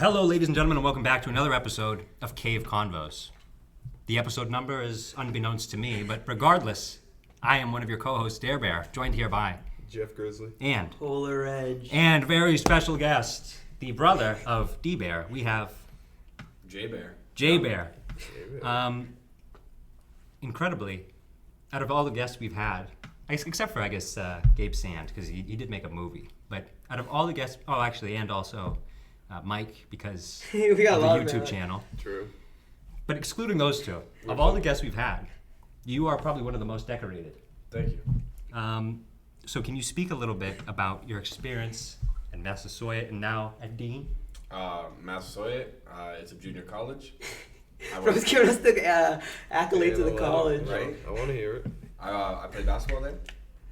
Hello, ladies and gentlemen, and welcome back to another episode of Cave Convos. The episode number is unbeknownst to me, but regardless, I am one of your co-hosts, Dare Bear, joined here by Jeff Grizzly and Polar Edge and very special guest, the brother of D Bear. We have J Bear. J Bear. Incredibly, out of all the guests we've had, except for Gabe Sand, because he did make a movie, but out of all the guests, and also Mike, because we got of a lot the YouTube of channel. True. But excluding those two, of all the guests we've had, you are probably one of the most decorated. Thank you. So can you speak a little bit about your experience at Massasoit and now at Dean? Massasoit, it's a junior college. Bro's giving us the accolades of the college. Right. I want to hear it. I played basketball there,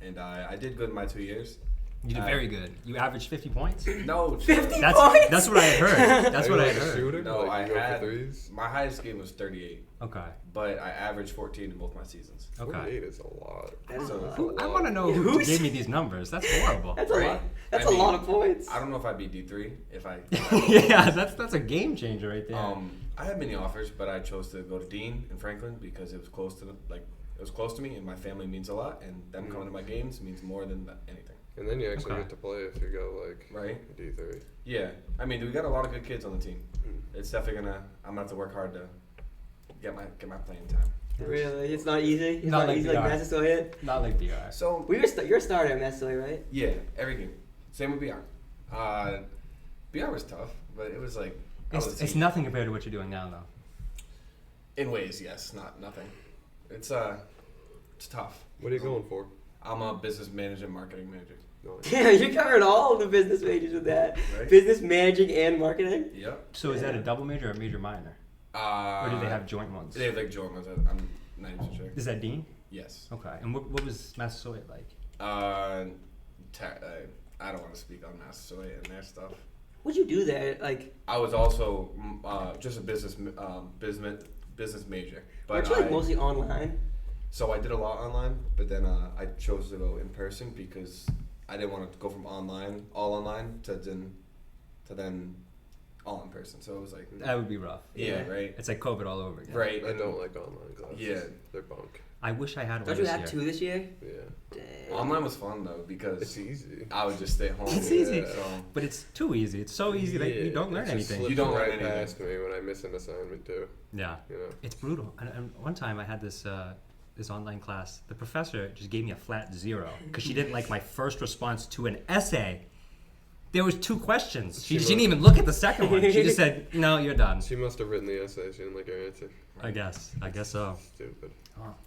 and I did good in my 2 years. You did very good. You averaged 50 points? No, 50 That's points? That's what I had heard. That's Are what you I like had a heard. shooter? no, Like, I you go for had threes? my highest game was 38, Okay. but I averaged 14 in both my seasons. Okay. 48 is a lot. That is So- a lot. Who, I want to know who Who's- gave me these numbers. That's horrible. That's Right? a lot. That's I a mean, lot of points. I don't know if I'd be D3 if I. Yeah, that's a game changer right there. I had many offers, but I chose to go to Dean in Franklin because it was close to me, and my family means a lot, and them coming to my games means more than anything. And then you actually Okay. get to play if you go like Right? D3. Yeah, I mean, we got a lot of good kids on the team. It's definitely I'm gonna have to work hard to get my playing time. Really? It's not easy? It's Not not, like easy the like art. Massasoit? Not like DR. So You're a starter at Massasoit, right? yeah, every game. Same with BR. BR was tough, but it was like It's nothing compared to what you're doing now, though. in ways, yes, nothing. It's tough. What are you going for? I'm a business manager, marketing manager. No, Yeah, you covered all of the business majors with that. Right. Business, managing, and marketing. Yep. So is that a double major or a major minor? Or do they have joint ones? They have like joint ones. I'm not even sure. Is that Dean? Yes. Okay. And what was Massasoit like? I don't want to speak on Massasoit and their stuff. What'd you do there? Like, I was also just a business major, but weren't you like mostly online? So I did a lot online, but then I chose to go in person because I didn't want to go from all online to then all in person. So it was like That would be rough. yeah, right, It's like COVID all over again. right. I don't like online classes. Yeah. They're bunk. I wish I had one Don't you this have year. 2 this year? Yeah. Dang. Online was fun though because It's easy. I would just stay home. It's easy. So But it's too easy. It's so easy that you don't learn it just anything. slips You don't right learn anything. past me when I miss an assignment too. Yeah. You know. It's brutal. And one time I had this online class. The professor just gave me a flat 0 because she didn't like my first response to an essay. There was 2 questions. She didn't even look at the second one. She just said, "No, you're done." She must have written the essay. She didn't like your answer. I guess so. Stupid.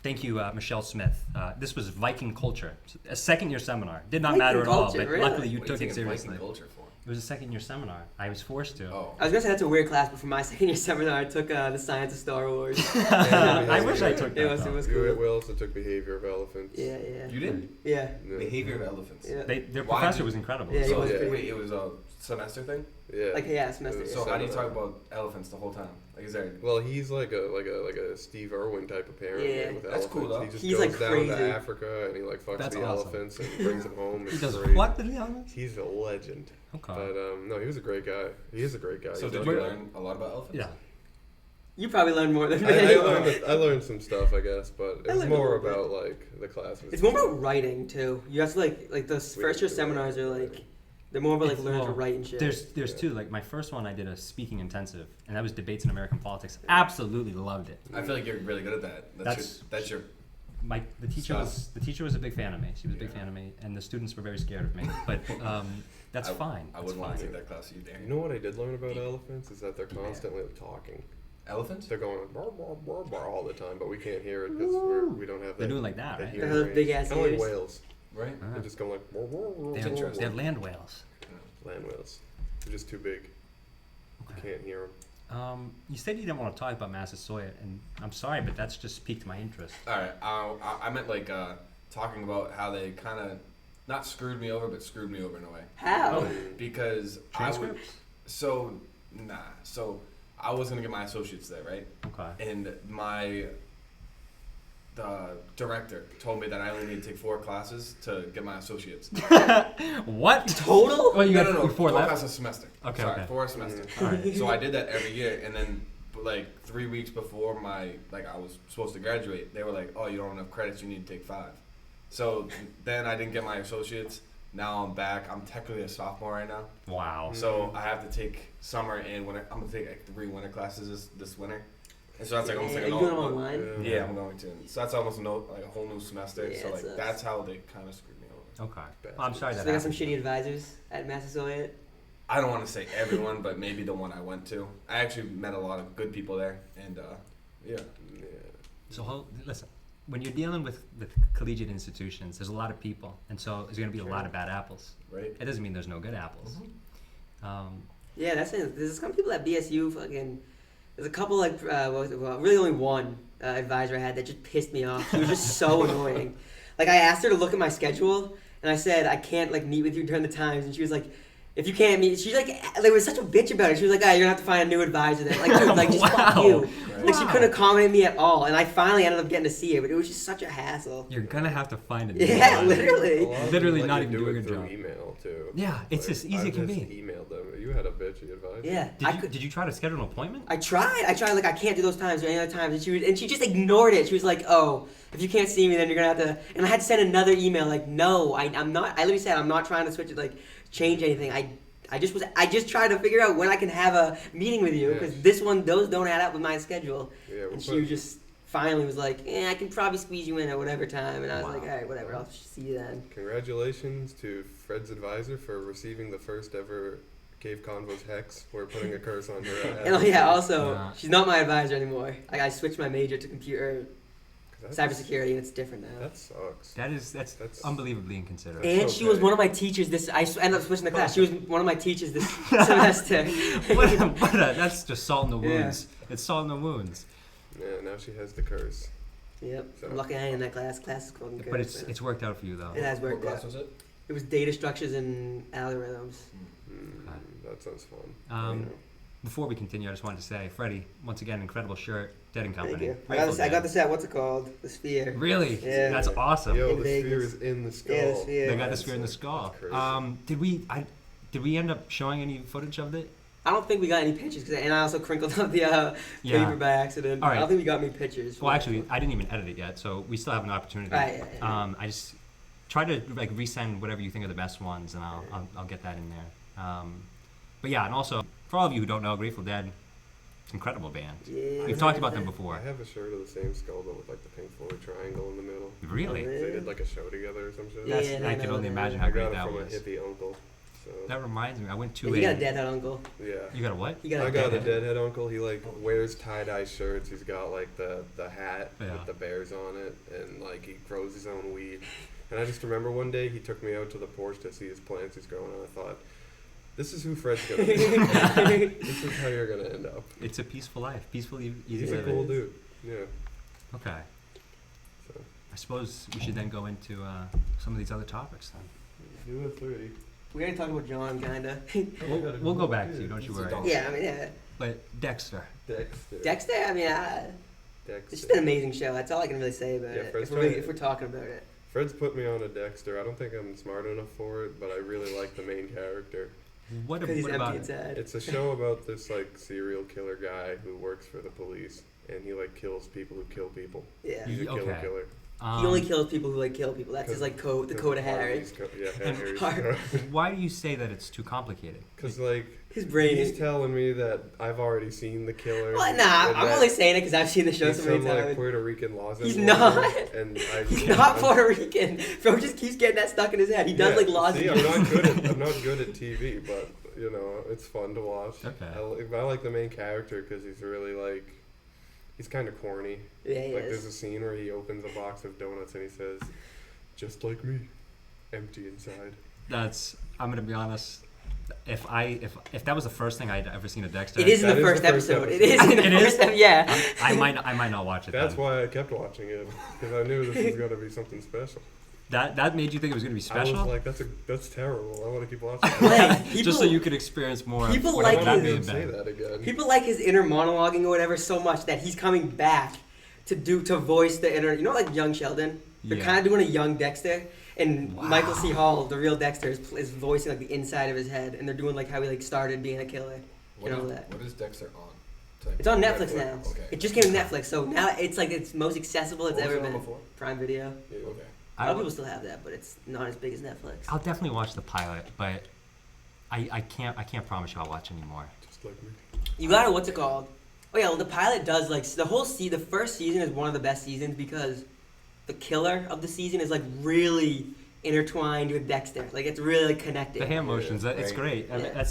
Thank you, Michelle Smith. This was Viking Culture, a second-year seminar. Did not Viking matter at all, culture, but really? luckily you what do took you it think of seriously. Viking culture for? It was a second-year seminar. I was forced to. Oh, I was gonna say that's a weird class, but for my second year seminar, I took the science of Star Wars. I wish I took that. It was We cool. also took behavior of elephants. Yeah. you did Yeah. Yeah. behavior of elephants. Yeah. Their Why professor did- was incredible. Yeah, he So was pretty- wait, it was a semester thing. Yeah. Like, yeah, semester. So how do you talk about elephants the whole time? Like, is there? Well, he's like a Steve Irwin type of parent Yeah. with That's elephants. cool, though. He just He's, goes like, down crazy. to Africa and he like fucks That's the awesome. elephants and brings them home. He It's does great. what to the elephants? He's a legend. Okay. But no, he was a great guy. He is a great guy. So He's did a you great- learn a lot about elephants? Yeah. You probably learned more than me. I learned some stuff, I guess, but it I was learned a more little bit. about like the classes. It's more about writing too. You have to like the We first didn't year do seminars that. are like they're more about like It's- learning to well, write and shit. There's 2. Like my first one, I did a speaking intensive, and that was debates in American politics. Absolutely loved it. I feel like you're really good at that. That's your. The teacher was a big fan of me. She was a big fan of me, and the students were very scared of me. But that's fine. I That's wouldn't want to fine. take that class. You dare. You know what I did learn about elephants is that they're constantly talking. Elephants? They're going like, "Brr, brr, brr, brr," all the time, but we can't hear it because we don't have that. They're doing like that, right? hearing They have range. big ass Kinda like ears. whales. Right? Ah. They're just going like brr, brr, brr, They're, brr, interesting. they're brr. land whales. Land whales. They're just too big. You Okay. can't hear them. You said you didn't want to talk about Massasoit, and I'm sorry, but that's just piqued my interest. All right. I meant like talking about how they kind of not screwed me over, but screwed me over in a way. How? Because Transcripts? So I was gonna get my associates there, right? Okay. And my the director told me that I only need to take 4 classes to get my associates. What? Total? Well, you got no, 4 4 left? classes a semester. Okay, Sorry, okay. 4 a semester. All right. So I did that every year, and then like 3 weeks before I was supposed to graduate, they were like, "Oh, you don't have enough credits. You need to take 5." So then I didn't get my associates. Now I'm back. I'm technically a sophomore right now. Wow. So I have to take summer and winter. I'm gonna take like 3 winter classes this winter, and so that's like almost like Are an you doing them online? Yeah, I'm going to. So that's almost like a whole new semester. Yeah, so it like sucks. that's how they kind of screwed me over. Okay. Well, I'm sorry So that they got some happened. shitty advisors at Massasoit. I don't want to say everyone, but maybe the one I went to. I actually met a lot of good people there, and yeah. So listen, when you're dealing with collegiate institutions, there's a lot of people, and so there's going to be a lot of bad apples. Right. It doesn't mean there's no good apples. Yeah, that's it. There's some people at BSU fucking. There's a couple like really only one advisor I had that just pissed me off. She was just so annoying. Like I asked her to look at my schedule, and I said I can't like meet with you during the times, and she was like, if you can't meet, she's like was such a bitch about it. She was like, you're gonna have to find a new advisor then. Like dude, like just fuck Wow. you. Right. Like she couldn't accommodate me at all, and I finally ended up getting to see her, but it was just such a hassle. You're going to have to find a new Yeah, one. literally. A lot of Literally them not let even you do doing it a through job. email too. Yeah, it's as easy as it can I just be. emailed them. You had a bitchy advisor. Yeah, Did you try to schedule an appointment? I tried, like I can't do those times or any other times, and she just ignored it. She was like, oh, if you can't see me, then you're gonna have to. And I had to send another email like, no, I'm not. I literally said I'm not trying to switch it, like change anything. I just tried to figure out when I can have a meeting with you because those don't add up with my schedule. Yeah, And she just finally was like, I can probably squeeze you in at whatever time. And I was like, all right, whatever, I'll see you then. Congratulations to Fred's advisor for receiving the first ever Cave Convos hex. We're putting a curse on her. And yeah, also, Nah. she's not my advisor anymore. I switched my major to computer That's- cybersecurity, and it's different now. That sucks. That's unbelievably inconsiderate. And so she was bad. one of my teachers. Ended up switching the class. She was one of my teachers this semester. That's just salt in the Yeah. wounds. It's salt in the wounds. Yeah, now she has the curse. Yep. So- I'm lucky I ain't in that class. Class is called But it's worked out for you though. It has What worked class out. was it? It was data structures and algorithms. That sounds fun. Um, Before we continue, I just wanted to say, Freddie, once again, incredible shirt, Dead and Thank Company. you. I Grateful got Dead. the set. What's it called? The sphere. Really? Yeah. That's awesome. Yo, In the Vegas. sphere is in the skull. Yeah, the sphere. They got the That's- sphere in the skull. that's crazy. Did we end up showing any footage of it? I don't think we got any pictures, and I also crinkled up the Yeah. paper by accident. All right. I don't think we got any pictures. Well, actually, I didn't even edit it yet, so we still have an opportunity. Right, yeah. I just try to like resend whatever you think are the best ones, and I'll get that in there. But yeah, and also for all of you who don't know, Grateful Dead, incredible band. Yeah. We've talked about them before. I have a shirt of the same skull, but with like the Pink Floyd triangle in the middle. Really? Oh, They did like a show together or some shit. Yeah, That's, yeah, I no, could no, only no. imagine I how got great it that from was. a hippie uncle. So That reminds me, I went to Yeah, a. you got a deadhead uncle. yeah. You got a what? You got I a got a deadhead. deadhead uncle. He like wears tie-dye shirts. He's got like the hat Yeah. with the bears on it, and like he grows his own weed. And I just remember one day he took me out to the porch to see his plants he's growing, and I thought, this is who Fred's gonna be. This is how you're gonna end up. It's a peaceful life, peaceful, easy He's a living. cool dude. Yeah. Okay. So I suppose we should then go into some of these other topics then. do a 30. We already talked about John, kinda. We'll go back to you, don't you worry. Yeah, I mean, yeah. But Dexter. Dexter. Dexter, I mean, it's just an amazing show. That's all I can really say about Yeah, it. Fred's If we're trying- talking about it. Fred's put me on a Dexter. I don't think I'm smart enough for it, but I really like the main character. What, Because he's what empty about inside. It's a show about this like serial killer guy who works for the police, and he like kills people who kill people. Yeah. He's a killer Okay. killer. He only kills people who like kill people. That's his like code, the code of Harry. Harry's Har- Why do you say that it's too complicated? Because like His brain he's is. telling me that I've already seen the killer. Well, and nah, I'm that only saying it because I've seen the show he's so many some like times. Puerto Rican laws. He's enforcer, not. And He's not Puerto Rican. Bro just keeps getting that stuck in his head. He does like laws. See, I'm not good at TV, but you know it's fun to watch. Okay. I like the main character because he's really like. He's kind of corny. Yeah, he Like is. there's a scene where he opens a box of donuts and he says, "Just like me, empty inside." I'm gonna be honest. If that was the first thing I'd ever seen of Dexter, It is in That the is first the first episode. It episode. is in the It is? first episode. Yeah. I might not watch it. That's then. why I kept watching it because I knew this was gonna be something special. That made you think it was gonna be special. I was like, that's terrible. I want to keep watching. Like, people, Just so you could experience more. of people what like it would I be didn't in say bed. that again. People like his inner monologuing or whatever so much that he's coming back to voice the inner. You know, like young Sheldon. They're Yeah. kind of doing a young Dexter, and Wow. Michael C. Hall, the real Dexter, is voicing like the inside of his head, and they're doing like how he like started being a killer. What, You know is, that. what is Dexter on? It's on Netflix now. Okay. It just came to Netflix, so now it's like it's most accessible it's What was ever it on been. before? Prime Video. Yeah. Okay. A lot of people still have that, but it's not as big as Netflix. I'll definitely watch the pilot, but I can't promise you I'll watch anymore. Just like me. You gotta what's it called? Oh yeah, well the pilot does like the whole the first season is one of the best seasons because the killer of the season is like really intertwined with Dexter. Like it's really like, connected. The hand motions, it's Right. great. I mean, Yeah.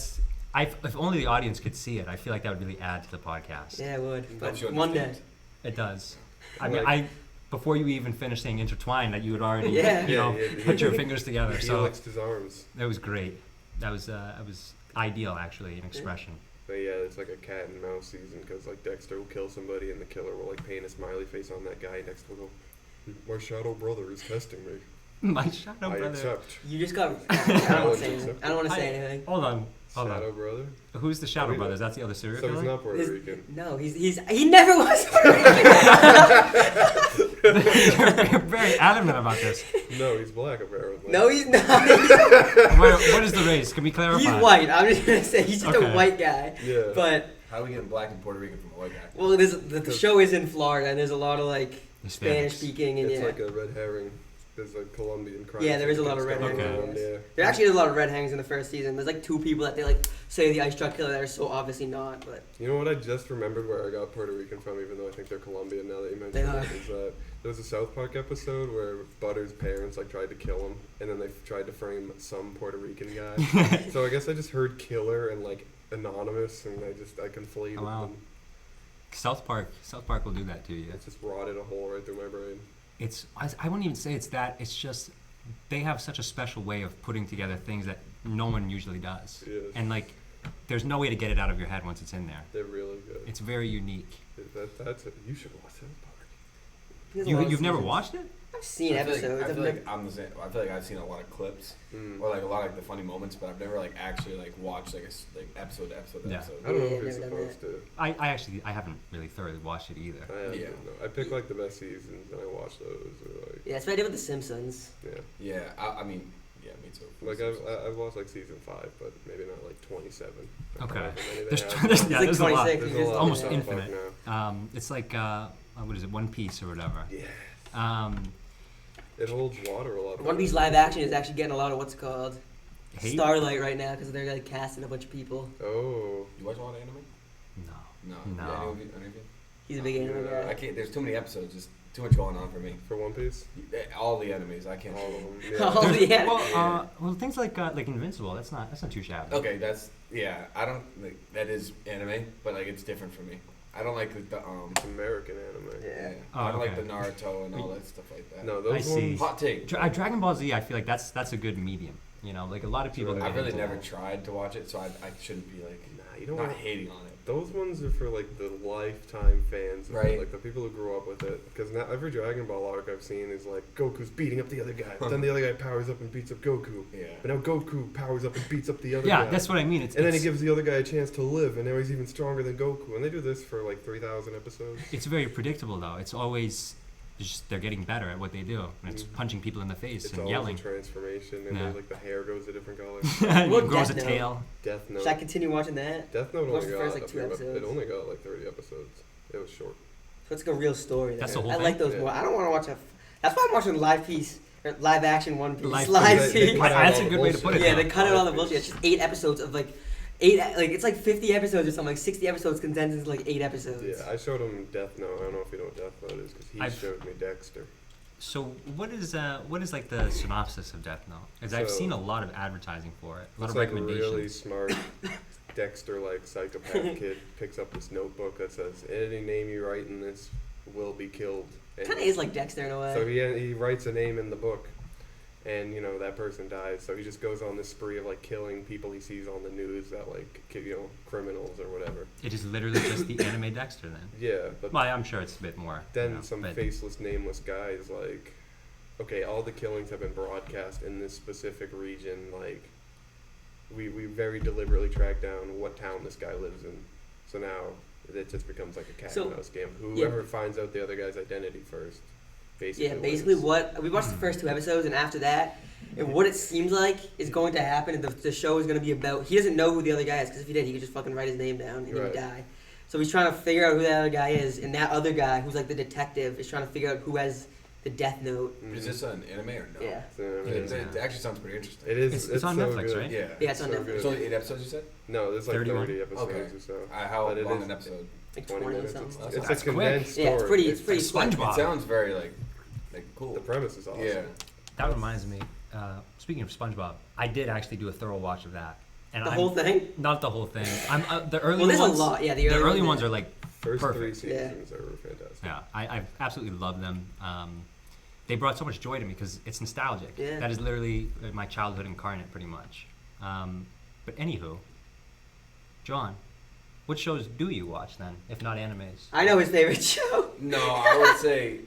if only the audience could see it, I feel like that would really add to the podcast. Yeah, it would. But Helps you one day. understand. It does. I mean, Like- before you even finished saying intertwined, that you had already, Yeah. put your fingers together. He So flexed his arms. that was great. That was ideal, actually, in expression. But yeah, it's like a cat and mouse season because like Dexter will kill somebody and the killer will like paint a smiley face on that guy. And Dexter will go, "My shadow brother is testing me. My shadow I brother. accept." You just got. I don't want to say anything. I don't want to say I- anything. Hold on. Shadow brother. Who's the Shadow Oh, yeah. Brothers? That's the other serial So he's killer? not Puerto His- Rican. No, he never was. Puerto Rican. You're very adamant about this. No, he's black apparently. No, he's not. What is the race? Can we clarify? He's white. I'm just gonna say he's just Okay. a white guy. Yeah. But How are we getting black and Puerto Rican from a white guy? well, the show is in Florida, and there's a lot of like Hispanics. Spanish speaking, and it's yeah. like a red herring. There's a Colombian crime. Yeah, there is a lot of syndicate red going herrings. on, yeah. There actually is a lot of red herrings in the first season. There's like two people that they like say the ice truck killer that are so obviously not, but You know what I just remembered where I got Puerto Rican from, even though I think they're Colombian now that you mentioned They are. it, is that there was a South Park episode where Butter's parents like tried to kill him, and then they tried to frame some Puerto Rican guy. So I guess I just heard killer and like anonymous, and I conflated Oh, wow. them. South Park will do that to you. It just rotted a hole right through my brain. I wouldn't even say it's that. It's just they have such a special way of putting together things that no one usually does. Yes. And like, there's no way to get it out of your head once it's in there. They're really good. It's very unique. That's it. You should watch South Park. there's a lot of You've never seasons. watch it? I've seen I feel like- episodes. I I've feel never. like I'm the same. I feel like I've seen a lot of clips Mm. or like a lot of the funny moments, but I've never like actually like watched like episode to episode. Yeah. episode. I don't know Yeah, if you're never done supposed to. I haven't really thoroughly watched it either. I have Yeah. I pick like the best seasons and I watch those. Or like, Yeah, that's what I did with The Simpsons. yeah. Yeah, I mean, yeah, me too. Like I've watched like season 5, but maybe not like 27. Okay. However many they There's, have. there's, It's yeah, like there's a lot. 26. There's It's a lot almost of South Park infinite. now. It's like what is it, One Piece or whatever. Yeah. Um, It holds water a lot. One Piece better. live action is actually getting a lot of what's it called hate? Starlight right now because they're like casting a bunch of people. Oh. You watch a lot of anime? No. No. No. Yeah, any of you? He's a big anime Yeah, guy. I can't. There's too many episodes. Just too much going on for me. For One Piece? All the enemies, I can't. All of them. Oh, Yeah. yeah. Well, things like Invincible. That's not too shabby. Okay, that's yeah. I don't like that is anime, but like it's different for me. I don't like the It's American anime. Yeah. Oh, I don't like okay. the Naruto and all that stuff like that. No, I those see. ones. Hot take. Dragon Ball Z. I feel like that's a good medium. You know, like a lot of people. Right. get I've really into never that. tried to watch it, so I shouldn't be like Nah, you don't not want. hating on it. Those ones are for like the lifetime fans, of it, Right. like the people who grew up with it. Because now every Dragon Ball arc I've seen is like Goku's beating up the other guy, but then the other guy powers up and beats up Goku. Yeah. But now Goku powers up and beats up the other Yeah, guy. that's what I mean. And then he gives the other guy a chance to live, and now he's even stronger than Goku. And they do this for like 3,000 episodes. It's very predictable though. It's always just they're getting better at what they do. And it's Mhm. punching people in the face It's and always yelling. a transformation, and Yeah. then, like the hair goes a different color. And What it grows a Death Note? tail. Death Note. Should I continue watching that? Death Note Watched only the got first, like, a 2 few episodes. It only got like 30 episodes. It was short. So it's like a real story. That's there. the whole I thing? like those Yeah. more. I don't want to watch a. That's why I'm watching live action One Piece. Live Live piece. They piece. cut out That's all a the good way to bullshit. put it. Yeah, though. they cut out all the Live bullshit. It's piece. just 8 episodes of like 8. Like it's like 50 episodes or something. Like 60 episodes condensed into like 8 episodes. Yeah, I showed him Death Note. I don't know if you know what Death Note is, because he I've- showed me Dexter. So what is like the synopsis of Death Note? Because I've So- seen a lot of advertising for it, a lot It's of like a recommendations. really smart Dexter-like psychopath kid picks up this notebook that says, "Any name you write in this will be killed." And Kind of is like Dexter in a way. so he writes a name in the book, and that person dies. So he just goes on this spree of like killing people he sees on the news that like criminals or whatever. It is literally just the anime Dexter then. Yeah, but Well, I'm sure it's a bit more. then some but faceless, nameless guy is like, okay, all the killings have been broadcast in this specific region. Like, we very deliberately tracked down what town this guy lives in. So now it just becomes like a cat So- and mouse game. Whoever finds out the other guy's identity first, basically. Yeah, basically wins. what we watched the first 2 episodes, and after that, and what it seems like is going to happen, and the show is going to be about. He doesn't know who the other guy is because if he did, he could just fucking write his name down and he would Right. die. So he's trying to figure out who that other guy is, and that other guy, who's like the detective, is trying to figure out who has the death note. Is this an anime or no? Yeah. It actually sounds pretty interesting. It is. It's on so Netflix, good. right? Yeah. Yeah, it's on So Netflix. good. It's only 8 episodes, you said? No, there's like 31. 30 episodes Okay. or so. How But it long is- an episode? Like 20 20 minutes. something. It's That's a quick. condensed Yeah, it's story. pretty It SpongeBob. sounds very like cool. The premise is awesome. Yeah. That reminds me. Speaking of SpongeBob, I did actually do a thorough watch of that. And The I'm, whole thing. Not the whole thing. I'm the early Well, there's ones. a lot. Yeah, The early ones. ones are like First 3 perfect. seasons are fantastic. Yeah, I absolutely love them. They brought so much joy to me because it's nostalgic. Yeah. That is literally my childhood incarnate, pretty much. But anywho, John, what shows do you watch then, if not animes? I know his favorite show. No, I would say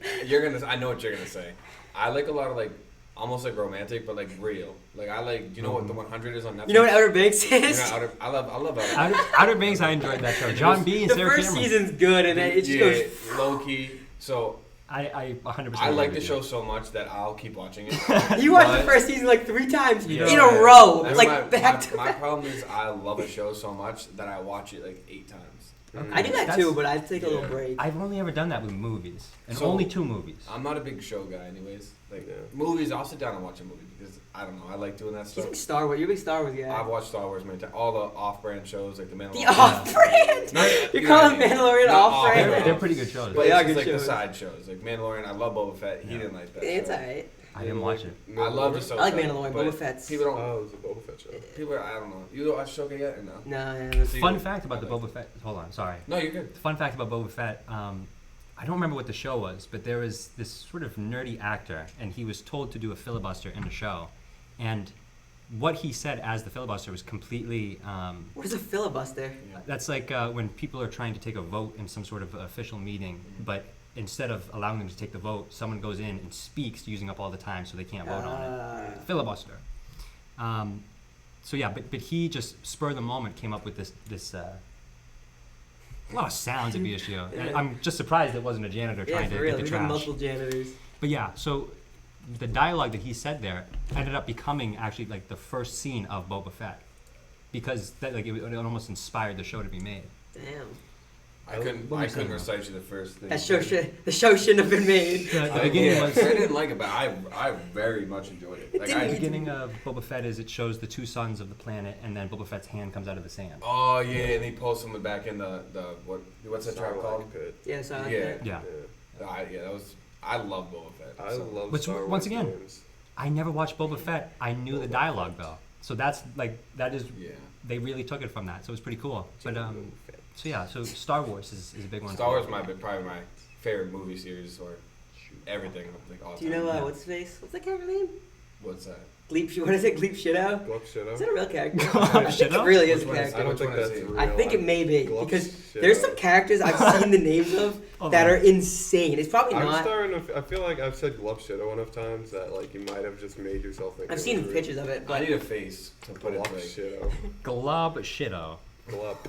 I know what you're gonna say. I like a lot of like almost like romantic, but like real. Like I like, you know what the 100 is on Netflix. You know what Outer Banks You know, is? I love Outer. Outer Banks, I enjoyed that show. John B. and The Sarah first Cameron. season's good, and then it just yeah, goes. low key. So I 100%. I like agree the with show you. so much that I'll keep watching it. You watched But- the first season like 3 times Yeah. in a row, That's like back to my back. problem is I love a show so much that I watch it like 8 times. I do that That's- too, but I take a little Yeah. break. I've only ever done that with movies, and So- only 2 movies. I'm not a big show guy, anyways. Like Yeah. movies, I'll sit down and watch a movie because I don't know. I like doing that He's stuff. a big Star Wars. You're a big Star Wars guy. I've watched Star Wars many times. All the off-brand shows like the Mandalorian. The off-brand. Not- You're you know what calling I mean? Mandalorian Not off-brand? They're off-brand. pretty good shows. But They are it's good just like shows. the side shows. Like Mandalorian, I love Boba Fett. He Yeah. didn't like that. It's show. alright. I didn't watch it. I love the show. I like type, Mandalorian. but Boba Fett's. People don't. Oh, it was a Boba Fett show. People are, I don't know. You don't watch Shoka yet or no? No, See, Fun fact about the Boba Fett. Hold on, sorry. No, you're good. Fun fact about Boba Fett. I don't remember what the show was, but there was this sort of nerdy actor, and he was told to do a filibuster in the show, and what he said as the filibuster was completely. What is a filibuster? That's like when people are trying to take a vote in some sort of official meeting, but instead of allowing them to take the vote, someone goes in and speaks, using up all the time, so they can't vote on it. Filibuster. So yeah, but he just spur of the moment came up with this. A lot of sounds at BSU. And I'm just surprised it wasn't a janitor Yeah, trying for to real. get the We've got trash. multiple janitors. But yeah, so the dialogue that he said there ended up becoming actually like the first scene of Boba Fett, because that like it almost inspired the show to be made. Damn. I couldn't recite you the first thing. The show shouldn't have been made. The beginning was. I didn't like it, but I very much enjoyed it. Like, The beginning of Boba Fett is it shows the 2 sons of the planet, and then Boba Fett's hand comes out of the sand. Oh yeah, and he pulls someone back in the what's that tribe called? Pit. Yeah, so Yeah. Yeah. That was I love Boba Fett. I so. love Which, Star Wars once again, games. I never watched Boba Fett. I knew the dialogue though, so that is Yeah. they really took it from that, so it was pretty cool. But so yeah, so Star Wars is a big one. Star Wars probably my favorite movie series or everything like all do you know Yeah. what's his face? What's that character name? what's that? Gleep. What is it? Gleep Shido? Glup Shido. Is that a real character? Gleep I think it Shido? really is a Which one is- I character. don't Which think one is that's he? real. I think it may be Glup because Shido. there's some characters I've seen the names of Oh, that man. are insane. It's probably I'm not. starting to. I feel like I've said Glup Shido enough times that like you might have just made yourself think. I've it seen was pictures of it, I but need a face to put it Glup like. Shido. Glob Shido. Glup.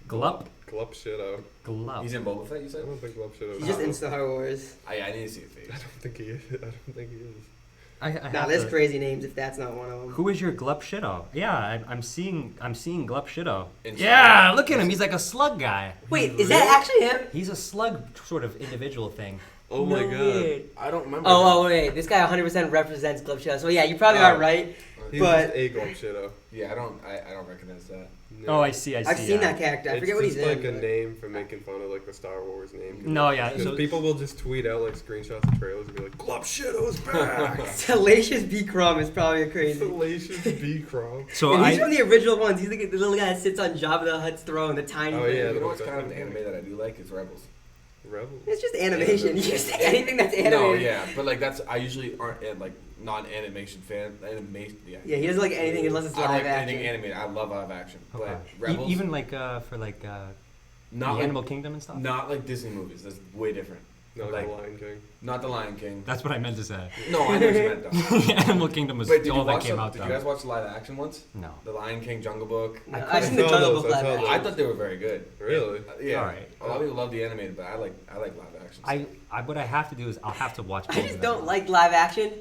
Glup. Glup Shido. Glub. He's in Boba Fett, you I said? don't think Glup Shido. he's just in Star Wars. I need to see a face. I don't think he is. I don't think he is. I Now have there's to- crazy names if that's not one of them. Who is your Glup Shido? Yeah, I'm seeing Glup Shido. In Yeah, Star- look at him. He's like a slug guy. Wait, is that actually him? He's a slug sort of individual thing. Oh No my god. way. I don't remember. Oh, wait, this guy 100% represents Gleep Shido. So yeah, you probably Oh. are right. He's But- just a Glup Shido. Yeah, I don't recognize that. No. Oh, I see. I've seen that character. I forget what he's It's just in. like a but- name for making fun of like the Star Wars name. No, yeah. Because So people will just tweet out like screenshots of trailers and be like, Glup Shido's back! Salacious B. Crumb is probably a crazy. Salacious B. Crom. so And he's I from the original ones. He's the little guy that sits on Jabba the Hutt's throne, the tiny Oh, thing. yeah, You the know what's most kind of an definitely. anime that I do like is Rebels. Rebels. It's just animation. You can say anything that's animated. No, yeah, but like I usually aren't like non-animation fan. Animation, yeah. Yeah, he doesn't like anything unless it's I like live action. anything animated. I love live action, okay. but Rebels, even like for like not the like, Animal Kingdom and stuff. not like Disney movies. That's way different. No, Like- the Lion King. Not the Lion King. That's what I meant to say. No, I know what you meant though. Animal Kingdom was Wait, did you all that watch came them? out. Did you guys watch the live action ones? No. The Lion King, Jungle Book. No, I I've seen the saw Jungle those, Book I live saw action. those. I thought they were very good. Really? Yeah. Alright. A lot of people love the animated, but I like live action. What I have to do is I'll have to watch. I both just of them. don't like live action.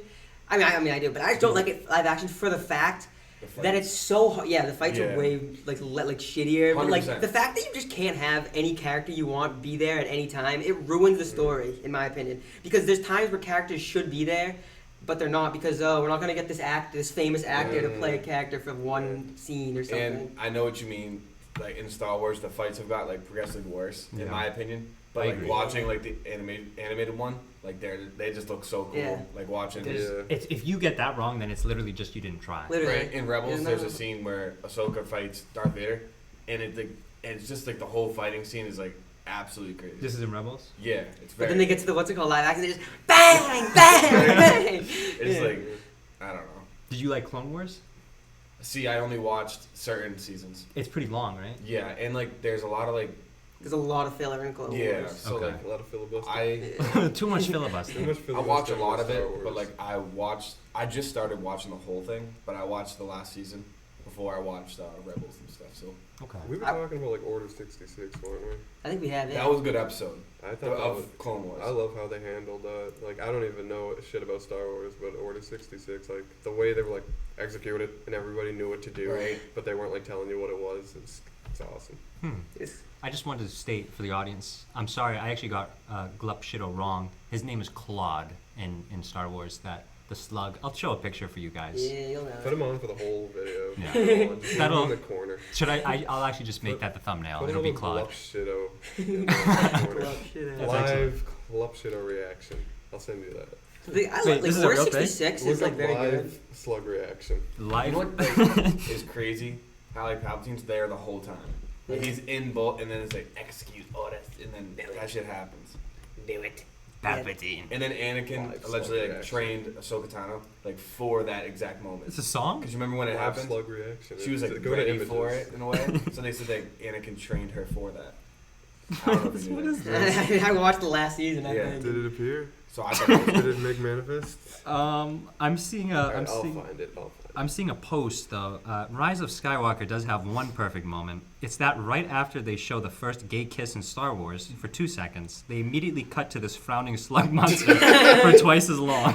I mean, I do, but I just don't like it live action for the fact The fight. that it's so hard. Yeah, the fights Yeah. are way like shittier. But like 100%. the fact that you just can't have any character you want be there at any time, it ruins the story, in my opinion. Because there's times where characters should be there, but they're not because we're not gonna get this famous actor to play a character for one scene or something. And I know what you mean. Like in Star Wars, the fights have got like progressively worse, Yeah. in my opinion. But I like agree. watching like the animated one, like they just look so cool. Yeah. Like watching. Yeah. If you get that wrong, then it's literally just you didn't try. Literally. Right, in Rebels, Yeah, there's no. a scene where Ahsoka fights Darth Vader, and it's just like the whole fighting scene is like absolutely crazy. This is in Rebels. Yeah, it's But very. then they get to the what's it called live action, they just bang, bang, bang. It's Yeah. like I don't know. Did you like Clone Wars? See, I only watched certain seasons. It's pretty long, right? Yeah, and like there's a lot of like There's a lot of filler in Clone yeah. Wars. So Okay. like A lot of filibuster. Too much filibuster. Too much I filibuster watch a for lot of Star it, Wars. but like I just started watching the whole thing, but I watched the last season before I watched Rebels and stuff. So Okay. We were talking about like Order 66, weren't we? I think we have, yeah. that was a good episode I thought that was. of Clone Wars. I love how they handled like I don't even know shit about Star Wars, but Order 66, like the way they were like executed and everybody knew what to do, Right. but they weren't like telling you what it was. It's awesome. It's- I just wanted to state for the audience, I'm sorry, I actually got Glup Shido wrong. His name is Claude in Star Wars, that the slug. I'll show a picture for you guys. yeah, you'll know. Put him on for the whole video. Yeah. Just leave him That'll- in the corner. Should I'll actually just make that the thumbnail. Put a It'll be little Claude. Glupshido Well, shit, That's live Glupshido reaction. I'll send you that. I Wait, like this is a Order real thing? 66 Look is like up very live good. slug reaction. Live. You know what like, is crazy? How like Palpatine's there the whole time. Like Yeah. he's in both, and then it's like execute orders, and then that shit happens. Do it. Palpatine. And then Anakin Live allegedly slug like reaction. trained Ahsoka Tano like for that exact moment. It's a song? Because you remember when it Live happened? slug reaction. She was like Go to ready images. for it in a way. So they said that Anakin trained her for that. I don't know if you What knew is that. this? I watched the last season. I Yeah. think. Did it appear? So I thought Did it make manifest? I'm seeing a. Alright, I'll seeing. find it. I'll find it. I'm seeing a post though. Rise of Skywalker does have one perfect moment. It's that right after they show the first gay kiss in Star Wars for 2 seconds, they immediately cut to this frowning slug monster for twice as long.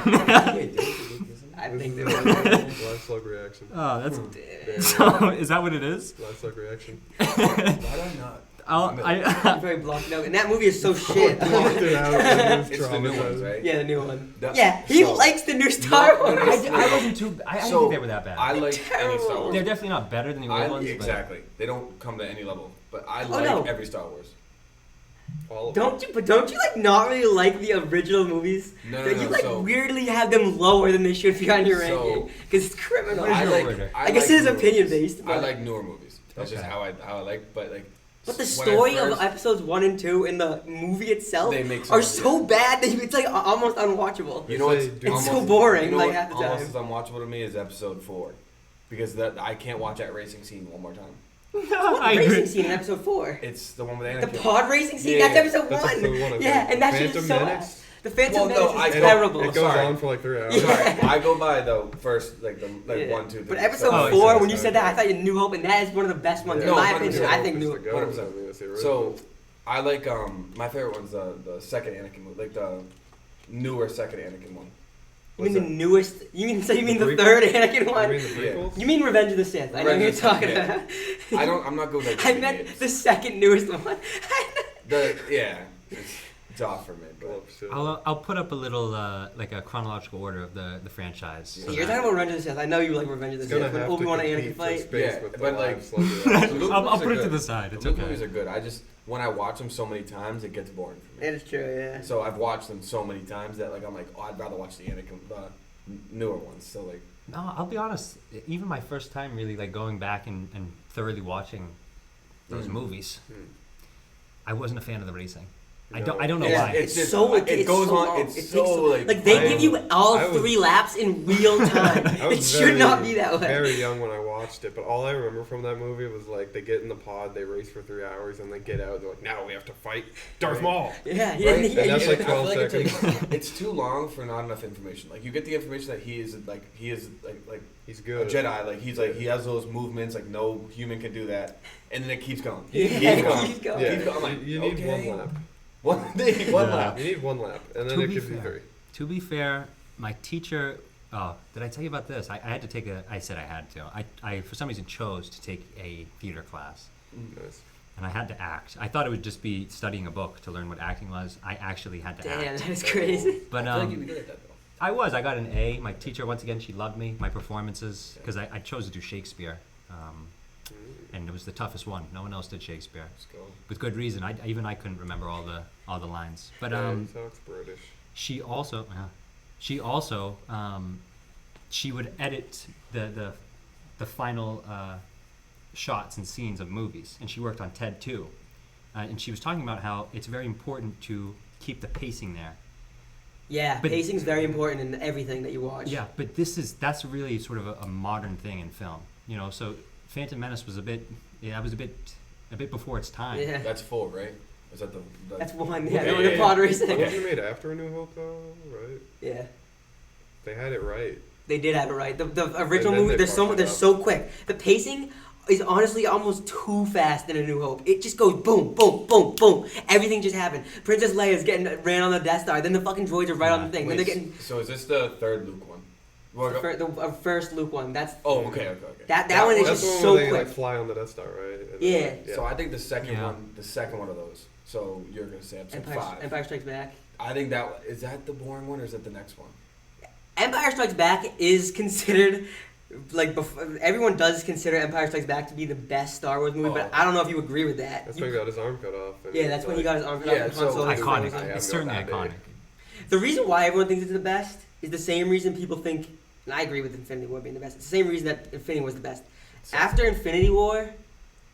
I think they This were. is live slug reaction. Oh, that's. There So, is that what it is? Live slug reaction. why did I not? I'm very blocked out. And that movie is so shit. Blocked it out. It was It's the new ones, traumatized. right? Yeah, the new one. That- Yeah, he so- likes the new Star No, no, Wars. no. I wasn't too. I didn't So, think they were that bad. I like any Star Wars. They're definitely not better than the old ones. Exactly. They don't come to any level. But I Oh, like no. every Star Wars. All of Don't you? But don't you like not really like the original movies? No, That no, you no. like So weirdly have them lower than they should be on your So- ranking because it's criminal. What is I your like. order? I guess it is newer opinion movies. based, I but- like newer movies. That's just Okay. how I like. But like. But the when I story of first- episodes 1 and 2 in the movie itself They make are sense, so yeah. bad that it's like almost unwatchable. You know what's It's It's so almost- boring, you know like what half the almost time. as unwatchable to me is episode 4, because that I can't watch that racing scene one more time. I Racing agree. scene in episode 4. It's the one with The Anakin. pod racing scene? Yeah, That's episode That's 1. episode 1, I Yeah, think. and that's just Phantom so Menace? The Phantom Well, no, Menace I is go- terrible. It goes Sorry. on for like 3 hours. Yeah. Sorry, I go by the first like the Yeah. 1, 2, 3. But episode Oh, 4, yeah, when you yeah, said that, I thought you New Hope, and that is one of the best ones. No, in my 100%. opinion, I think New Hope. 100%. So I like my favorite one's the second Anakin movie, like the newer second Anakin one. You mean What's the that? newest? You mean the prequels? third Anakin You one? mean the prequels? You mean Revenge of the Sith? I know who Revenge you're of the talking Sith, yeah. about. I'm not good with like I the meant names. the second newest one. It's off for me, but I'll put up a little like a chronological order of the franchise. so You're that- talking about Revenge of the Sith. I know you like Revenge of the It's gonna Sith. When have Obi-Wan to and Anakin compete for fight. space Yeah, with the but, like- live slug reaction. Those I'll movies put are it to good. the side. It's Those okay. movies are good. I just when I watch them so many times, it gets boring for me. That is true, yeah. So I've watched them so many times that like I'm like, oh, I'd rather watch the Anakin, the newer ones. So like, No, I'll be honest. Even my first time really like going back and thoroughly watching those movies, Hmm. I wasn't a fan of the racing. I don't know Yeah, why. it's just so it it's goes so on. long. It's It takes so like they give you all I was- 3 laps in real time. I It was should not be that way. very young when I watched it, but all I remember from that movie was like they get in the pod, they race for 3 hours, and they get out. They're like, now we have to fight Darth Maul. Yeah, Right? yeah. And that's like I feel 12 like seconds. it's too long for not enough information. Like you get the information that he is like He's a good. Jedi. Like he has those movements. Like no human can do that. And then it keeps going. Yeah, Keeps keep going. Yeah, Keep going. I'm like, you need okay. 1 lap. One Yeah. lap. You need 1 lap, and then To it be gives you fair. 3. To be fair, my teacher. Oh, did I tell you about this? I had to take I said I had to. I for some reason chose to take a theater class, Nice. and I had to act. I thought it would just be studying a book to learn what acting was. I actually had to Damn, act. that is crazy. But I feel like you'd be good at that though. I got an A. My teacher, once again, she loved me, my performances, because I chose to do Shakespeare. And it was the toughest one. No one else did Shakespeare, Let's go. with good reason. Even I couldn't remember all the lines. But Yeah, he talks British. she also she would edit the final shots and scenes of movies, and she worked on Ted too. And she was talking about how it's very important to keep the pacing there. Yeah, But- pacing's very important in everything that you watch. Yeah, but that's really sort of a modern thing in film. You know, so Phantom Menace was a bit before its time. Yeah. That's 4, right? Is that the That's one. Yeah, Yeah, the yeah, pod yeah. racing. Wasn't it made after A New Hope, though? Right? Yeah. They had it right. They did have it right. The original then movie, they they're fucked it up. so quick. The pacing is honestly almost too fast in A New Hope. It just goes boom, boom, boom, boom. Everything just happened. Princess Leia's getting ran on the Death Star. Then the fucking droids are right on the thing. Then they're getting So is this the 3rd Luke one? Well, the first Luke one. That's oh, okay. that one is That's just the one so where they quick. like fly on the Death Star, right? And Yeah. So I think the second Yeah. one of those. So you're gonna say episode 5. Empire Strikes Back. I think that is that the boring one or is that the next one? Empire Strikes Back is considered everyone does consider Empire Strikes Back to be the best Star Wars movie, but Oh. I don't know if you agree with that. That's when he got his arm cut off. And Yeah, that's when he got his arm cut off. Yeah, and so Han Solo was Iconic. frozen. have It's no certainly idea. iconic. The reason why everyone thinks it's the best is the same reason people think, and I agree with Infinity War being the best. It's the same reason that Infinity War was the best. After Infinity War,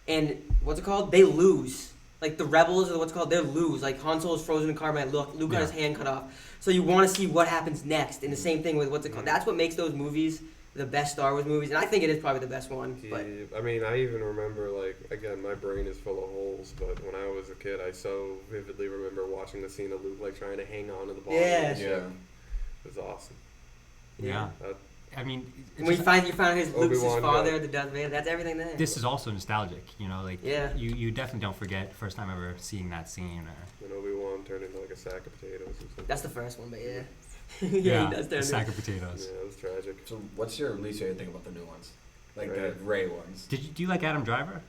and what's it called? They lose. Like the rebels or what's it called, they lose. Like Han Solo's frozen in carbonite. Luke got his hand cut off. So you want to see what happens next. And the same thing with what's it called. That's what makes those movies the best Star Wars movies, and I think it is probably the best one. But I mean, I even remember, like, again, my brain is full of holes, but when I was a kid, I so vividly remember watching the scene of Luke, like, trying to hang on to the bottom Yeah. of the ship. It was awesome. Yeah. That, I mean, it's when you find his Luke's his Obi-Wan father, got- the Darth Vader, that's everything there. this is also nostalgic, you know, like Yeah. you definitely don't forget the first time ever seeing that scene or when Obi-Wan turned into, like, a sack of potatoes or something. That's the first one, but yeah. Yeah, he does a turn sack it. of potatoes. Yeah, it was tragic. So what's your least favorite thing about the new ones? Like Ray. the Ray ones? Do you like Adam Driver?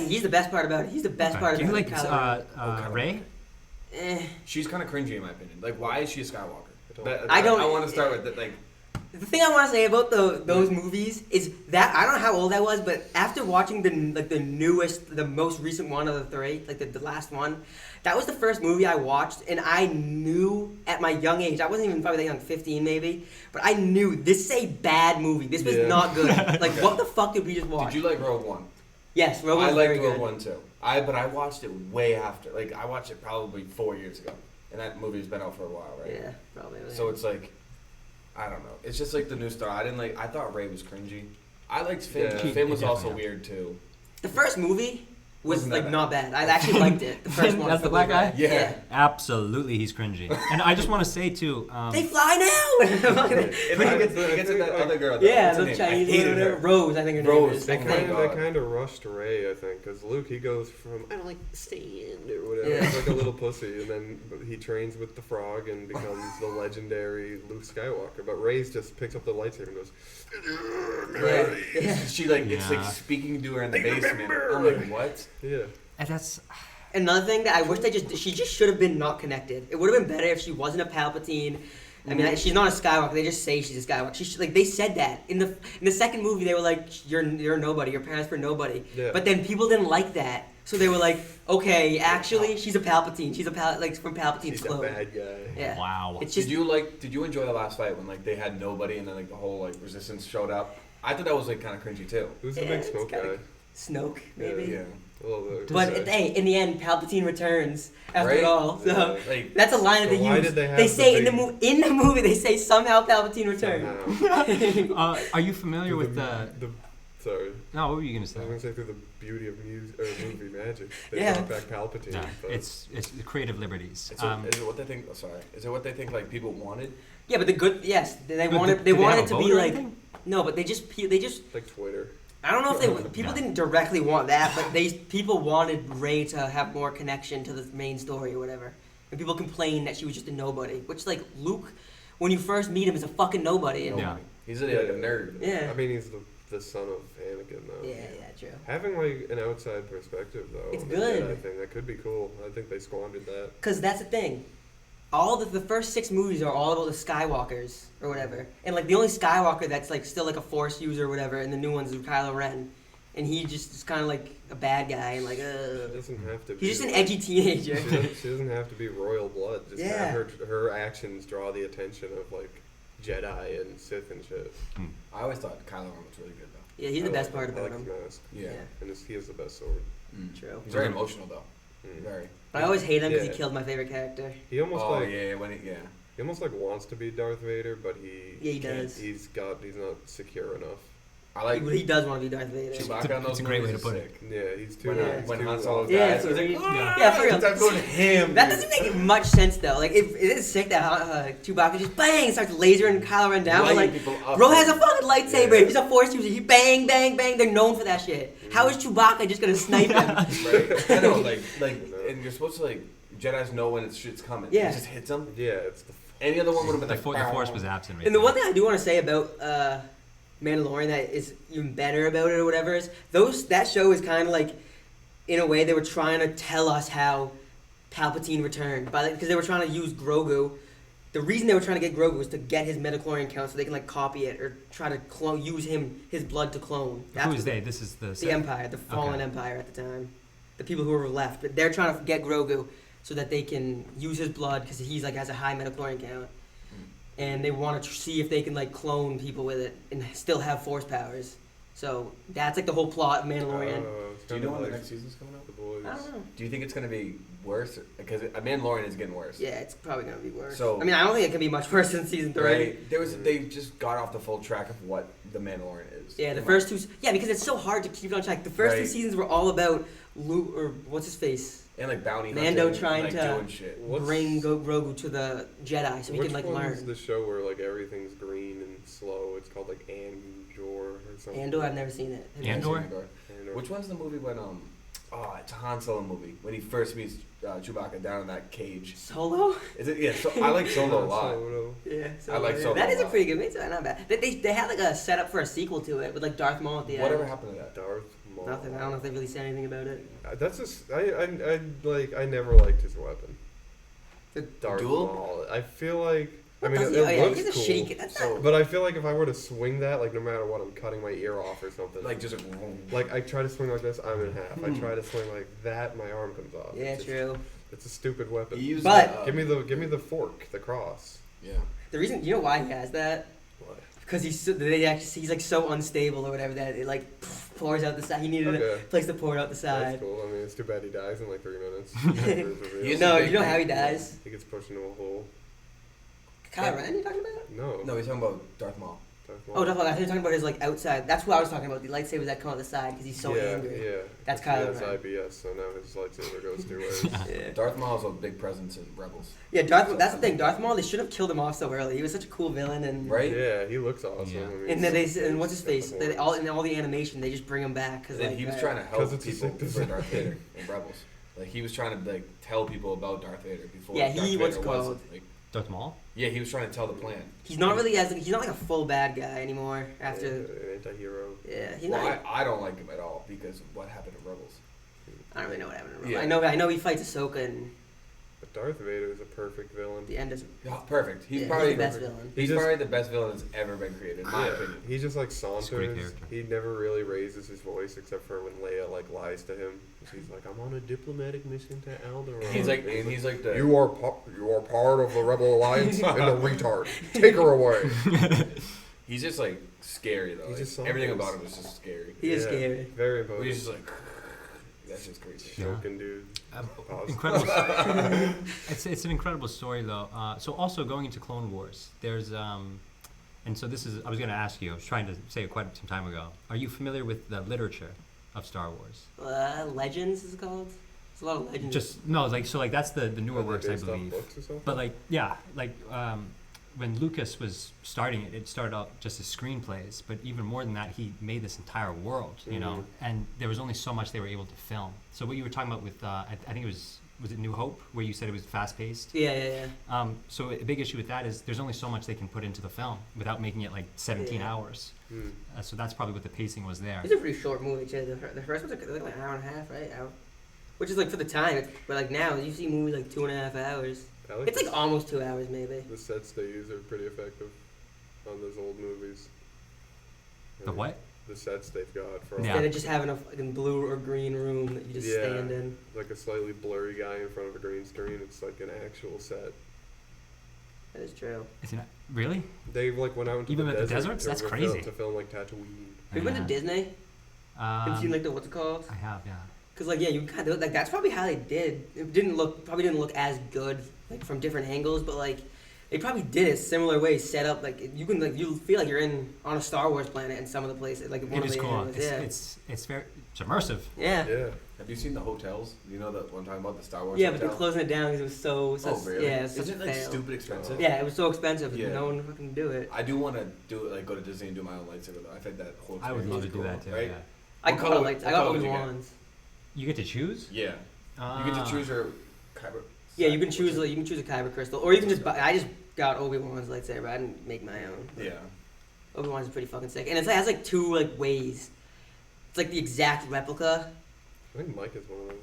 He's the best part about it. He's the best Okay. part Do you about like it. Kylo Ren. Ray? She's kind of cringy in my opinion. Like, why is she a Skywalker? I don't- I want to start with that. Like, The thing I want to say about those movies is that I don't know how old I was, but after watching the most recent one of the three, like the last one, that was the first movie I watched, and I knew at my young age, I wasn't even probably that young, 15 maybe, but I knew this is a bad movie. This was Yeah. not good. Like, what the fuck did we just watch? did you like Rogue One? Yes, Rogue I One's liked very Rogue good. One too. But I watched it way after. Like, I watched it probably 4 years ago, and that movie's been out for a while, right? Yeah, probably. So it's like, I don't know. It's just like the new Star. I thought Ray was cringy. I liked Finn. Yeah. Finn was also Yeah. weird too. the first movie was Wasn't that like bad. not bad. I actually liked it. The first one. That's the was black guy? bad. Yeah. Absolutely, he's cringy. And I just want to say too. They fly now. It gets with that other girl. though. Yeah, What's her the name? Chinese I hated one, her. Rose, I think her name Rose. is. They Oh my kind God. of rushed Ray, I think, because Luke, he goes from I don't like the stand or whatever, Yeah. he's like a little pussy, and then he trains with the frog and becomes the legendary Luke Skywalker. But Ray's just picks up the lightsaber and goes, Yeah. Yeah. She like it's like Yeah. speaking to her in the basement. I'm like, what? yeah. And that's Another thing that I wish she just should have been not connected. It would have been better if she wasn't a Palpatine. I mean, she's not a Skywalker. They just say she's a Skywalker. They said that in the second movie. They were like, "You're nobody. Your parents were nobody." Yeah. But then people didn't like that, so they were like, "Okay, actually, she's a Palpatine. She's like from Palpatine's He's a clone." bad guy. Yeah. wow. It's just Did you enjoy the last fight when like they had nobody and then like the whole like resistance showed up? I thought that was like kind of cringy too. Who's the Yeah, big it's smoke guy? kinda- Snoke, maybe. Yeah. But hey, in the end, Palpatine returns after Right? it all. So Like, that's a line that So they why use. did they have They the say big- in the movie they say somehow Palpatine returned. Somehow. Are you familiar Through with the sorry. No, what were you gonna I say? was gonna say through the beauty of movie magic, they Yeah. brought back Palpatine. No, but it's the creative liberties. is it what they think? Oh, sorry. Is it what they think like people wanted? Yeah, but the good yes, they But wanted did they have wanted a it to vote be or like anything? no, but they just like Twitter. I don't know if they people No. didn't directly want that, but people wanted Rey to have more connection to the main story or whatever. And people complained that she was just a nobody, which like Luke, when you first meet him, is a fucking nobody. And, Yeah. He's like a nerd. Yeah. I mean, he's the son of Anakin, though. Yeah, true. Having like an outside perspective, though, It's on good. the Jedi thing, that could be cool. I think they squandered that. Because that's the thing. All the first 6 movies are all about the Skywalkers or whatever. And like the only Skywalker that's like still like a Force user or whatever, and the new ones are Kylo Ren. And he just is kind of like a bad guy and like, She doesn't have to. He's just be, an edgy teenager. She doesn't have to be royal blood. Just Yeah. have her actions draw the attention of like Jedi and Sith and shit. I always thought Kylo Ren was really good though. Yeah, he's the I best like part about I like him. his mask, Yeah. and he has the best sword. True. He's very emotional though. Mm. Very. But I always hate him because Yeah. he killed my favorite character. He almost Oh like yeah, when he he almost like wants to be Darth Vader, but he Yeah, he does. He's not secure enough. I like He does want to be Darth Vader. Chewbacca. It's a great way to put it. Yeah, he's too. Yeah. he's When too, Han Solo Yeah, dies, so he's like, he- "Ah!" yeah, for real. He starts going ham. That doesn't make much sense though. Like it is sick that Chewbacca just bang starts lasering Kylo Ren down. But, Lighting like people up. bro has a fucking lightsaber. Yeah. He's a Force user. He bang bang bang. They're known for that shit. How is Chewbacca just gonna snipe him? Right. I know, like, and you're supposed to like Jedi's know when shit's coming. Yeah. It just hits them. Yeah, it's the. Any other one would have been The like, Force was absent. Right And the there. one thing I do want to say about Mandalorian that is even better about it or whatever is that show is kind of like, in a way, they were trying to tell us how Palpatine returned because they were trying to use Grogu. The reason they were trying to get Grogu was to get his midichlorian count so they can like copy it or try to use his blood to clone. Who is they? This is The Empire, the fallen Empire at the time, the people who were left. But they're trying to get Grogu so that they can use his blood because he's like has a high midichlorian count, and they want to see if they can like clone people with it and still have Force powers. So that's like the whole plot of Mandalorian. It's Do you kinda know when the like next season's coming up? The boys. I don't know. Do you think it's gonna be worse? Because Mandalorian is getting worse. Yeah, it's probably gonna be worse. So- I mean, I don't think it can be much worse than season 3. Right. They just got off the full track of what the Mandalorian is. Yeah, the first two. Yeah, because it's so hard to keep it on track. The first 2 Right. seasons were all about Luke or what's his face. And like bounty Mando hunting, trying like, to doing shit. Bring Grogu to the Jedi so he Which can like one's learn. the show where like everything's green and slow? It's called like Andor or something. Andor, I've never seen it. Have you Andor? seen it? Andor. Which one's the movie when it's a Han Solo movie when he first meets Chewbacca down in that cage? Solo? Is it? Yeah. So I like Solo a lot. Solo. Yeah, I like Solo That a is a lot. pretty good movie. It's not bad. They had like a setup for a sequel to it with like Darth Maul at the Whatever end. happened to that? Darth Maul. Nothing. I don't know if they really said anything about it. That's just I never liked his weapon. The Darth duel? Maul. I feel like I mean Does it, he- oh, it yeah, looks he's a cool. shitty kid. That's So- not, But I feel like if I were to swing that, like no matter what, I'm cutting my ear off or something. Like just Like I try to swing like this, I'm in half. I try to swing like that, my arm comes off. yeah, It's just- true. It's a stupid weapon. He used But- Give me the fork, the cross. Yeah. The reason you know why he has that What? because he's like so unstable or whatever that it like pours out the side. He needed Okay. a place to pour it out the That's side. cool. I mean, it's too bad he dies in like 3 minutes. He's No, a you big know how he man. dies. He gets pushed into a hole. Kylo Ren, you talking about? No. No, he's talking about Darth Maul. Darth Maul. Oh, Darth Maul. I thought you were talking about his like outside. That's what I was talking about. The lightsabers that come out the side because he's so yeah, angry. Yeah. That's He Kylo has Ren. IBS, so now his lightsaber goes 2 ways. Yeah. Darth Maul's a big presence in Rebels. Yeah, Darth. That's the thing. Darth Maul. They should have killed him off so early. He was such a cool villain, and Right? Yeah, he looks awesome. Yeah. I mean, and then he's- and what's his he's face? got They, the all horns. in all the animation, they just bring him back because And like he was uh, trying to 'Cause help it's a people sick for design. Darth Vader in Rebels. Like he was trying to like tell people about Darth Vader before. Yeah, Darth he Vader was was, called- like, Darth Maul? yeah, he was trying to tell the plan. He's not really he's not like a full bad guy anymore after. An anti-hero. Yeah, he's Well, not. I don't like him at all because of what happened in Rebels. I don't really know what happened. To him. Yeah. I know he fights Ahsoka and But Darth Vader is a perfect villain. the end is. Oh, perfect. He's Yeah, probably he's the best villain. He's He just- probably the best villain that's ever been created, in my opinion. He just like great saunters. character. He never really raises his voice except for when Leia like lies to him. She's like, "I'm on a diplomatic mission to Alderaan." He's like the You are part of the Rebel Alliance and a retard. Take her away. he's just like scary though. He Like, just everything saunters. about him is just scary. He is scary. Very He's imposing. just like That's just crazy. Yeah. Joking, dude. Pause. Incredible. It's an incredible story though. So also going into Clone Wars, there's and so this is I was going to ask you. I was trying to say it quite some time ago. Are you familiar with the literature of Star Wars? Legends is it called? It's a lot of legends. Just no, like so, like that's the newer Are they works I based off believe. books or something? But like yeah, like when Lucas was starting it, it started out just as screenplays. But even more than that, he made this entire world, you know. And there was only so much they were able to film. So what you were talking about with I think it was it New Hope, where you said it was fast paced? Yeah. So a big issue with that is there's only so much they can put into the film without making it like 17 hours. So that's probably what the pacing was there. It's a pretty short movie too. The first one's like an hour and a half, right? Which is like for the time. But like now, you see movies like 2.5 hours. It's like almost 2 hours maybe. The sets they use are pretty effective on those old movies. The what? The sets they've got for Instead of just having a fucking blue or green room that you just stand in. Like a slightly blurry guy in front of a green screen. It's like an actual set. That is true. Is it not, really? They like went out into Even the at the desert deserts? That's to crazy. to film like Tatooine. Have you been to Disney? Have you seen like the what's it called? I have, yeah. Cause like you kind of like that's probably how they did. It probably didn't look as good like from different angles, but like they probably did it similar ways, set up like you can like you feel like you're on a Star Wars planet in some of the places like one It of is the cool. areas. It's very immersive. Yeah. Have you seen the hotels? You know that one time about the Star Wars Yeah, hotel? but they're closing it down because it was so. Oh, really? Yeah, it was such Isn't a it like fail. stupid expensive? Yeah, it was so expensive. Yeah. No one fucking do it. I do want to do it, like go to Disney and do my own lightsaber though. I think that whole I would experience love to is do cool, that too. right? Yeah. I What got color- like what I got color did you get? Obi-Wan's. You get to choose? Yeah. Ah. You get to choose your kyber. Yeah, you can choose a kyber crystal, or you can just buy. I just got Obi-Wan's lightsaber. I didn't make my own. Yeah. Obi-Wan's pretty fucking sick, and it has like two like ways. It's like the exact replica. I think Mike is one of those.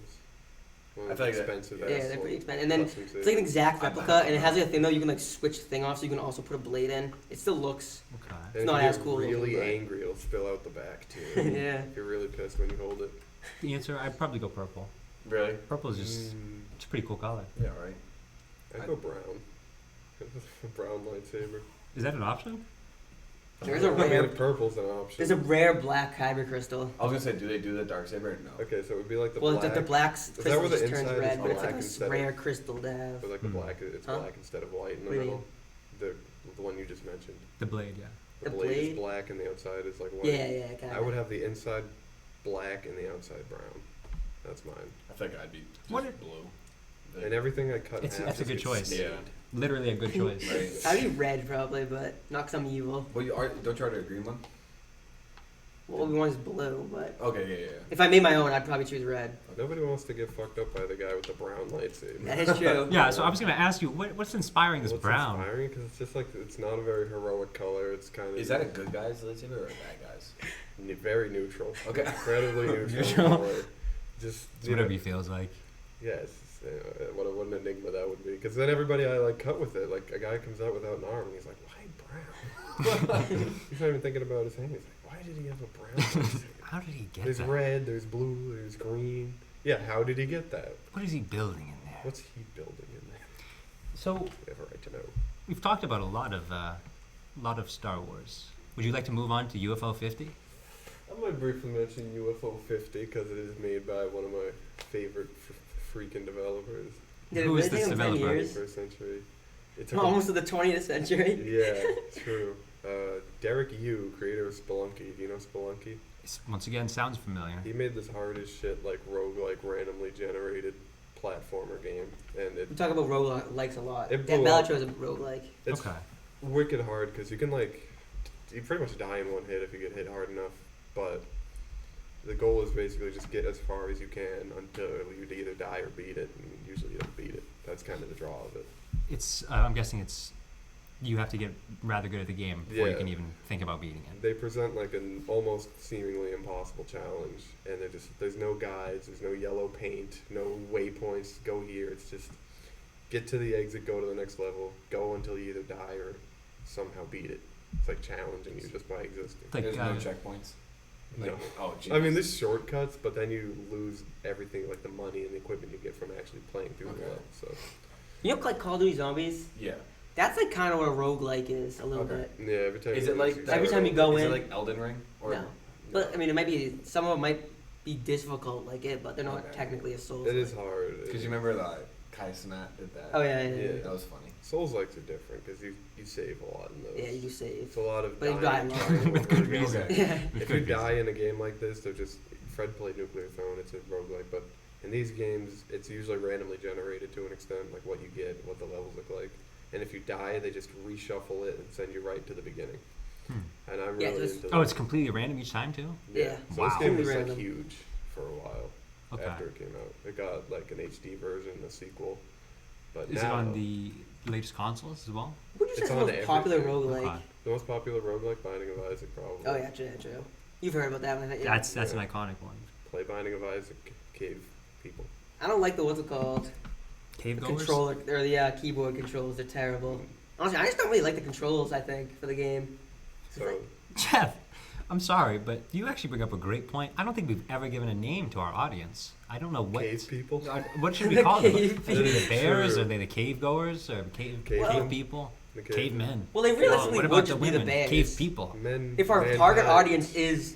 One I of feel those like that- expensive. Yeah, ass, they're pretty like, expensive. And then custom it's like an exact I replica, buy and it has like a thing though you can like switch the thing off, so you can also put a blade in. It still looks. Okay. And not if you as get cool really looking, but- angry, it'll spill out the back too. Yeah. If you're really pissed when you hold it. The answer, I'd probably go purple. Really? Purple is just, it's a pretty cool color. Yeah, right. I'd go brown. Brown lightsaber. Is that an option? There's a I mean, rare. purple's an option. There's a rare black kyber crystal. I was gonna say, do they do the dark saber? No. Okay, so it would be like the Well, black. the black that crystal where the just turns inside is red, but it's black like instead a of- rare crystal to have. But like the Hmm. black, it's Huh? black instead of white in the What do you middle. The one you just mentioned. The blade, yeah. The The blade is blade? black and the outside is like white. Yeah, kind I of. would have the inside black and the outside brown. That's mine. I think I'd be just What blue. And everything I cut in It's- half that's a just good gets choice. stained. Yeah. Literally a good choice. Right. I'd be red probably, but not 'cause I'm evil. Well, don't you order a green one? Well, Obi-Wan's blue, but Okay, yeah. if I made my own, I'd probably choose red. Nobody wants to get fucked up by the guy with the brown lightsaber. That is true. Yeah, so I was going to ask you, what's inspiring this What's brown? inspiring? Because it's just like it's not a very heroic color. It's kind of Is that a good guy's lightsaber or a bad guy's? very neutral. Okay. Incredibly neutral. Neutral. color. Just It's you know, whatever he feels like. yeah, what an enigma that would be. Because then everybody I like cut with it. Like a guy comes out without an arm and he's like, why brown? He's not even thinking about his hand. He's like, why did he have a brown lightsaber? How did he get There's that? red, there's blue, there's green. Yeah, how did he get that? What is he building in there? What's he building in there? So We have a right to know. we've talked about a lot of Star Wars. Would you like to move on to UFO 50? I might briefly mention UFO 50 because it is made by one of my favorite freaking developers. Did Who it is really this take them 10 developer? years? 21st century. It took Almost to the 20th century. Yeah, true. Tyreke, creator of Spelunky. Do you know Spelunky? Once again, sounds familiar. He made this hard as shit, like roguelike, randomly generated platformer game, and We talk about roguelikes a lot. It That blew up. Bellatrix is a roguelike. it's Okay. wicked hard because you can you pretty much die in one hit if you get hit hard enough. But the goal is basically just get as far as you can until you either die or beat it, and usually you don't beat it. That's kind of the draw of it. It's I'm guessing you have to get rather good at the game before you Yeah. can even think about beating it. They present like an almost seemingly impossible challenge, and there's no guides, there's no yellow paint, no waypoints. Go here. It's just get to the exit, go to the next level, go until you either die or somehow beat it. It's like challenging you just by existing. Like, There's no checkpoints. No. Oh, jeez. I mean, there's shortcuts, but then you lose everything, like the money and the equipment you get from actually playing through the Okay. level. So You know, like Call of Duty Zombies? Yeah. That's like kind of what a roguelike is, a little Okay. bit. yeah, every time. Is it like Every time you go Is in- it like Elden Ring? Or No. But, I mean, it might be, some of them might be difficult like it, but they're not Okay. technically a Souls. It is hard. Because you remember like Kai Cenat did that. Oh yeah. That was funny. Souls-likes are different because you save a lot in those. Yeah, you do save. It's a lot of But you dying die trying With over good again. reason. Yeah. If you die in a game like this, they're just Fred played Nuclear Throne. It's a roguelike, but in these games, it's usually randomly generated to an extent, like what you get, what the levels look like. And if you die, they just reshuffle it and send you right to the beginning. And I'm Yeah, really just- into that. Oh, it's completely random each time too. Yeah. So Wow. this game was Completely like random. huge for a while Okay. after it came out. It got like an HD version, a sequel. But Is now it on the latest consoles as well? What would you say It's is the on most popular everything. roguelike? Okay. the most popular roguelike, Binding of Isaac, probably. Oh yeah, true. You've heard about that one. Yeah. That's an iconic one. Play Binding of Isaac, cave people. I don't like the what's it called? Cave The goers. controller or the keyboard controls. They're terrible. Honestly, I just don't really like the controls. I think for the game. So Jeff, I'm sorry, but you actually bring up a great point. I don't think we've ever given a name to our audience. I don't know what. cave people. What should we call them? Cave Are they the bears? True. Are they the cave goers? Or cave Well- people? The Cavemen. Well, they realistically what would about just the be the women? bears. Cave people. Men. If our man target times. audience is,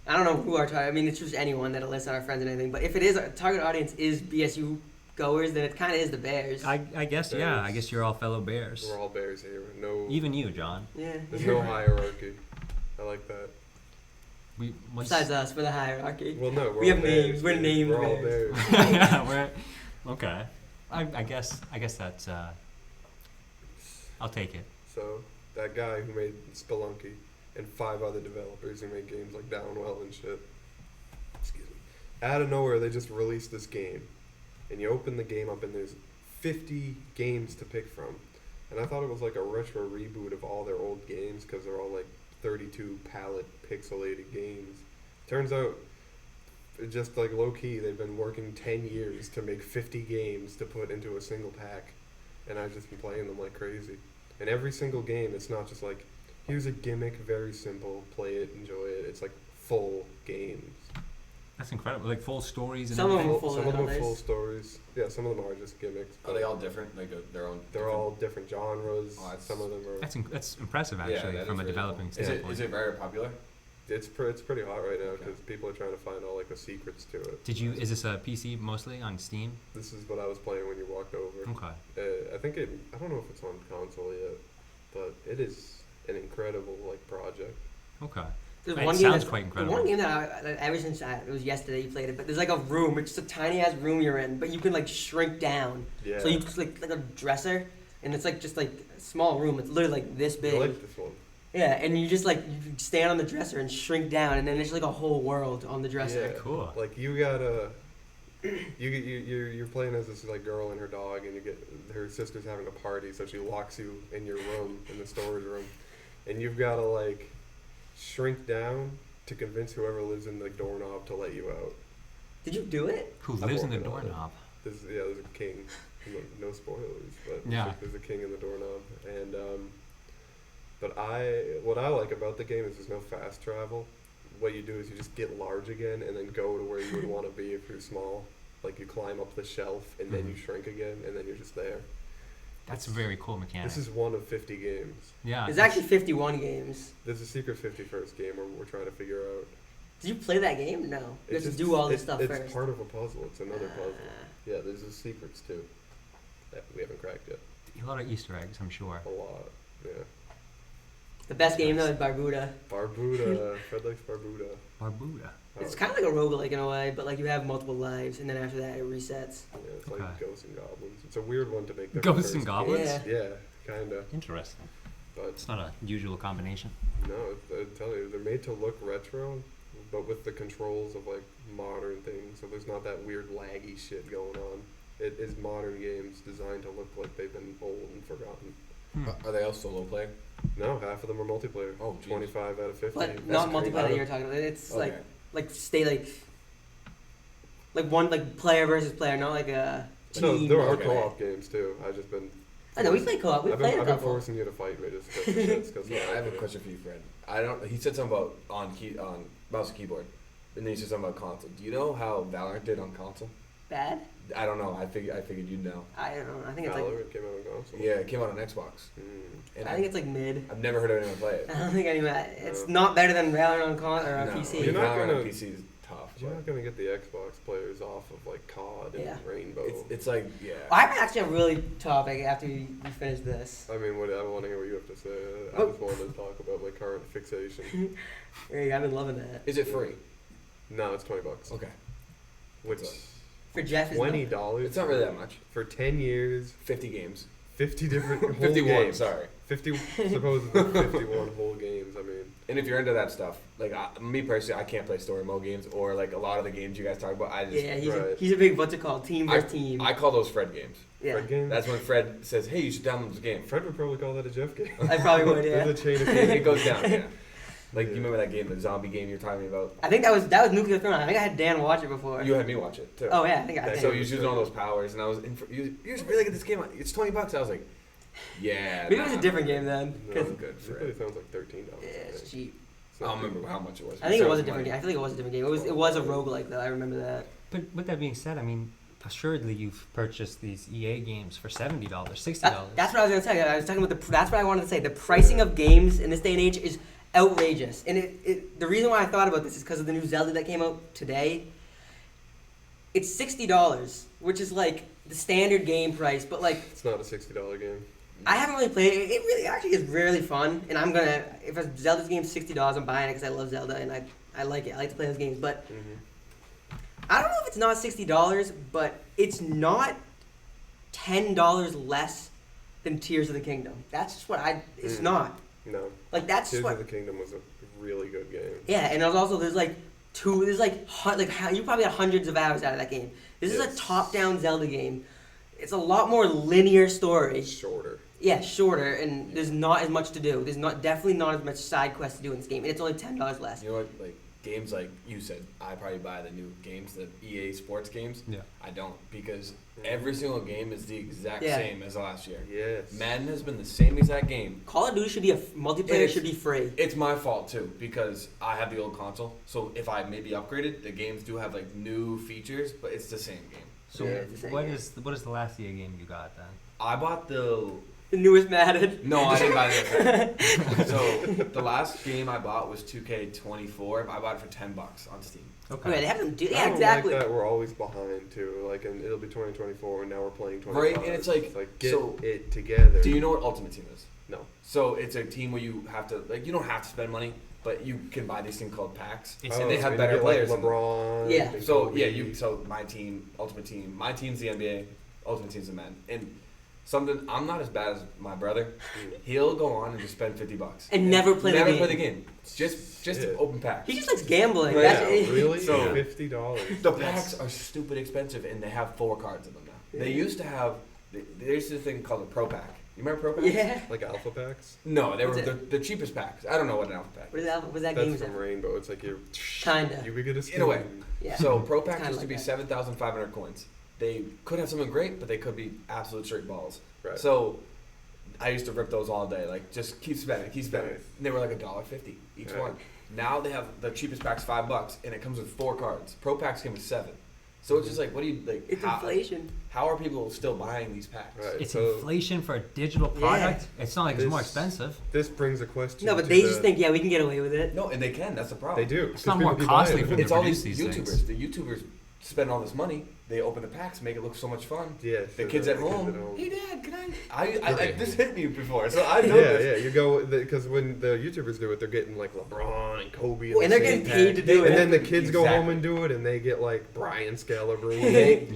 I don't know who our target. I mean, it's just anyone that'll listen, our friends and anything. But if it is our target audience is BSU goers, then it kind of is the bears. I guess yeah. I guess you're all fellow bears. We're all bears here. No. Even you, John. yeah. There's no hierarchy. I like that. We once. Besides us, we're the hierarchy. Well, no, we're We all have bears, names. We're dude. named We're all bears. bears. Yeah, we're okay. I guess that's. I'll take it. So that guy who made Spelunky and 5 other developers who made games like Downwell and shit. Excuse me. Out of nowhere, they just released this game, and you open the game up and there's 50 games to pick from, and I thought it was like a retro reboot of all their old games because they're all like 32 palette pixelated games. Turns out, it just like low key, they've been working 10 years to make 50 games to put into a single pack, and I've just been playing them like crazy. And every single game, it's not just like, here's a gimmick, very simple, play it, enjoy it. It's like full games. That's incredible. Like full stories and Some of everything. them full Some of them are nowadays. full stories. Yeah, some of them are just gimmicks. Are they all different? Like their own? They're all different genres. Oh, that's- Some of them are. That's impressive Yeah, actually that from is a really developing cool. standpoint. Is it very popular? It's pretty hot right now Okay. because people are trying to find all like the secrets to it. Is this a PC mostly on Steam? This is what I was playing when you walked over. Okay. I think it. I don't know if it's on console yet, but it is an incredible like project. Okay. There's It one game sounds that's, quite incredible. One game that ever since it was yesterday you played it, but there's like a room. It's just a tiny ass room you're in, but you can like shrink down. Yeah. So you just like a dresser, and it's like just like a small room. It's literally like this I big. like this one. Yeah, and you just like you stand on the dresser and shrink down, and then there's like a whole world on the dresser. Yeah. Cool. Like you gotta, you're playing as this like girl and her dog, and you get her sister's having a party, so she locks you in your room in the storage room, and you've gotta like shrink down to convince whoever lives in the doorknob to let you out. Did you do it? Who I'm lives in the working on it. doorknob? There's a king. No spoilers, but Yeah. there's a king in the doorknob, and but what I like about the game is there's no fast travel. What you do is you just get large again and then go to where you would want to be if you're small. Like you climb up the shelf and then you shrink again and then you're just there. That's a very cool mechanic. This is one of 50 games. yeah. There's actually 51 games. There's a secret 51st game where we're trying to figure out. Did you play that game? No. You have It's to do all this it's- stuff it's first. part of a puzzle. It's another puzzle. Ah. Yeah, there's the secrets too that we haven't cracked yet. a lot of Easter eggs, I'm sure. A lot. Yeah. The best game though is Barbuda. Barbuda. Fred likes Barbuda. Barbuda. It's kind of like a roguelike in a way, but like you have multiple lives, and then after that it resets. Yeah, it's Okay. like Ghosts and Goblins. It's a weird one to make. their Ghosts and first- Goblins? Yeah. Yeah, kinda. Interesting. But It's not a usual combination. no, I tell you, they're made to look retro, but with the controls of like modern things. So there's not that weird laggy shit going on. It is modern games designed to look like they've been old and forgotten. Are they all solo player? No, half of them are multiplayer. Oh, jeez. 25 out of 50. But not crazy. multiplayer that you're talking about. It's Okay. like stay like one like player versus player, not like a No, team. there are Okay. co-op games too. I've just been. I know we play co-op. We I've played been, a I've been couple. forcing you to fight me just because. Yeah, I have a question for you, Fred. I don't. He said something about on mouse and keyboard, and then he said something about console. Do you know how Valorant did on console? Bad? I don't know. I figured you'd know. I don't know. I think it's like Valorant came out on console. Yeah, it came out on Xbox, and I think it's like mid. I've never heard of anyone play it. I don't think anyone. It's No. not better than Valorant on con or on No, PC. You're not Valorant gonna- on PC is tough. You're but not gonna get the Xbox players off of like COD and Yeah. Rainbow. It's like I have actually a really topic after you finish this. I mean, I want to hear what you have to say. I Oh. just wanted to talk about my current fixation. Hey, I've been loving that. Is it free? No, it's $20. Okay. Which For Jeff, is $20. It's not really that much. For 10 years, 50 games. 50 different whole 51. games. Sorry. 50 supposedly 51 whole games. I mean, And if you're into that stuff, like me personally, I can't play story mode games or like a lot of the games you guys talk about. I just Yeah, Right. he's a big what's it called? Team versus team. I call those Fred games. Yeah, Fred game. That's when Fred says, "Hey, you should download this game." Fred would probably call that a Jeff game. I probably would. Yeah. There's a chain of It goes down. Yeah. Like Yeah. you remember that game, the zombie game you're talking about? I think that was Nuclear Throne. I think I had Dan watch it before. You had me watch it too. Oh yeah, I think I Yeah, did. So he was using all those powers, and I was you're really good at this game. It's $20. I was like, yeah. Maybe it was a different game then. No, 'cause- good it for really it. sounds like $13. Yeah, it's cheap. It's I not don't too remember bad. how much it was. I think it was a Sounds different money. game. I feel like it was a different game. It was a roguelike though. I remember that. But with that being said, I mean, assuredly you've purchased these EA games for $70, $60. That's what I was gonna tell you. I was talking about that's what I wanted to say. The pricing of games in this day and age is outrageous, and the reason why I thought about this is because of the new Zelda that came out today. It's $60, which is like the standard game price, but like It's not a $60 game. I haven't really played it. It really actually is really fun, and I'm gonna if a Zelda's game $60, I'm buying it because I love Zelda and I like it. I like to play those games, but I don't know if it's not $60, but it's not $10 less than Tears of the Kingdom. That's just what it's not. No. Like that's Tears what. of the Kingdom was a really good game. Yeah, and there's like you probably had hundreds of hours out of that game. This is a Yes. top-down Zelda game. It's a lot more linear story. It's shorter. Yeah, shorter, and there's not as much to do. There's definitely not as much side quest to do in this game, and it's only $10 less. You know what? Like games like you said, I probably buy the new games, the EA Sports games. Yeah. I don't because every single game is the exact Yeah. same as last year. Yes. Madden has been the same exact game. Call of Duty should be multiplayer It's- should be free. It's my fault too because I have the old console. So if I maybe upgraded, the games do have like new features, but it's the same game. So Yeah, it's the same what game. is the last EA game you got then? I bought the The newest Madden. no, I didn't buy that. So the last game I bought was 2K24. I bought it for $10 on Steam. Okay. Okay, they have them do. I Yeah, don't exactly. like that we're always behind too. Like, and it'll be 2024, and now we're playing 25. Right, and it's like, get so- it together. Do you know what Ultimate Team is? No. So it's a team where you have to like you don't have to spend money, but you can buy these things called packs, It's- and they so have you better get, players. Like in them. LeBron. Yeah. and So Kobe. yeah, so my team, Ultimate Team, my team's the NBA, Ultimate Team's the men, and something I'm not as bad as my brother. He'll go on and just spend $50 And never play the never game. play the game. Just Shit. open packs. He just likes gambling. Yeah, That's, Really? So- $50. The packs are stupid expensive, and they have 4 cards in them now. They used to have there's this thing called a Pro Pack. You remember Pro Packs? Yeah. Like alpha packs. No, they were What's the cheapest packs. I don't know what an alpha pack. What is that? What's that That's game? from Rainbow. It's like you're Kinda. ubiquitous. In a way. Yeah. So Pro It's Packs kinda used to like be that. 7,500 coins. They could have something great, but they could be absolute straight balls. Right. So I used to rip those all day. Like just keep spending. Nice. And they were like $1.50 each Right. one. Now they have the cheapest packs $5, and it comes with 4 cards. Pro Packs came with 7. So it's just like, what do you like? It's inflation. How are people still buying these packs? Right. It's So- inflation for a digital Yeah. product. It's not like it's more This- expensive. This brings a question. No, but to they the- just think, yeah, we can get away with it. No, and they can. That's the problem. they do. It's 'cause not more people keep buying costly it. for them It's all produce these these YouTubers. things. The YouTubers spend all this money. They open the packs, make it look so much fun. Yes. The so kids the at home. Hey, Dad, can I Right. this hit me before, so I know Yeah, this. yeah. You go because when the YouTubers do it, they're getting like LeBron and Kobe. Well, and the they're same getting paid to pack. do And it. then the kids go Exactly. home and do it, and they get like Brian Scalabrine.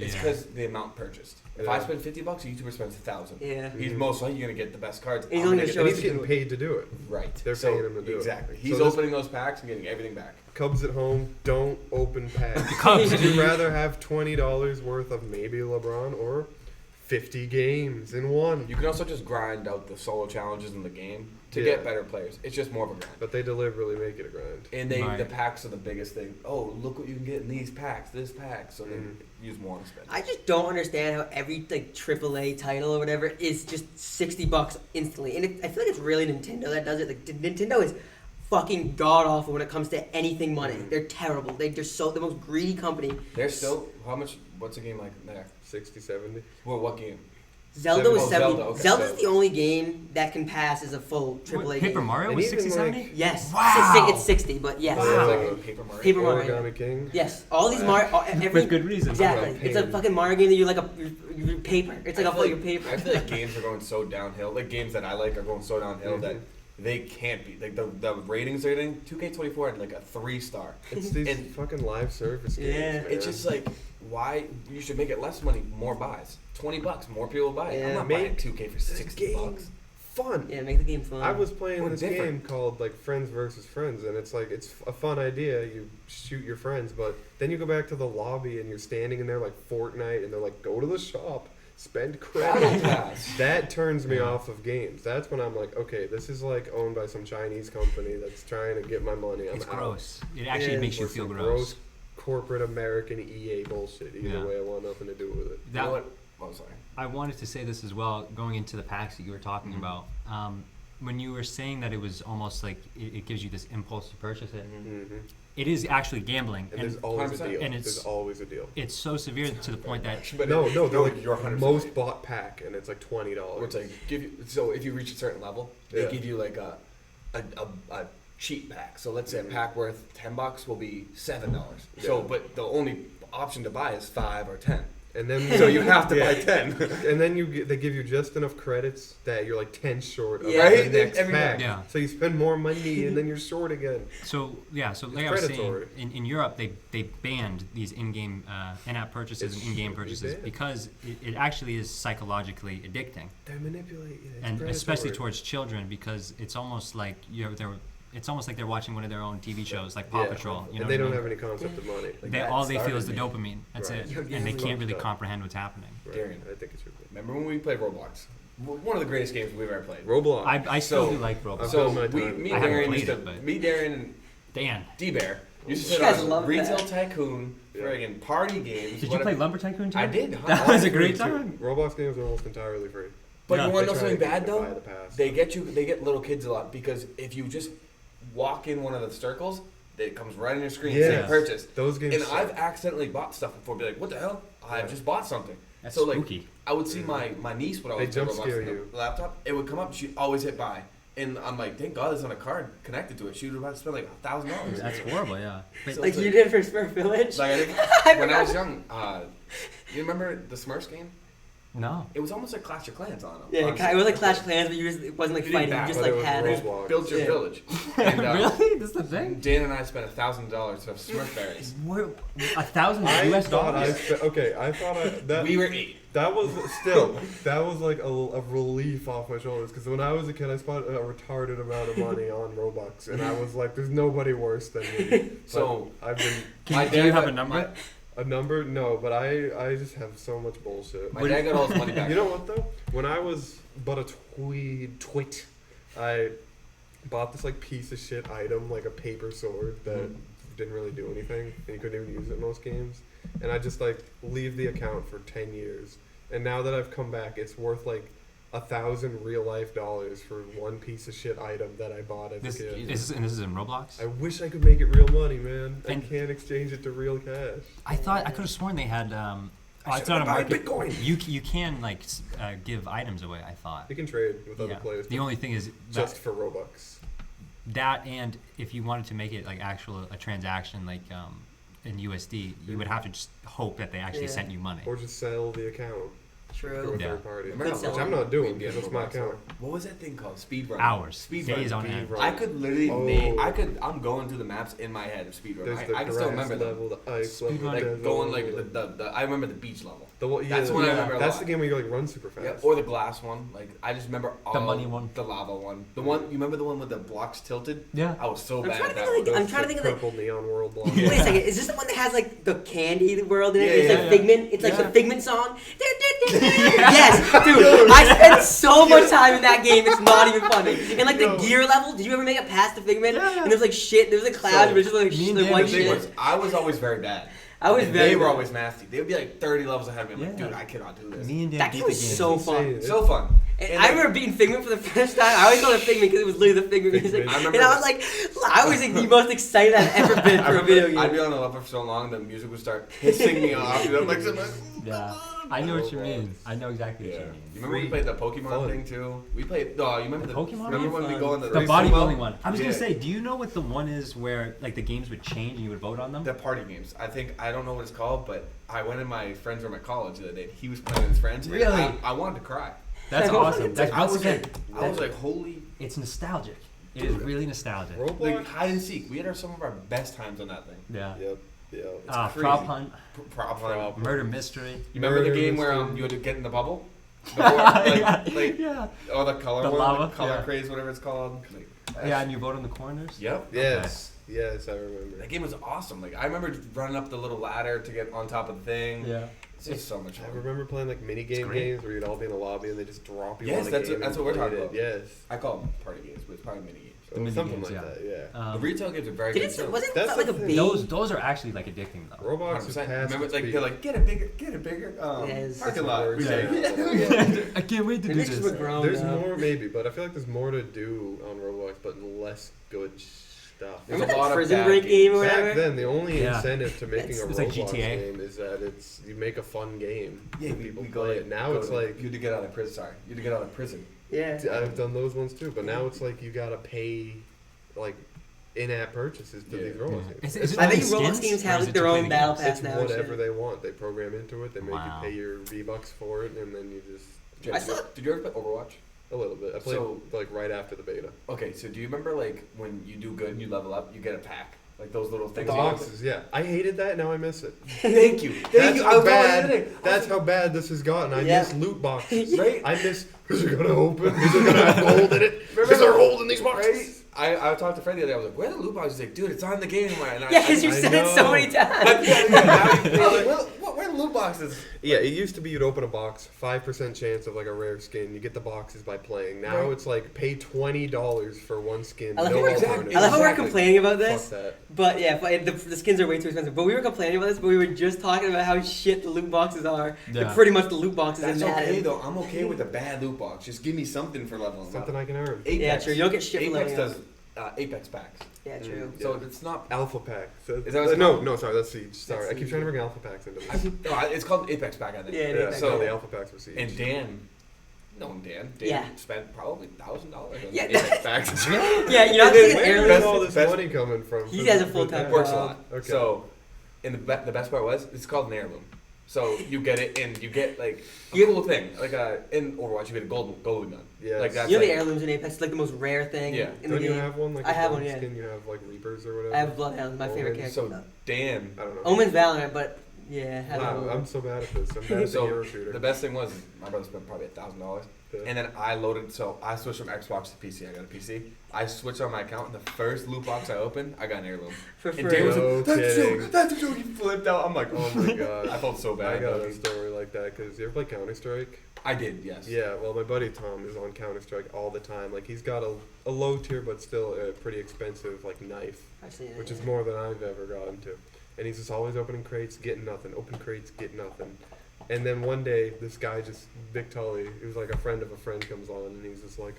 It's Yeah. because the amount purchased. If I Yeah. spend $50, a YouTuber spends 1,000. Yeah. He's Mhm. most likely gonna get the best cards. And he's I'm only gonna gonna get show and us he's to getting do it. paid to do it. right. They're So, paying him to do it. exactly. So He's this- opening those packs and getting everything back. Cubs at home, don't open packs. Cubs. Would you rather have $20 worth of maybe LeBron or 50 games in one? You can also just grind out the solo challenges in the game to Yeah. get better players. It's just more of a grind. But they deliberately make it a grind. And Right. the packs are the biggest thing. Oh, look what you can get in these packs, this pack. So Mhm. they use more to spend. I just don't understand how every like AAA title or whatever is just $60 instantly, and I feel like it's really Nintendo that does it. Like Nintendo is fucking god awful when it comes to anything money. Mhm. They're terrible. They're the most greedy company. They're still how much? What's a game like there? 60, 70. Well, what game? Zelda was 70. Zelda, okay. Zelda's the only game that can pass as a full AAA Paper game. Mario And was even, 60, like- 70? Yes. Wow. It's 60, but yes. Wow. Paper Mario. Paper Mario. Origami King. Yes. All these Mario. Every, With good reason. Exactly. It's a fucking Mario game that you're like you're paper. It's like I a feel full paper. I feel like games are going so downhill. Like games that I like are going so downhill that they can't be. Like the ratings they're getting, 2K24 had like a 3-star. It's these And- fucking live service games, Yeah. man. It's just like, why you should make it less money, more buys. $20, more people will buy it. Yeah, I'm not make buying 2K for this $60. game fun. Yeah, make the game fun. I was playing Or this different. game called like Friends versus Friends, and it's like it's a fun idea. You shoot your friends, but then you go back to the lobby and you're standing in there like Fortnite, and they're like, "Go to the shop, spend Battle credit." Pass. That turns me Yeah. off of games. That's when I'm like, okay, this is like owned by some Chinese company that's trying to get my money. I'm It's out. gross. It actually Yeah, makes you It's feel some gross. corporate American EA bullshit. Either Yeah. way, I want nothing to do with it. You know That, what? Oh, sorry. I wanted to say this as well, going into the packs that you were talking about. When you were saying that it was almost like it gives you this impulse to purchase it, Mm-hmm. it is actually gambling. And there's always a 100%. deal. and There's it's- always a deal. It's so severe to the point that But No, they're like you're 100% most right. bought pack, and it's like $20. Or it's like give you. So if you reach a certain level, they Yeah. give you like a cheap pack. So let's say a pack worth $10 will be $7. So, Yeah. but the only option to buy is 5 or 10. And then So you have to Yeah. buy 10. and then they give you just enough credits that you're like 10 short of Yeah. the Right? next Every pack. Yeah. So you spend more money and then you're short again. So yeah, so like It's I was predatory. saying, in Europe they banned these in-game in-app purchases It's and in-game really purchases bad. because it actually is psychologically addicting, They manipulate you. It's and especially predatory. towards children because it's almost like it's almost like they're watching one of their own TV shows like Paw Yeah. Patrol. You know and they what I don't mean? have any concept of money. Like They, that all they feel is the started dopamine. That's Right. it, You're and they getting can't really fucked up. comprehend what's happening. Right. Darren. I think it's your Remember when we played Roblox? One of the greatest games we've ever played. Roblox. I still So- do like Roblox. I've So done my we, time. me I and haven't Darren played used to, it, but- me, Darren, and Dan, D-Bear used to You sit guys on love Retail that. Tycoon, Yeah. friggin' party games. did you whatever. play Lumber Tycoon too? I did. That All was a free great too. time. Roblox games are almost entirely free. But Yeah. you want to know They try something to get bad you to buy though? the pass. They get little kids a lot because if you just walk in one of the circles, it comes right on your screen saying Yes. purchase. Those games And suck. I've accidentally bought stuff before. Be like, what the hell? I've Yeah. just bought something. That's so like, spooky. I would see my niece when I They was playing jump Roblox scare on the you. laptop. It would come up. She'd always hit buy, and I'm like, thank God there's not a card connected to it. She would have had to spend like $1,000. That's horrible. Yeah. But So Like it's you did for Smurf Village. Like I did, I when I was forgot. young. You remember the Smurfs game? no. It was almost like Clash of Clans on them. Yeah, it was like Clash of Clans, but it wasn't like You didn't fighting. You back, just but like it was had it. Roblox. Build your Yeah. village. And, Really? This is the thing? Dan and I spent $1,000 to have Smurf berries. What, 1,000 I US thought dollars? I thought that We were 8. that was still that was like a relief off my shoulders because when I was a kid I spent a retarded amount of money on Robux and I was like, there's nobody worse than me. So But I've been Do you have a number? a number no, but I just have so much bullshit. My dad got all his money back. You know what though? When I was but a twit, I bought this like piece of shit item, like a paper sword that didn't really do anything, and you couldn't even use it in most games. And I just like leave the account for 10 years. And now that I've come back, it's worth like 1,000 real life dollars for one piece of shit item that I bought as This, a kid. this is in Roblox? I wish I could make it real money, man. I And- can't exchange it to real cash. I thought I could have sworn they had. Oh, it's should've not a bought market. Bitcoin. You can like give items away. I thought. You can trade with other Yeah. players. The only thing is just that, for Robux. that and if you wanted to make it like actual a transaction like in USD, you would have to just hope that they actually Yeah. sent you money. Or just sell the account to a True. Yeah. third party. Remember how Which much I'm not doing we'd get because it's my Roblox account. for? What was that thing called? Speedrun. Hours, Speedrun. days on end. Speedrun. I could literally Oh. name. I'm going through the maps in my head of speedrun. There's the I can grass still remember them. level, the ice Speedrun. level, Like desert going like level. the I remember the beach level. That's one I Yeah. remember a That's lot. the game where you like run super fast. Yep. Or the glass one. Like I just remember all money one. the lava one. The one you remember the one with the blocks tilted? Yeah. I was so I'm bad trying at to that think one. of I'm trying to think of the. purple neon world block. Wait a second, is this the one that has like the candy world in it? Yeah, It's yeah, like yeah. Figment. It's like Yeah. the Figment song. Yes, dude. I spent so much time in that game. It's not even funny. And like the Yo. gear level. Did you ever make it past the Figment? Yeah. And there's like shit. There was like clouds, So, but it's just like, me and like Dan white The thing shit. was, I was always very bad. I was And very They were bad. always nasty. They would be like 30 levels ahead of me. I'm like, Yeah. dude, I cannot do this. Me and Dan That beat game the was game. so Insane. fun. So fun. And And I like- remember beating Figment for the first time. I always called it Figment because it was literally the Figment music. Figment. I remember And I was like, I was like the most excited I've ever been for a video game. I'd be on a level for so long, the music would start pissing me off. And I'm like, Yeah. I know what you Roblox. mean. I know exactly what Yeah. you You mean. remember we played the Pokemon Fun. thing too? We played. Oh, you remember The the Pokemon Remember one? when we go on the The race bodybuilding sumo? one. I was gonna Yeah. say, do you know what the one is where like the games would change and you would vote on them? The party games. I don't know what it's called, but I went in my friend's room at college the other day. He was playing with his friends. and Really? I wanted to cry. That's awesome. That's I once was again, like, holy. it's nostalgic. It is really nostalgic. Like Roblox. hide and seek. We had some of our best times on that thing. Yeah. Yep. Yeah. crazy. Prop hunt, Prop Prop. hunt. murder mystery. You remember the Murder game where mystery. you had to get in the bubble? Before, like, yeah. oh, the color The one, lava, the color yeah. craze, whatever it's called. Like, Yeah, and you vote on the corners. Yep. Yes. Yes, I remember. That game was awesome. Like I remember running up the little ladder to get on top of the thing. Yeah. It's just so much I fun. remember playing like mini game great. games where you'd all be in a lobby and they just drop you Yes, on a that's game. what- that's and what we're play talking it. about. Yes. I call them party games, but it's probably mini games. The mini Something games, like yeah. that, yeah. The retail games are very Did good it? too. Wasn't That's that like a the thing. big? Those are actually like addicting though. Roblox is 100%. past Remember, its like peak. they're like, get a bigger Yes. parking lot. Yeah. Yeah. I can't wait to do Maybe it's just we're this. grown There's up. more maybe, but I feel like there's more to do on Roblox, but less good stuff. There's Remember a lot that of prison bad break game or Back whatever? then, the only Yeah. incentive to making a It's like Roblox GTA. game is that it's you make a fun game. Yeah, and we people go play like, it. Now go it's to- like you had to get out of prison. Sorry, you had to get out of prison. Yeah. I've done those ones too, but now it's like you gotta pay like in-app purchases to Yeah. these Roblox Yeah. games. Is it I only think Roblox skins, games or have is like it their to play own the battle games? pass It's now. and whatever shit. they want. They program into it. They make Wow. you pay your V-Bucks for it, and then you just Did I you, saw- did you ever play Overwatch? a little bit. I played So- like right after the beta. Okay, so do you remember like when you do good and you level up, you get a pack, like those little things. you Boxes, yeah. I hated that. Now I miss it. Thank you. That's I how was bad. today. That's how bad this has gotten. I Yeah. miss loot boxes. Right? I miss. Is it gonna open? Is it gonna have gold in it? Remember- Is there gold in these Right? boxes? I talked to Fred the other day. I was like, "Where are the loot boxes?" He's like, "Dude, it's on the game." And Yeah, because you I said it so know. many times. I was like, "Where are the loot boxes?" Yeah, it used to be you'd open a box, 5% chance of like a rare skin. You get the boxes by playing. Now Right. it's like pay $20 for one skin. I love no how we're- alternative. I love how we're Exactly. complaining about Fuck this, that. but yeah, the skins are way too expensive. But we were complaining about this, but we were just talking about how shit the loot boxes are. Yeah. They're pretty much the loot boxes That's in Madden. okay though. I'm okay with a bad loot box. Just give me something for leveling Something up. I can earn. Apex, Yeah, true. You don't get shit for Apex leveling does Apex packs, Yeah, true. Mm. so Yeah. it's not. Alpha pack. So, Is that what it's no, called? no, sorry, that's Siege. Sorry, That's I keep Siege, trying to yeah. bring Alpha packs into this. No, it's called Apex pack, I think. Yeah, Yeah, Apex. so So- the Alpha packs were Siege. And Dan, Dan Yeah. spent probably $1,000 on Yeah, Apex packs. Yeah, you know, I'm Where thinking is heirloom. all this best- money coming from? He For- has a for full-time that? Works a job. lot. Okay. So, and the best part was it's called an heirloom. So you get it and you get like a You- cool thing. Like in Overwatch, you get a golden gun. Yes. Like that's You know the like, heirlooms in Apex, it's like the most rare thing Yeah. in the Don't you game. have one? Like I a have one, gold yeah. skin, you have like Reapers or whatever. I have Bloodhound, my favorite Omen, character. so Dan. I don't know. Omen's Valorant, but yeah, have Wow, Omen. I'm so bad at this. I'm bad at the So hero shooter. the best thing was my brother spent probably $1,000, Yeah. and then I loaded. So I switched from Xbox to PC. I got a PC. I switched on my account, and the first loot box I opened, I got an heirloom. For And free. Dan was No like, "That's a kidding. joke. That's a joke." He flipped out. I'm like, Oh my god. I felt so I bad. got a Doggy. story like that because you ever play Counter Strike? I did, yes. Yeah, well, my buddy Tom is on Counter Strike all the time. Like he's got a low tier but still a pretty expensive like knife, I've seen it, which yeah. is more than I've ever gotten to. And he's just always opening crates, getting nothing. Open crates, get nothing. And then one day, this guy just Vic Tully, he was like a friend of a friend, comes on and he's just like,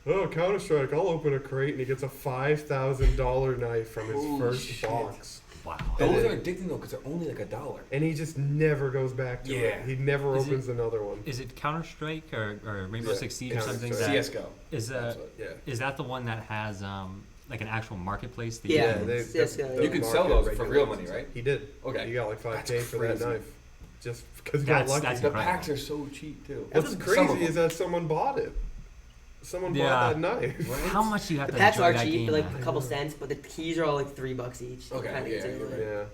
"Oh, Counter Strike, I'll open a crate," and he gets a $5,000 knife from his Holy first shit. box. Wow. And Those then- are addicting though, because they're only like $1. And he just never goes back to Yeah. it. He never Is it- opens another one. Is it Counter Strike or Rainbow Yeah, Six Siege or something? Counter-Strike. That CS:GO. is That's what- Yeah. is that the one that has like an actual marketplace? That Yeah. you can- CS:GO, You can sell market those for real regulates money, it. right? He did. Okay. He got like 5K That's for that crazy. knife. Just because he got That's- lucky. that's The incredible. packs are so cheap too. What's Some of crazy them. is that someone bought it. Someone Yeah. bought that knife. Right? How much do you have The to packs enjoy are that cheap, game? for like though? a couple cents, but the keys are all like $3 each. Okay, Kinda yeah, gets into you're it. right. Yeah.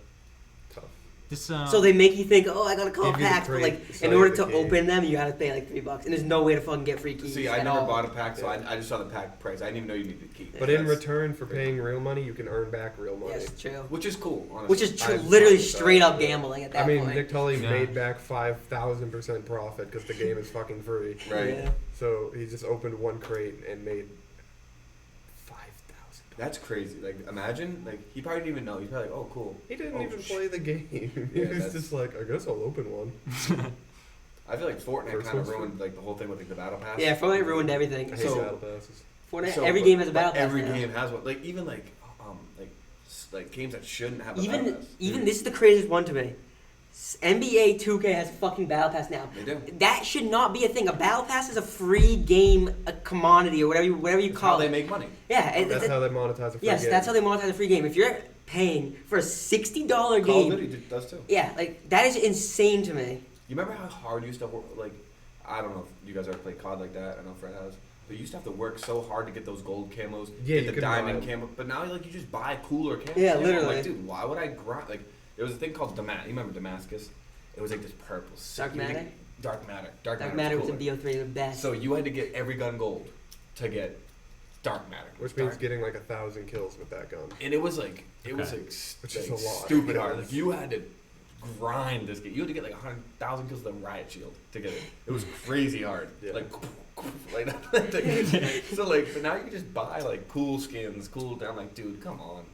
Tough. This, So they make you think, oh, I got a couple Give you the packs, but like crate, in sell order you to the key. open them, you gotta pay like $3, and there's no way to fucking get free keys. See, I at never all. bought a pack, so Yeah. I just saw the pack price. I didn't even know you needed a key. But in That's- return for paying real money, you can earn back real money. Yes, true. which is cool, honestly. Which is I've literally thought about straight that, up yeah. gambling at that I mean, point. Nick Tully Yeah. made back 5,000% profit because the game is fucking free. right. Yeah. So he just opened one crate and made 5,000. That's crazy. Like, imagine, like, he probably didn't even know. He's probably like, oh, cool. He didn't Oh, even sh- play the game. He Yeah, was that's- just like, I guess I'll open one. I feel like Fortnite First kind of one's ruined like the whole thing with like the battle pass. Yeah, Fortnite ruined everything. I hate So- battle passes. Fortnite, So, every but- game has a but battle pass Every now. game has one. Like even like games that shouldn't have a battle Even pass. even this is the craziest one to me. NBA 2K has fucking Battle Pass now. They do. That should not be a thing. A Battle Pass is a free game, a commodity, or whatever you That's call how it. they make money. Yeah, That's how they monetize a free yes, game. that's how they monetize a free game. If you're paying for a $60 Call of game, Duty does too. yeah, like that is insane to me. You remember how hard you used to work? Like, I don't know if you guys ever played COD like that. I know Fred has. But you used to have to work so hard to get those gold camos, Yeah, you get the could diamond buy camo. But now, like, you just buy cooler camos. Yeah, I'm literally. like, dude, why would I grind? Like, there was a thing called Damascus. You remember Damascus? It was like this purple. Dark Matter? Dark Matter. Dark Matter was in cooler. BO3 the best. So you had to get every gun gold to get Dark Matter. Which means getting like 1,000 kills with that gun. And it was like Which is a lot. stupid hard. Like you had to grind this game. You had to get like 100,000 kills with a riot shield to get it. It was crazy hard. Yeah. Like so like, but now you can just buy like cool skins, cool. I'm like, dude, come on.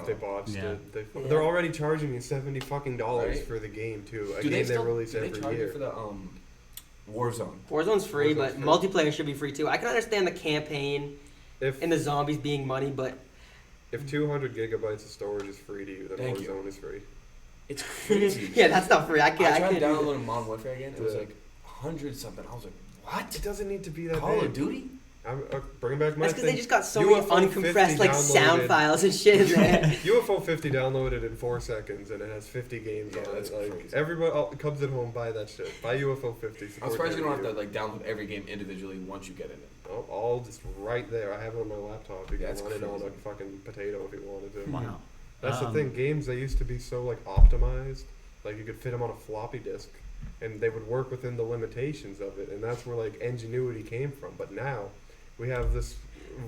They botched Yeah. it. They're already charging you $70 fucking Right? for the game too. A Do game they release do they every charge you year. for the Warzone? Warzone's free, Warzone's but free. multiplayer should be free too. I can understand the campaign If and the zombies being money, but if 200 gigabytes of storage is free to you, then Thank you. Warzone is free. It's crazy. yeah, that's not free. I I can't tried do that. downloading Modern Warfare again. It was Yeah. like 100 something. I was like, what? It doesn't need to be that Call big. of Duty? I'm bringing back my That's because thing. they just got so many UFO 50 uncompressed like sound downloaded. files and shit in there. UFO 50 downloaded in 4 seconds and it has 50 games Yeah, on that's it. Like crazy. everybody Cubs at home, buy that shit. Buy UFO 50. I'm support surprised you don't have to WWE. like download every game individually once you get in it. All just right there. I have it on my laptop. You Yeah, can it's run it on a crazy. fucking potato if you wanted to. Wow. That's the Um, thing. Games, they used to be so like optimized. Like you could fit them on a floppy disk, and they would work within the limitations of it, and that's where like ingenuity came from. But now, we have this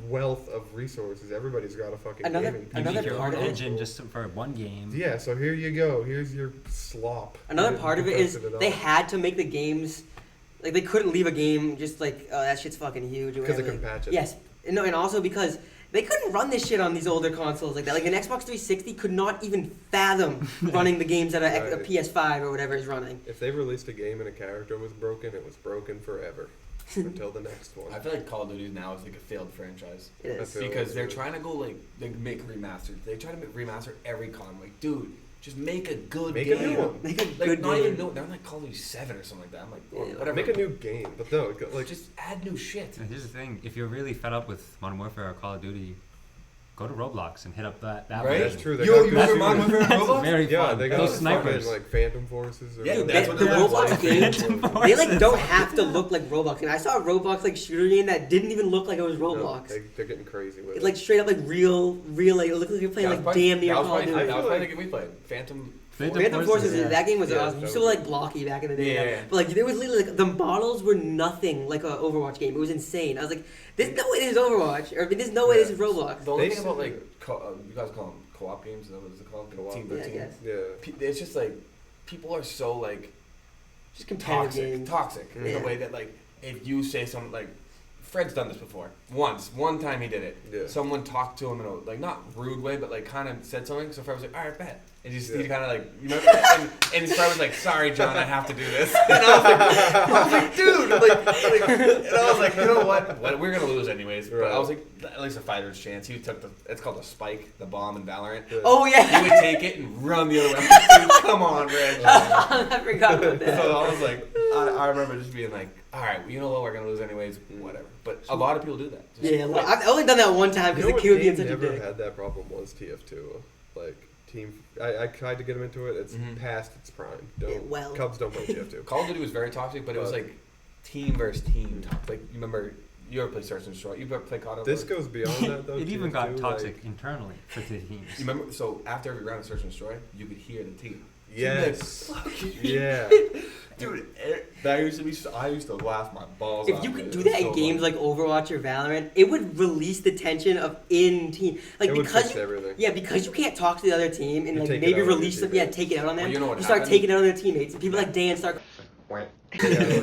wealth of resources. Everybody's got a fucking Another- gaming. You Another need your part own of it- engine just for one game. Yeah, so here you go. Here's your slop. Another You part of it is compressed all. they had to make the games like they couldn't leave a game just like oh that shit's fucking huge or because they whatever. couldn't patch it. Yes, no, and also because they couldn't run this shit on these older consoles like that. Like an Xbox 360 could not even fathom running the games that a Right. PS5 or whatever is running. If they released a game and a character was broken, it was broken forever until the next one. I feel like Call of Duty now is like a failed franchise. It I is. feel Because like they're it- trying to go like they make remastered. They try to make remaster every con. Like, dude, just make a good Make a game. new one. Make a Like good not game. even no, they're like Call of Duty 7 or something like that. I'm like, or Yeah. whatever. Make a new game, but no, like just add new shit. And here's the thing: if you're really fed up with Modern Warfare or Call of Duty, go to Roblox and hit up that Right? one. That's true. They You got you good remember shooters. Modern Warfare That's Roblox? very Yeah, fun. they got Those fucking, snipers. like Phantom Forces. Or Yeah, whatever. that's the what they're Roblox like. game, Phantom they like Forces. don't have to look like Roblox. And I saw a Roblox like shooter game that didn't even look like it was No, Roblox. they're getting crazy with It's it. like straight up like real like it looked like you're playing That like was probably- damn near that was Call of probably- Duty. That was I feel probably the game we played. Phantom. Phantom Forces, yeah. that game was Yeah, awesome. that So was like blocky back in the day. Yeah. But like there was literally like the models were nothing like an Overwatch game. It was insane. I was like, there's no way this is Overwatch, or there's no way this is Roblox. The only They thing about said- like you guys call them co-op games. Is that what it's called? Co-op. Team Yeah, I versus guess. Yeah. It's just like people are so like Just competitive toxic, games. toxic in Yeah. the way that like if you say something like Fred's done this before. One time he did it. Yeah. Someone talked to him in a like not rude way, but like kind of said something. So Fred was like, "All right, bet." And he Yeah. kind of like you remember, and Fred was like, "Sorry, John, I have to do this." And I was like, "Dude," and I was like, "You know what? We're gonna lose anyways." But I was like, "At least a fighter's chance." He took it's called a spike, the bomb in Valorant. Yeah. Oh He yeah, would take it and run the other way. I'm like, dude, come on, Reg. I forgot about that. So I was like, I remember just being like, all right, you know what, we're gonna lose anyways, whatever. But a lot of people do that. Just Yeah, quit. I've only done that one time You because know the what kid would be game in such a never dick. had that problem was TF2. Like team, I tried to get him into it. It's Mhm. past its prime. Yeah, Don't well. Cubs don't play TF2. Call of Duty was very toxic, but it was But- like team versus team. Like you remember, you ever play Search and Destroy? You ever play COD? This goes beyond that though. It even got TF2, toxic like- internally for the teams. You remember? So after every round of Search and Destroy, you could hear the team. Yes. Yeah. Dude, that used to be. I used to laugh my balls If off. you man. could It do was that in so games funny. like Overwatch or Valorant, it would release the tension of in team. Like It would because fix everything. yeah, because you can't talk to the other team and You like take it maybe out on your release them. teammates. Yeah, take it out on them. Well, you know what start happened? taking it out on their teammates. And people like Dan start.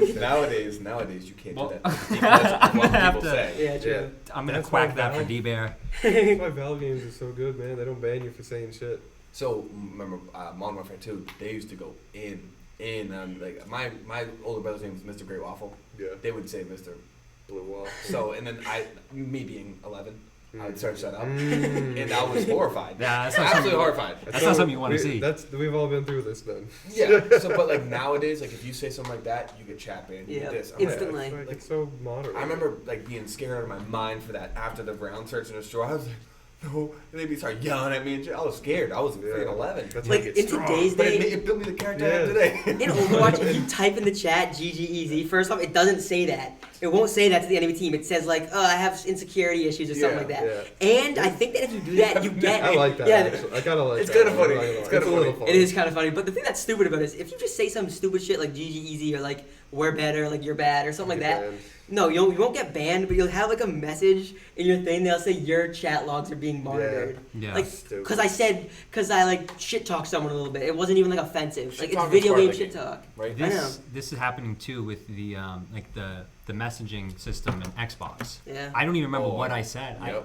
nowadays you can't Well, do that. Because of I'm what gonna have people to- say. Yeah, true. Yeah. I'm gonna That's quack why that for Valve- D-Bear. That's why Valve games are so good, man. They don't ban you for saying shit. So remember, Modern Warfare 2, they used to go in. Like my older brother's name was Mr. Great Waffle. Yeah. They would say Mr. Blue wall. So and then me being 11, I would search that up, and I was horrified. Yeah, that's not absolutely something- horrified. That's not something you want to see. We've all been through this then. Yeah. So, but like nowadays, like if you say something like that, you get chat banned. You Yeah. get this. I'm Instantly. Like, it's so modern. I remember like being scared out of my mind for that after the round search in the store. I was like, no, and they'd be start yelling at me and shit. I was scared. I was freaking 11. That's Like, how you get in strong. today's But day, it built me the character I have today. in Overwatch, if you type in the chat GGEZ, first off, it doesn't say that. It won't say that to the enemy team. It says like, "Oh, I have insecurity issues" or something like that. Yeah. And I think that if you do that, you get. I like that. Yeah, Actually. I kind of like It's that. kinda funny. I'm not gonna It's lie. kinda a little funny. funny. it is kind of funny. But the thing that's stupid about it is if you just say some stupid shit like GGEZ or like "we're better," like "you're bad" or something like that. Banned. No, you won't get banned, but you'll have like a message in your thing that'll say your chat logs are being monitored. Yeah. Like, Stupid. because I like shit talk someone a little bit. It wasn't even like offensive. Like, it's Shit-talking video is part game of the shit game. talk. Right. I know. This is happening too with the like the messaging system in Xbox. Yeah. I don't even remember Oh, what I said. yep.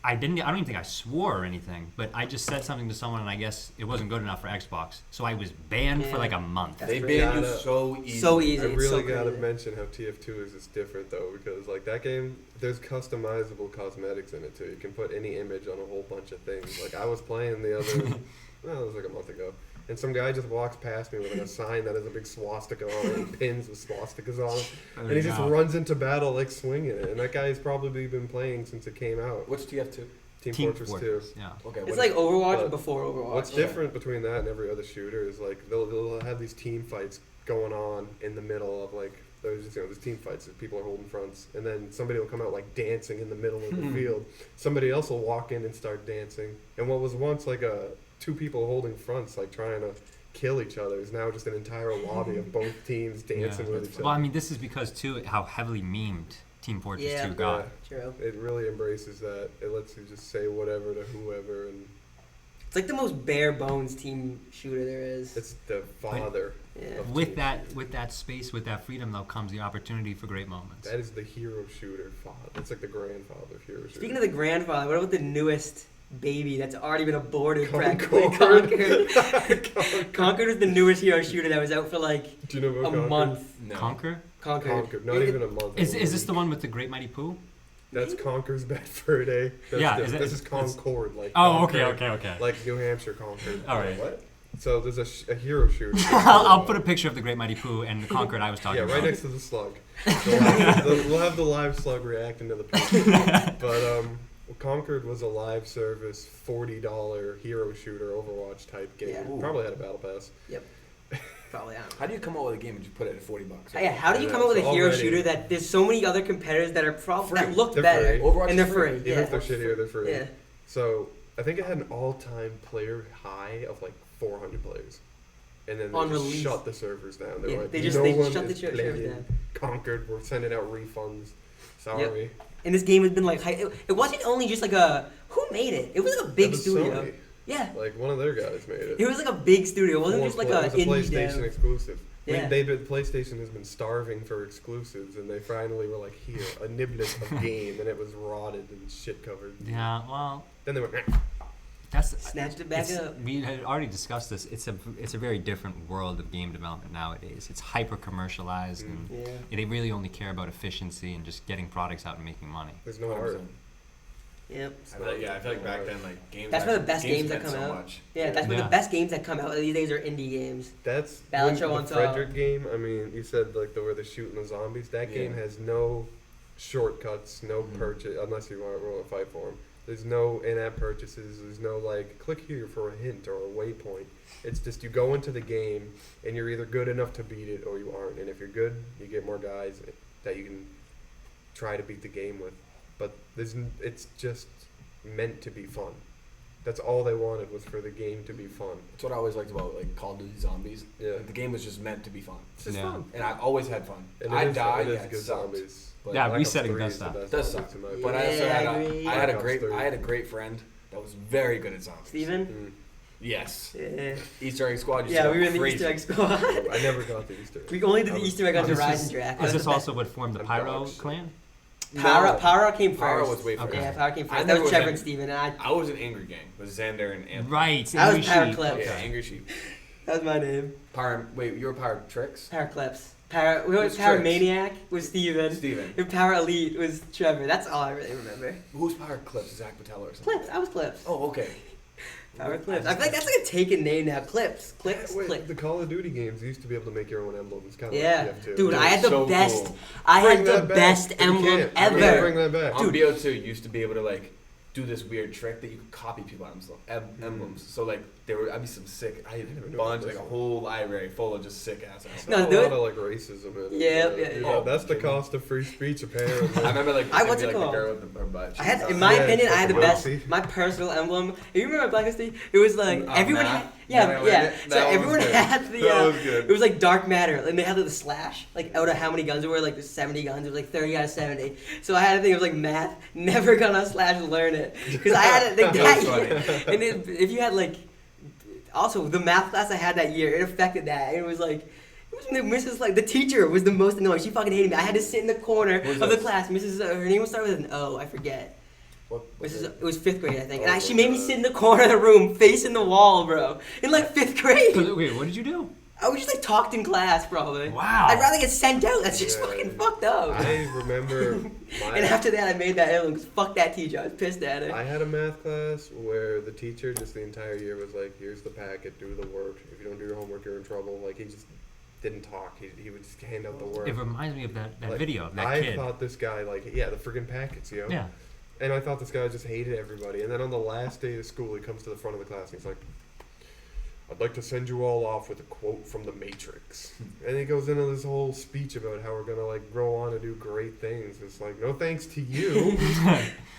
I don't even think I swore or anything, but I just said something to someone and I guess it wasn't good enough for Xbox. So I was banned for Yeah. like a month. That's They great. ban you Gotta- so easy. So easy. I It's really so gotta crazy. mention how TF2 is just different though, because like that game, there's customizable cosmetics in it too. You can put any image on a whole bunch of things. Like I was playing the other, well, it was like a month ago, and some guy just walks past me with like a sign that has a big swastika on it and pins with swastikas on it, and he just runs into battle like swinging it. And that guy's probably been playing since it came out. What's TF2? Team Fortress 2. Yeah. Okay. It's like Overwatch But before Overwatch. What's different between that and every other shooter is like they'll have these team fights going on in the middle of like there's team fights that people are holding fronts, and then somebody will come out like dancing in the middle of the field. Somebody else will walk in and start dancing, and what was once like two people holding fronts like trying to kill each other is now just an entire lobby of both teams dancing with each other. Well, I mean, this is because too how heavily memed Team Fortress 2 got. True. It really embraces that. It lets you just say whatever to whoever, and It's like the most bare bones team shooter there is. it's the father. Yeah. of With team that shooting. with that space, with that freedom, though, comes the opportunity for great moments. That is the hero shooter father. It's like the grandfather of hero shooter. Speaking of the grandfather, what about the newest baby that's already been aborted Concord. practically? Concord. Concord was the newest hero shooter that was out for like Do you know a about Concord? month. No. Conquer? Concord. Not even a month. Is a this week. the one with the Great Mighty Pooh? That's Conquer's Bedford, eh? That's Yeah, different. is it- this is it's- Concord, like. Oh, okay, Concord, okay. Like New Hampshire Concord. All right. What? So there's a hero shooter. I'll put a picture of the Great Mighty Pooh and the Concord I was talking Yeah, about. right next to the slug. We'll have the live slug reacting to the picture. But Concord was a live service $40 hero shooter Overwatch type game. Yeah. Probably had a battle pass. Probably, I don't know. How do you come up with a game and just put it at $40? Yeah, how do you Yeah, come up with a so hero already- shooter that there's so many other competitors that are Free. that look They're better free. Overwatch and they're is free? free. Even Yeah. if they're shittier, they're free. Yeah. So I think it had an all-time player high of like 400 players, and then they On just release. shut the servers down. They Yeah, were like, they just- no they one shut the is servers playing down. Concord. We're sending out refunds. Sorry. And this game has been like, it wasn't only just like who made it? It was like a big That was studio. Sony. Yeah. Like one of their guys made it. It was like a big studio. It wasn't just like It a was a indie PlayStation dev. exclusive. Yeah. PlayStation has been starving for exclusives, and they finally were like, here, a niblet of game, and it was rotted and shit covered. Yeah, well, Then they went, that's Snatched it back up. We had already discussed this. It's a very different world of game development nowadays. It's hyper commercialized, and Yeah. they really only care about efficiency and just getting products out and making money. there's no art. Yep. I feel like back then, like games. That's where the best games that meant come so out. much. Yeah, that's where Yeah. the best games that come out these days are indie games. That's Balance when Show the on top. Frederick game. I mean, you said like where they're shooting the zombies. That Yeah. game has no shortcuts, no Mhm. purchase unless you want to fight for them. There's no in-app purchases. There's no like click here for a hint or a waypoint. It's just you go into the game and you're either good enough to beat it or you aren't. And if you're good, you get more guys that you can try to beat the game with. But it's just meant to be fun. That's all they wanted was for the game to be fun. That's what I always liked about like Call of Duty Zombies. Yeah. Like, the game was just meant to be fun, It's just Yeah. fun. and I always had fun. And I it is- died, it is yeah, it good sucked. zombies. But, Yeah, Black Ops resetting 3 does is the suck. best Does zombies suck. in my But opinion. I also Yeah, had I agree. I had a Black Ops great 3. I had a great friend that was very good at zombies. Steven? Mm. Yes. Yeah. Easter egg squad. used Yeah, to we go were in the crazy. Easter egg squad. I never got the Easter egg. We only did I the was- Easter egg on Is Horizon this- Draft. Is That this was also what formed the I'm Pyro dog shit. clan? Power, No. Power came first. Power was way first. Okay. Yeah, Power came I first. That never was was Trevor and in- Steven, and I was an Angry Gang with Xander and Anthony. Right. I was Angry Power Sheep. Clip. Yeah, Angry Sheep. that was my name. Power. Wait, you were Power Tricks. Power Clips. Paramaniac was Steven. Steven. And Power Elite was Trevor. That's all I really remember. Who's Power Clips? Zach Patella or something? Clips. I was Clips. Oh, okay. Power Clips. I feel like that's like a taken name now. Clips. Clicks. Wait, Click. the Call of Duty games you used to be able to make your own emblems. Kind of Yeah. like TF2. Dude, I had the so best. cool. I had Bring the that back. best You emblem can't. ever. Yeah, bring that back. On BO2, you used to be able to like do this weird trick that you could copy people emblems. So like I'd be some sick. I had never a knew bunch, about like a this. whole library full of just sick ass emblems. No, There's do a it. lot of like racism in it. Yeah. Oh, That's the cost of free speech, apparently. I remember like what's it'd it be, like called? the girl with her butt. I had, She's in my Yeah, opinion, I had the fucking best. wealthy. My personal emblem. If you remember Black History, it was like everyone. Matt? Had, yeah. That So was everyone good. had the. That was good. It was like Dark Matter, and they had like, the slash. Like out of how many guns there were, like there's 70 guns. It was like 30 out of 70. So I had to think it was like math. Never gonna slash learn it because I had it like, that That's year. And if you had like, also the math class I had that year, it affected that. It was like. Mrs. Like the teacher was the most annoying. She fucking hated me. I had to sit in the corner What was of the this? class. Mrs. Her name would start with an O. I forget. What? It was 5th grade, I think. Oh And she my made me God. sit in the corner of the room, facing the wall, bro. In like 5th grade. Wait, what did you do? I was just like talked in class, probably. Wow. I'd rather get sent out. That's just Yeah. fucking fucked up. I remember And after that, I made that emblem because fuck that teacher. I was pissed at her. I had a math class where the teacher just the entire year was like, here's the packet, do the work. If you don't do your homework, you're in trouble. Like, he just didn't talk. He would just hand out the work. It reminds me of that Like, video of that I kid. thought this guy, like, the friggin' packets, yo. Yeah. And I thought this guy just hated everybody. And then on the last day of school, he comes to the front of the class and he's like, I'd like to send you all off with a quote from the Matrix. And he goes into this whole speech about how we're gonna like grow on and do great things. It's like, no thanks to you,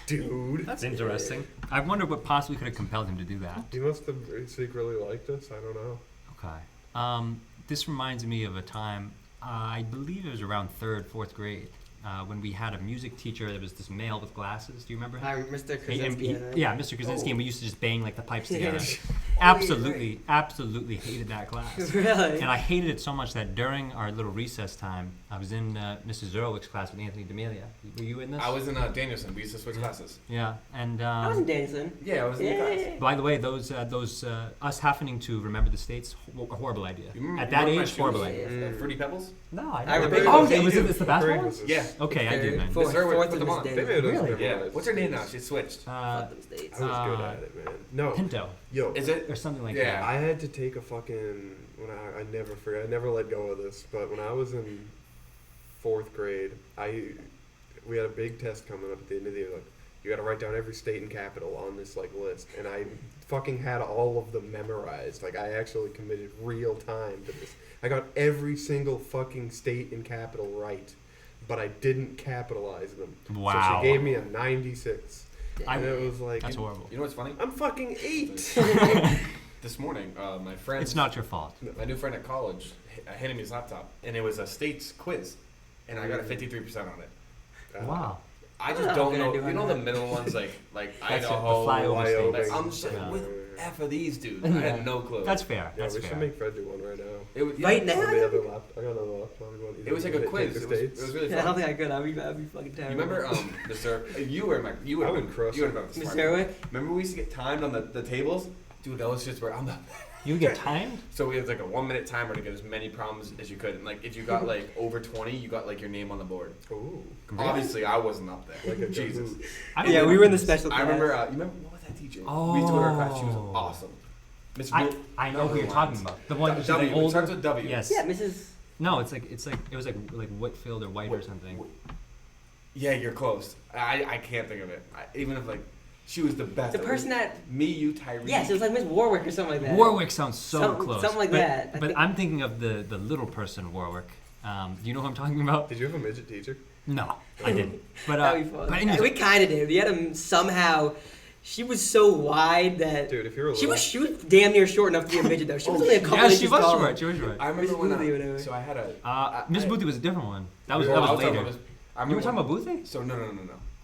dude. That's interesting. I wonder what possibly could have compelled him to do that. He must have secretly liked us. I don't know. Okay. This reminds me of a time, I believe it was around 3rd, 4th grade, when we had a music teacher that was this male with glasses. Do you remember him? Hi, Mr. He- Krasinski. yeah, Mr. Krasinski, and we used to just bang like the pipes together. Yeah. Absolutely hated that class. Really? And I hated it so much that during our little recess time, I was in Mrs. Zerwick's class with Anthony D'Amelia. Were you in this? I was in Danielson. We used to switch classes. Yeah, and I was in Davidson. Yeah, I was in your class. by the way, those us happening to remember the states, a horrible idea. You remember, At that my age, shoes? horrible idea. Fruity Pebbles? No, I remember. Oh, What grade was it was the What basketball grade ones? was this? Yeah. Okay, I do, man. Fourth, Miss Irwin fourth put them was on. They Davidson. made us Really? Yeah. memorize What's her name now? those. She switched. Fuck them states. I was good at it, man. No, Pinto, yo, Is it? or something like Yeah. that. I had to take a fucking I never forget. I never let go of this. But when I was in 4th grade, we had a big test coming up at the end of the year. Like, you got to write down every state and capital on this like list, and I fucking had all of them memorized. Like, I actually committed real time to this. I got every single fucking state and capital right, but I didn't capitalize them. Wow. So she gave me a 96, I- and it was like, That's horrible. You know what's funny? I'm fucking 8. This morning, my friend. It's not your fault. My new friend at college handed me his laptop, and it was a states quiz, and I got a 53% on it. Wow. I Oh, just don't good know. idea You on know the that. middle ones like That's it, the Idaho, flyover Wyoming. states. Like, I'm just like, Yeah. what the F are these dudes? I had no clue. That's fair. Yeah, That's we should fair. make Fred do one right now. it was, Right now? On the other laptop. I got another laptop. It was like a quiz. It was really Yeah, I don't fun. think I could. I'd be fucking You terrible. remember, Mr. You were I would crush you it. were about the Miss smart. Zerwick? Remember we used to get timed on the tables? Dude, those shits were on the. You get timed? So we had like a 1-minute timer to get as many problems as you could, and like if you got like over 20, you got like your name on the board. Ooh. Obviously, I wasn't up there. Like a Jesus. Kahoot. I Yeah, we were in the special class. I remember. You remember what was that teacher? We used to go to her class. She was Oh. awesome. Miss I, Blue- I know who you're talking about. The one that's W. like It older. starts with W. Yes. Yeah, Mrs. No, it was like Whitfield or White or something. Yeah, you're close. I can't think of it. Even if like she was the best. The person that. Me, you, Tyreke. Yes, it was like Miss Warwick or something like that. Warwick sounds so Something- close. something like but, that. I But think- I'm thinking of the little person Warwick. Do you know who I'm talking about? Did you have a midget teacher? No, I didn't. But That'd be fun. but anyways, we kind of did. We had him somehow. She was so wide that. Dude, if you're a She little... was damn near short enough to be a midget though. She was only a couple yeah, inches she was tall. short. She was short. I remember Miss when Boothie, whatever. so I had a. Miss I- Boothie was a different one. That was Well, I that was talking later. about this- I You were remember talking about Boothie? So no.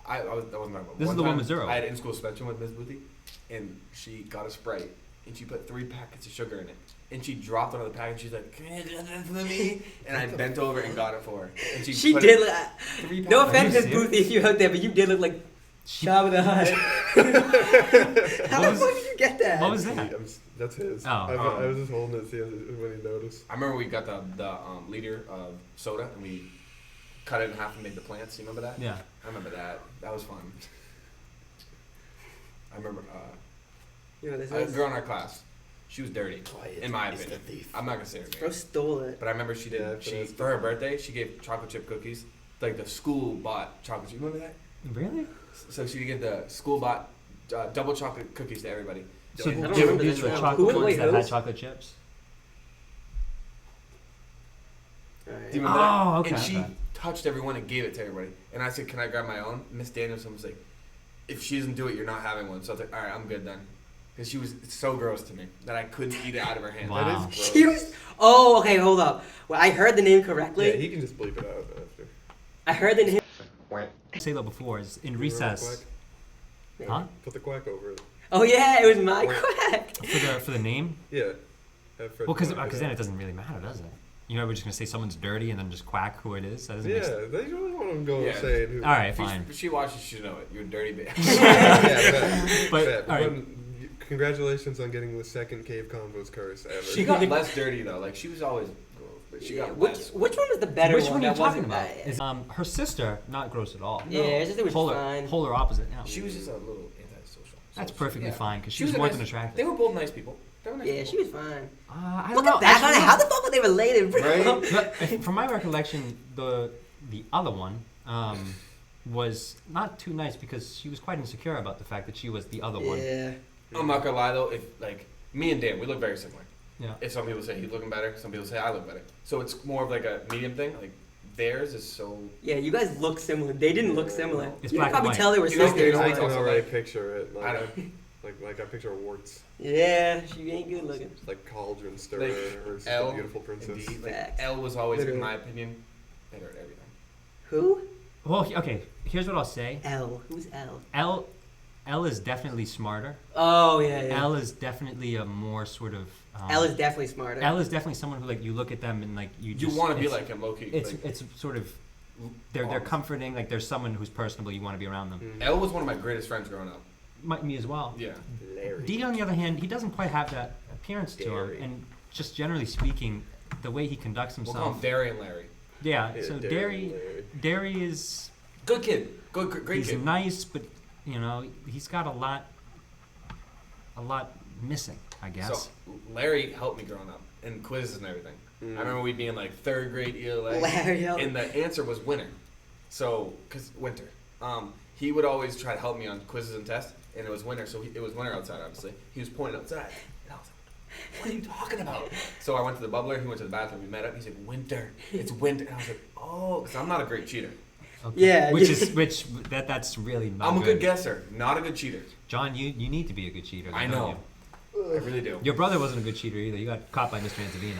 I wasn't talking about. This is the one time, with zero. I had in-school suspension with Ms. Boothie, and she got a Sprite, and she put 3 packets of sugar in it, and she dropped one of the packets. She's like, "Can you do this for me?" And I bent over and got it for her. And She put did. it- 3 No packets. offense, Are Miss you Boothie, if you out there, but you did look like Jabba the Hutt. How the fuck did you get that? What was that? That's his. Oh. I was just holding it to see when he noticed. I remember we got the liter of soda and we cut it in half and made the plants. You remember that? Yeah. I remember that. That was fun. I remember You know this a is? girl in our class. She was dirty, in my It's the opinion. thief. I'm not gonna say her Bro name, stole it. but I remember she did. Yeah, She that's for her birthday, she gave chocolate chip cookies. Like the school bought chocolate chip. You remember that? Really? So she gave the school bought double chocolate cookies to everybody. So I don't these remember were this now. chocolate Who- ones wait, that who? had chocolate chips. Alright. Do you remember that? Oh, okay, And she okay. touched everyone and gave it to everybody. And I said, "Can I grab my own?" Miss Danielson was like, "If she doesn't do it, you're not having one." So I was like, "All right, I'm good then." Because she was so gross to me that I couldn't eat it out of her hand. Wow. That is gross. She was. Oh, okay, hold up. Well, I heard the name correctly. Yeah, he can just bleep it out after. I heard the name. I say that before is in You remember recess. quack? Huh? Put the quack over it. Oh yeah, it was my quack. For the name? Yeah. Have Fred Well, because quack then out. it doesn't really matter, does it? You know, we're just gonna say someone's dirty and then just quack who it is. That doesn't Yeah, make sense. they don't want him going Yeah. saying who. All right, If fine. she watches, she know it. You're a dirty bitch. Yeah, But, all right. Congratulations on getting the second Cave Convos curse ever. She got less dirty though. Like she was always gross, but she got Which less. one was the better Which one? one are you that talking wasn't about? bad? Is her sister not gross at all? Yeah, her sister was Polar, fine. polar opposite. Yeah. She was just a little antisocial. That's So, perfectly yeah. fine because she She was was a more nice- than attractive. They were both nice people. They were nice Yeah, people. she was fine. I don't Look know. at back on it. Actually, How the fuck were they related, bro? Right? But from my recollection, the other one was not too nice because she was quite insecure about the fact that she was the other one. Yeah. I'm not gonna lie though. If like me and Dan, we look very similar. Yeah. If some people say he's looking better, some people say I look better. So it's more of like a medium thing. Like theirs is so. Yeah, you guys look similar. They didn't look similar. It's You black could probably and white. tell they were You know, sisters. you I know, can also, already like- picture it. I Like, don't. like I picture warts. Yeah, she ain't good looking. It's like cauldron stirrer Like, or just L, a beautiful princess. Indeed. Like Facts. L was always, Literally. in my opinion, better at everything. Who? Well, okay. Here's what I'll say. L. Who's L? L is definitely smarter. Oh yeah, yeah. L is definitely a more sort of. L is definitely smarter. L is definitely someone who like you look at them and like you just. You want to be it's- like him, low key. It's Like, it's sort of. They're Almost. comforting. Like there's someone who's personable. You want to be around them. Mm. L was one of my greatest friends growing up. Me as well. Yeah. Larry. D, on the other hand, he doesn't quite have that appearance to him, Dairy. and just generally speaking, the way he conducts We'll call himself. him Derry and Larry. Yeah. Yeah, So Larry. Derry is Good kid. Great he's kid. nice, but you know he's got a lot missing, I guess. So Larry helped me growing up in quizzes and everything. Mm. I remember we'd be in like third grade ELA, Larry, help. and the answer was winter. So, cause winter. He would always try to help me on quizzes and tests, and it was winter, so it was winter outside. Obviously, he was pointing outside, and I was like, "What are you talking about?" So I went to the bubbler. He went to the bathroom. We met up. He said, "Winter. It's winter." And I was like, "Oh," because I'm not a great cheater. Okay. Yeah, That's really not I'm a good guesser, not a good cheater. John, you need to be a good cheater. I don't know. I really do. you? Your brother wasn't a good cheater either. You got caught by Mr. Anzavino.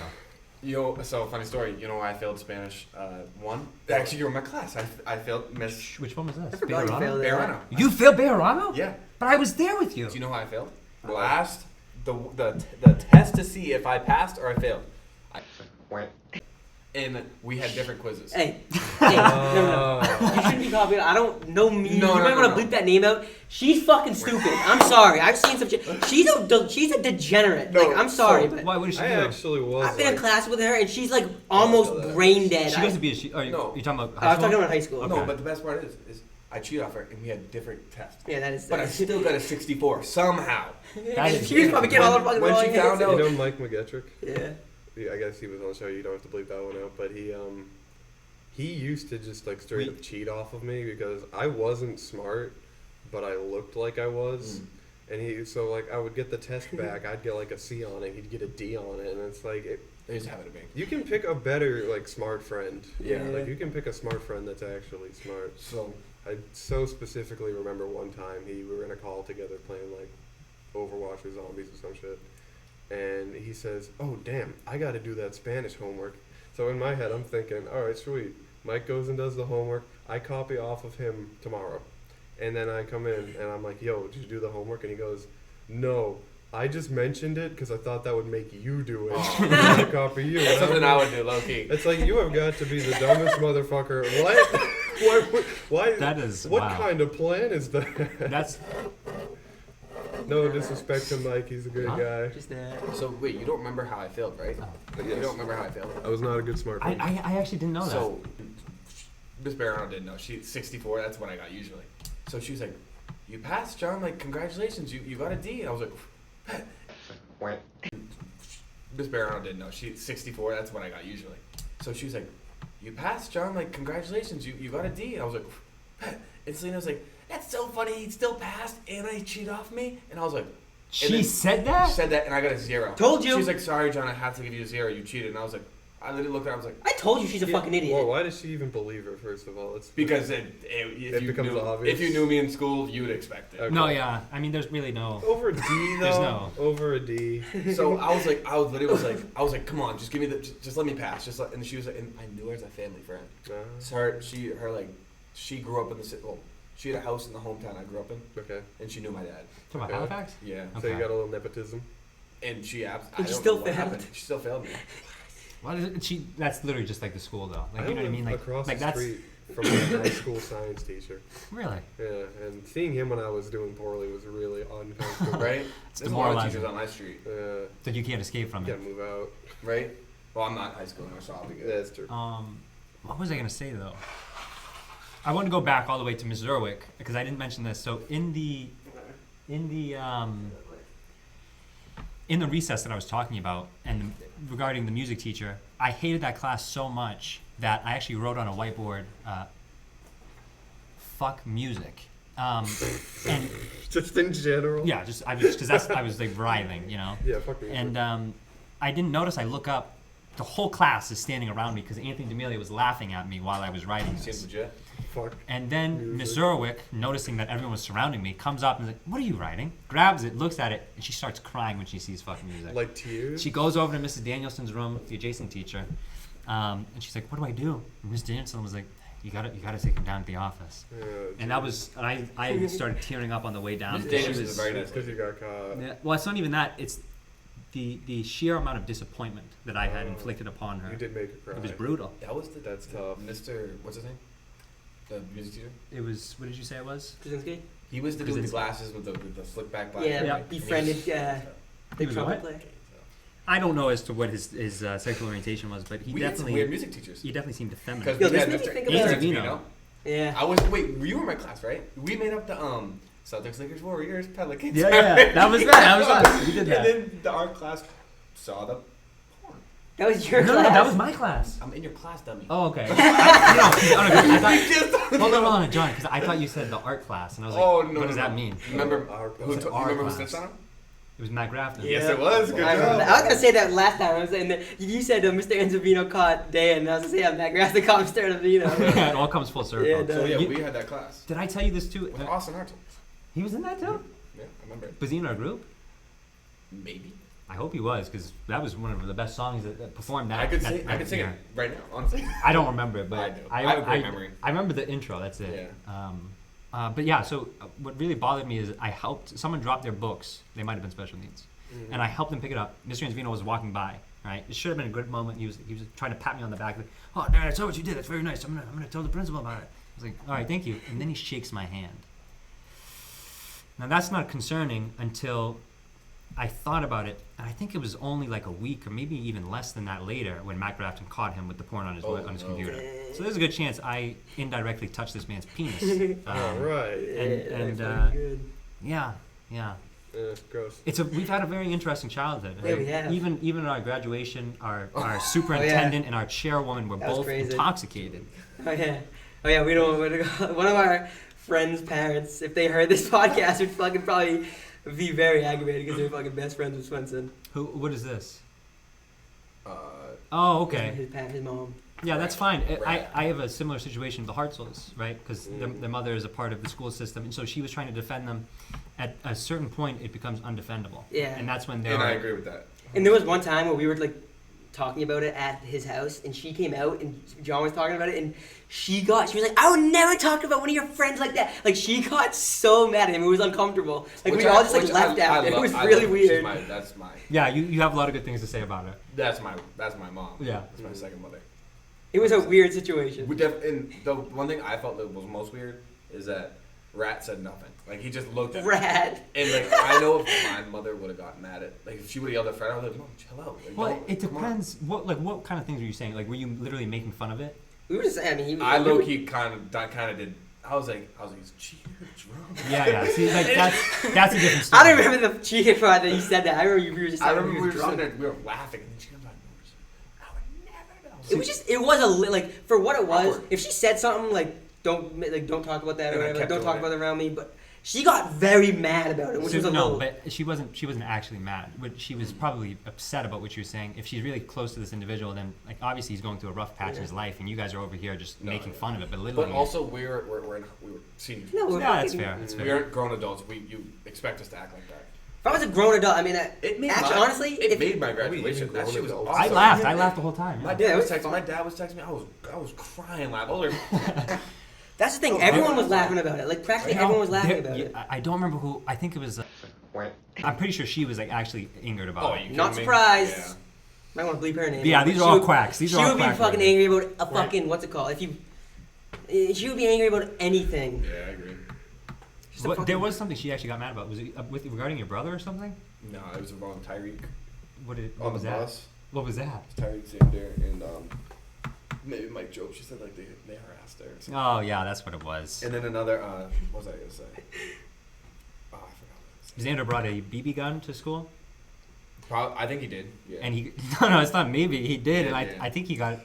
You know, so funny story. You know why I failed Spanish 1? Actually, you were in my class. I failed Miss Which one was that? I forgot you failed that. Bejarano. You failed Bejarano? Yeah. But I was there with you. Do you know how I failed? Last, the test to see if I passed or I failed. And we had different quizzes. Hey, no. You shouldn't be copying. I don't know me. No, you might no, want to no. bleep that name out. She's fucking stupid. I'm sorry. I've seen some shit. She's a degenerate. No, like, I'm sorry, so- but Why? What did she I do? actually was. I've been in like, class with her, and she's like almost Oh, brain dead. She goes to be a she. Are you, No. you're talking about I high was school? talking about high school. Okay. No, but the best part is I cheated off her and we had different tests. Yeah, that is. But I still got a 64 somehow. That is- she was probably getting all the fucking When wrong she found answers. out- You know Mike McGettrick? Yeah. I guess he was on the show. You don't have to bleep that one out. But he used to just like straight up cheat off of me because I wasn't smart, but I looked like I was. And so like I would get the test back. I'd get like a C on it. He'd get a D on it, and it's like They just have it to me. you can pick a better like smart friend. Yeah. Like you can pick a smart friend that's actually smart. So I so specifically remember one time we were in a call together playing like Overwatch or Zombies or some shit, and he says, "Oh damn, I got to do that Spanish homework." So in my head, I'm thinking, "All right, sweet." Mike goes and does the homework. I copy off of him tomorrow, and then I come in and I'm like, "Yo, did you do the homework?" And he goes, "No." I just mentioned it because I thought that would make you do it. And then I copy you. that's And something I'm I like- would do, low key. It's like you have got to be the dumbest motherfucker. What? Why? That is What wow. kind of plan is that? That's No disrespect to Mike. He's a good Huh? guy. Just that. So wait, you don't remember how I failed, right? Yes. You don't remember how I failed? I was not a good smart I, kid. I actually didn't know that. So Miss Barano didn't know. She's 64. That's what I got usually. So she was like, "You passed, John. Like, congratulations. You got a D." And I was like, Miss Barano didn't know. She's 64. That's what I got usually. So she was like, "You passed, John. Like, congratulations. You got a D." And I was like, and Selena was like, "That's so funny. He still passed, and he cheated off me." And I was like, She said that? She said that, and I got a 0. Told you. She's like, "Sorry, John. I have to give you a 0. You cheated." And I was like, I literally looked at her. I was like, I told you she's a fucking idiot. Well, why does she even believe her? First of all, it's because if you becomes knew, obvious. If you knew me in school, you would expect it. Okay. No, yeah. I mean, there's really no. over a D though. There's no. Over a D. So I was like, "Come on, just give me just let me pass." And she was like, and I knew her as a family friend. So she grew up in the city. Well, she had a house in the hometown I grew up in, Okay. and she knew my dad. Talking about Okay. Halifax? Yeah, So you got a little nepotism. and she I And don't she know still what failed. happened. She still failed me. What is it? That's literally just like the school, though. Like, you know what I mean? Like, across like the that's street from my high school science teacher. really. Yeah, and seeing him when I was doing poorly was really uncomfortable. Right? It's There's a lot of demoralizing. teachers on my street. That you can't escape from You it. gotta move out. Right? Well, I'm not in high school anymore, so I'll be good. That's true. What was I gonna say though? I want to go back all the way to Ms. Zerwick because I didn't mention this. So in the recess that I was talking about and regarding the music teacher, I hated that class so much that I actually wrote on a whiteboard, "fuck music," and Just in general. yeah, just I was like writhing, you know. Yeah, fuck me. And I didn't notice. I look up, the whole class is standing around me because Anthony D'Amelia was laughing at me while I was writing Seems this. legit. Fuck. And then Miss Music. Zerwick, noticing that everyone was surrounding me, comes up and is like, "What are you writing?" Grabs it, looks at it, and she starts crying when she sees fucking music. Like tears. She goes over to Mrs. Danielson's room, the adjacent teacher, and she's like, "What do I do?" And Miss Danielson was like, you gotta take him down to the office." And that was, I started tearing up on the way down. Miss She Danielson's was- a very nice because you got caught. yeah, well, it's not even that. It's the sheer amount of disappointment that I had inflicted upon her. You did make her cry. It was brutal. That was the That's tough. Mr. What's his name? The music teacher. It was. What did you say it was? Krasinski? He was the dude with the glasses with the slick back black. Yeah, hair, Yeah. right? befriended He big was trumpet what? player. I don't know as to what his sexual orientation was, but he We had some definitely weird music teachers. he definitely seemed effeminate. Because Yo, we this had made me Mr. think about- Anthony Yeah. I was you were in my class, right? We made up the Celtics, Lakers, Warriors, Pelicans. Yeah, that was that was us. We did that. And then our class saw the porn. That was your No, class? that was my class. I'm in your class, dummy. Oh, okay. I thought, hold on, John, because I thought you said the art class, and I was like, Oh, no, what does no, that no. mean? Remember Our who? class. You Our remember who class. snitched on him? It was Matt Grafton. Yes, it was. Good I remember job. that. I was gonna say that last time. I was saying that you said Mr. Enzovino caught Dan, and I was gonna say Matt Grass caught Mr. Enzovino. Yeah, it all comes full circle. Yeah, it does. So yeah, You- we had that class Did I tell you this too? with Austin Hartel. He was in that too? Yeah, I remember it. Was he in our group? Maybe. I hope he was, because that was one of the best songs that performed that. I could that- sing. I that could sing year. it right now, honestly. I don't remember it, but I do. I have a great memory. I remember the intro. That's it. Yeah. But yeah, so what really bothered me is I helped someone drop their books. They might have been special needs, and I helped them pick it up. Mr. Anzavino was walking by. Right, it should have been a good moment. He was trying to pat me on the back. Like, "Oh, Dad, I saw what you did. That's very nice. I'm gonna tell the principal about it." I was like, "All right, thank you." And then he shakes my hand. Now that's not concerning until I thought about it, and I think it was only like a week or maybe even less than that later when Matt Grafton caught him with the porn on his computer. So there's a good chance I indirectly touched this man's penis. All right. And good. yeah. Gross. We've had a very interesting childhood. Yeah, we have. Even at our graduation, our superintendent and our chairwoman were That was both crazy. intoxicated. Oh yeah. We don't. One of our friends' parents, if they heard this podcast, would fucking probably be very aggravated because they're fucking best friends with Swenson. What is this? Uh, Oh, okay. His mom. Yeah, that's fine. Right. I have a similar situation with the Hartzels, right? Because their mother is a part of the school system, and so she was trying to defend them. At a certain point, it becomes undefendable. Yeah. And that's when they're. and I agree with that. And there was one time where we were like talking about it at his house, and she came out, and John was talking about it, and she was like, "I would never talk about one of your friends like that." Like she got so mad at him, it was uncomfortable. Like we all just like left out. It was really weird. That's my Yeah, you have a lot of good things to say about her. that's my mom. Yeah. That's my second mother. It was a weird situation. And the one thing I felt that was most weird is that Rat said nothing. Like, he just looked at Rat. And, like, I know if my mother would have gotten mad at, like, if she would have yelled at Fred, I would have been like, Mom, chill out. Like, Well, it depends. What kind of things were you saying? Like, were you literally making fun of it? We were just saying, I mean, I low-key kind of did. I was like, cheater, drunk. Yeah. See, like, that's a different story. I don't remember the cheating part that you said that. I remember we were just. I remember we we were were sitting drunk. there, we were laughing, and she was like, I would never know. It was just. It was like for what it was. Awkward. If she said something like don't talk about that or And I whatever, kept don't talk doing about it around me, but. She got very mad about it, which was a no, little... but she wasn't actually mad. But she was probably upset about what you were saying. If she's really close to this individual, then like obviously he's going through a rough patch in his life, and you guys are over here just making fun of it, belittling But also, we were seniors. No, that's fair. That's We fair. aren't grown adults. You expect us to act like that. If I was a grown adult, I mean, honestly, it made my graduation. That shit was grown awesome. I laughed the whole time. My dad was texting me. I was crying laughing. That's the thing. Everyone was laughing about it. Like practically everyone was laughing about it. I don't remember who. I think it was. I'm pretty sure she was like actually angered about it. Not surprised. Yeah. Might want to bleep her name. Yeah, these are all quacks. She would be fucking angry about a fucking what's it called? She would be angry about anything. Yeah, I agree. But there was something she actually got mad about. Was it regarding your brother or something? No, it was about Tyreke. What was the that? bus. What was that? Tyreke sitting there and maybe Mike joked. She said like they harassed her. Or something. Oh yeah, that's what it was. And then another. What was I gonna say? Oh, I forgot. Xander brought a BB gun to school. I think he did. Yeah. And he no, it's not maybe he did, Yeah, and I think he got